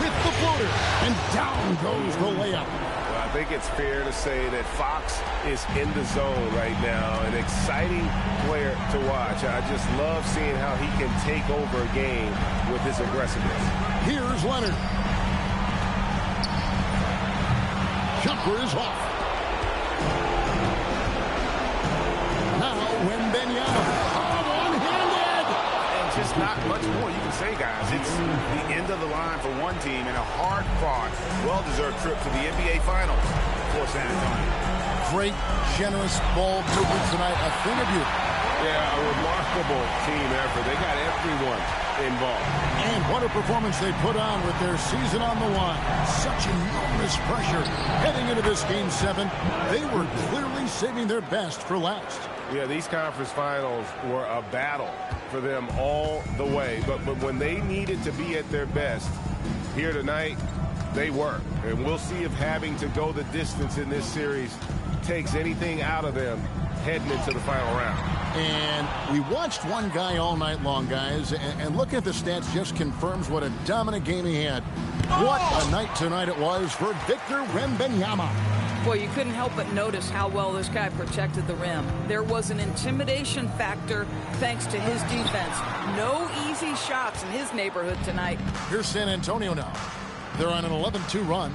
With the floater. And down goes the layup. Well, I think it's fair to say that Fox is in the zone right now. An exciting player to watch. I just love seeing how he can take over a game with his aggressiveness. Here's Leonard. Jumper is off. Now Wembanyama. One-handed. And just not much more you can say, guys. It's the end of the line for one team and a hard-fought, well-deserved trip to the NBA Finals for San Antonio. Great, generous ball movement tonight. A thing of beauty. Yeah, a remarkable team effort. They got everyone involved. And what a performance they put on with their season on the line. Such enormous pressure heading into this Game 7. They were clearly saving their best for last. Yeah, these conference finals were a battle for them all the way. But when they needed to be at their best here tonight, they were. And we'll see if having to go the distance in this series takes anything out of them heading into the final round. And we watched one guy all night long, guys, and looking at the stats just confirms what a dominant game he had. What a night tonight it was for Victor Wembanyama. Boy, you couldn't help but notice how well this guy protected the rim. There was an intimidation factor thanks to his defense. No easy shots in his neighborhood tonight. Here's San Antonio now. They're on an 11-2 run.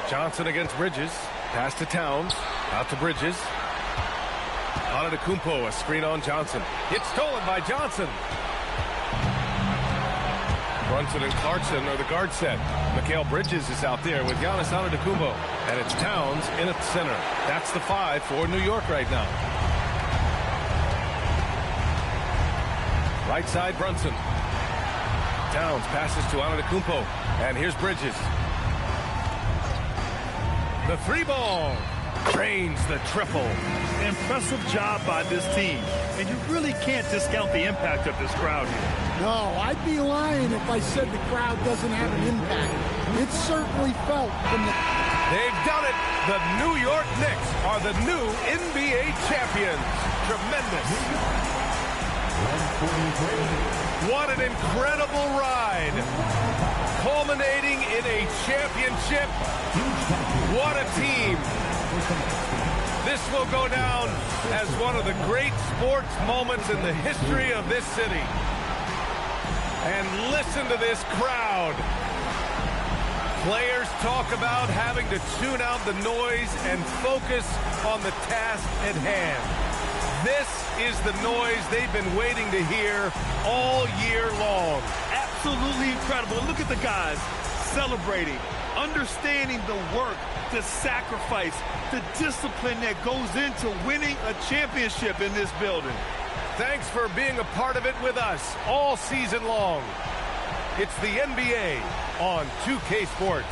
Johnson against Bridges. Pass to Towns. Out to Bridges. Antetokounmpo, a screen on Johnson. It's stolen by Johnson. Brunson and Clarkson are the guard set. Mikal Bridges is out there with Giannis Antetokounmpo. And it's Towns in at the center. That's the 5 for New York right now. Right side, Brunson. Towns passes to Antetokounmpo. And here's Bridges. The 3-ball. Drains the triple. Impressive job by this team. And you really can't discount the impact of this crowd here. No, I'd be lying if I said the crowd doesn't have an impact. It certainly felt from the... They've done it. The New York Knicks are the new NBA champions. Tremendous. What an incredible ride. Culminating in a championship. What a team. This will go down as one of the great sports moments in the history of this city. And listen to this crowd. Players talk about having to tune out the noise and focus on the task at hand. This is the noise they've been waiting to hear all year long. Absolutely incredible. Look at the guys celebrating, understanding the work, the sacrifice, the discipline that goes into winning a championship in this building. Thanks for being a part of it with us all season long. It's the NBA on 2K Sports.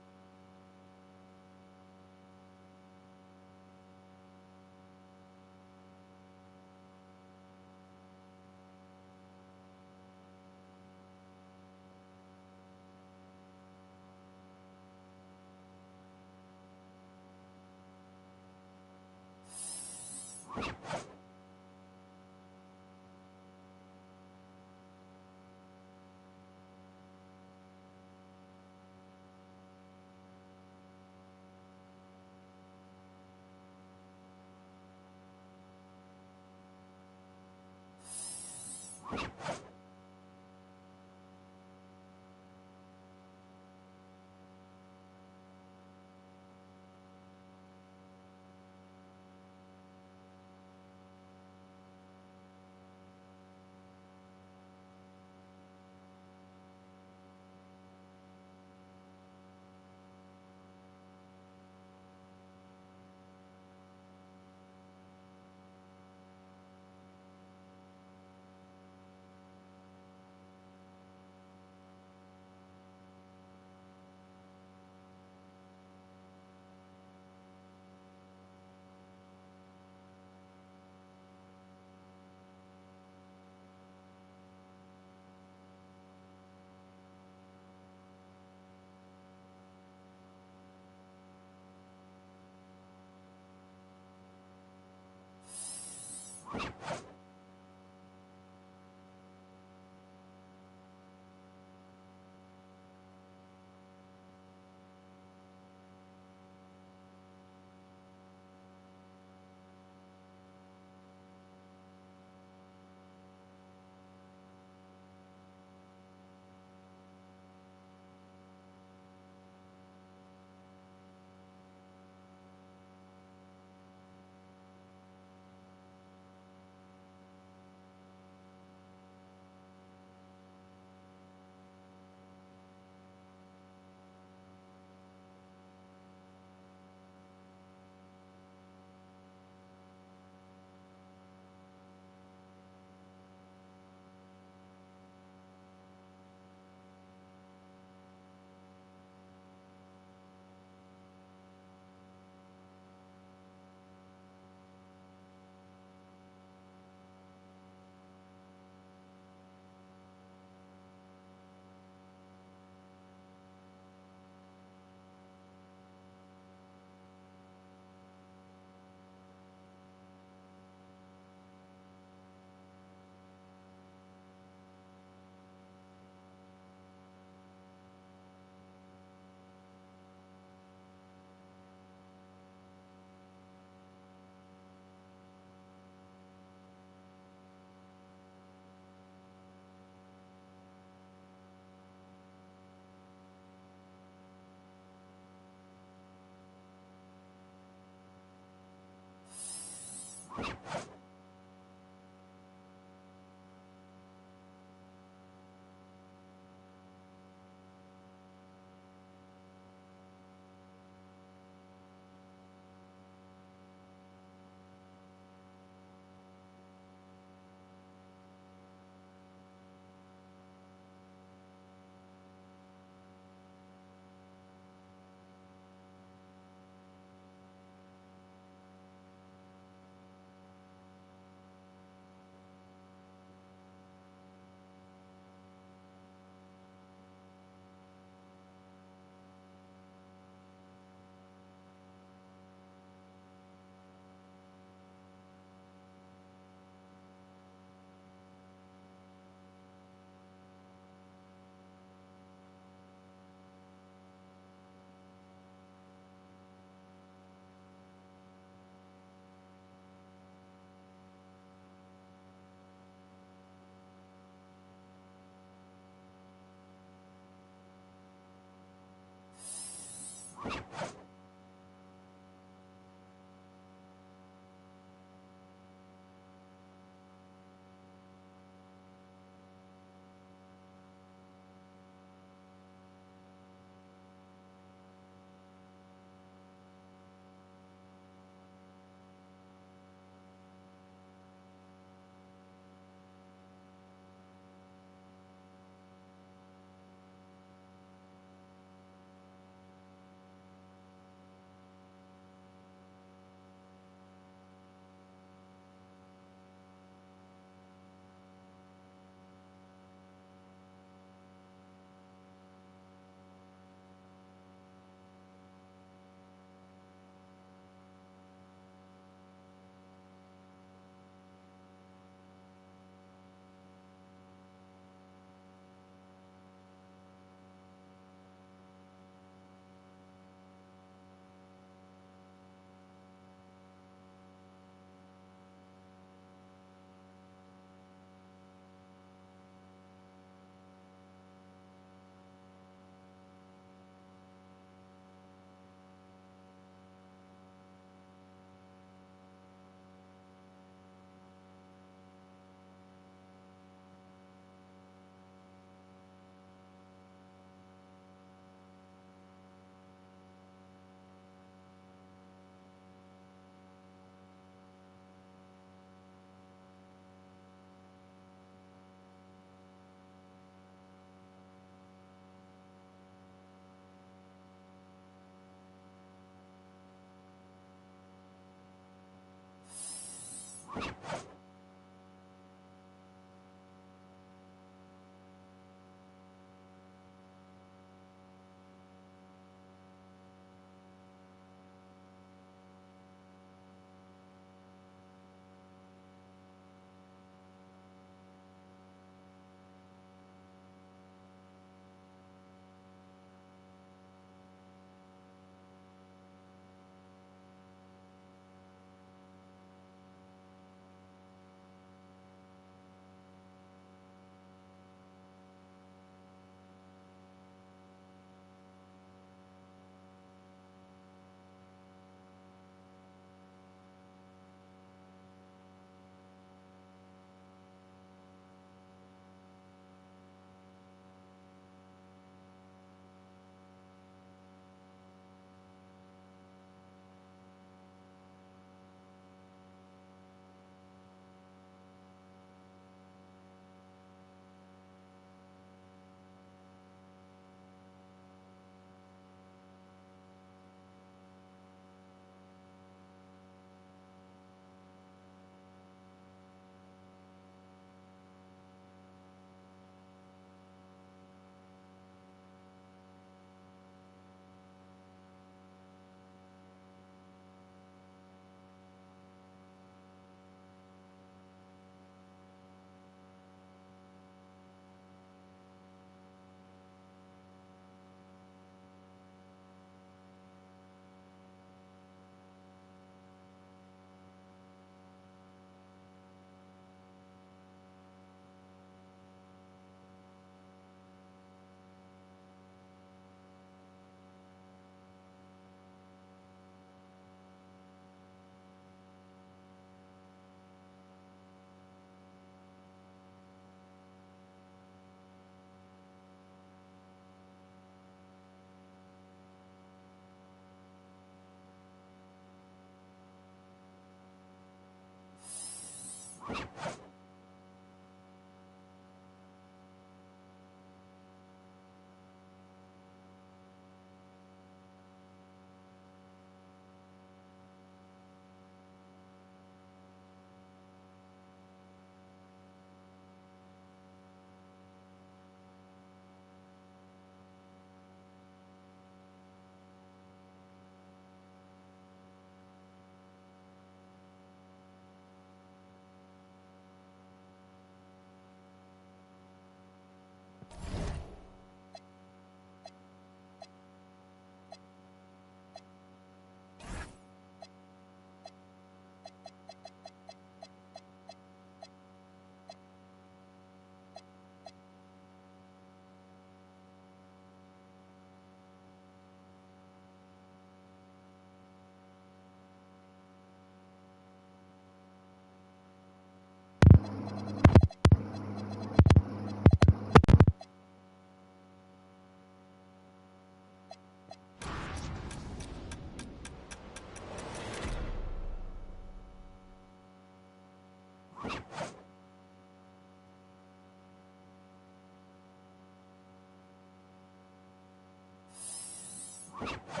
you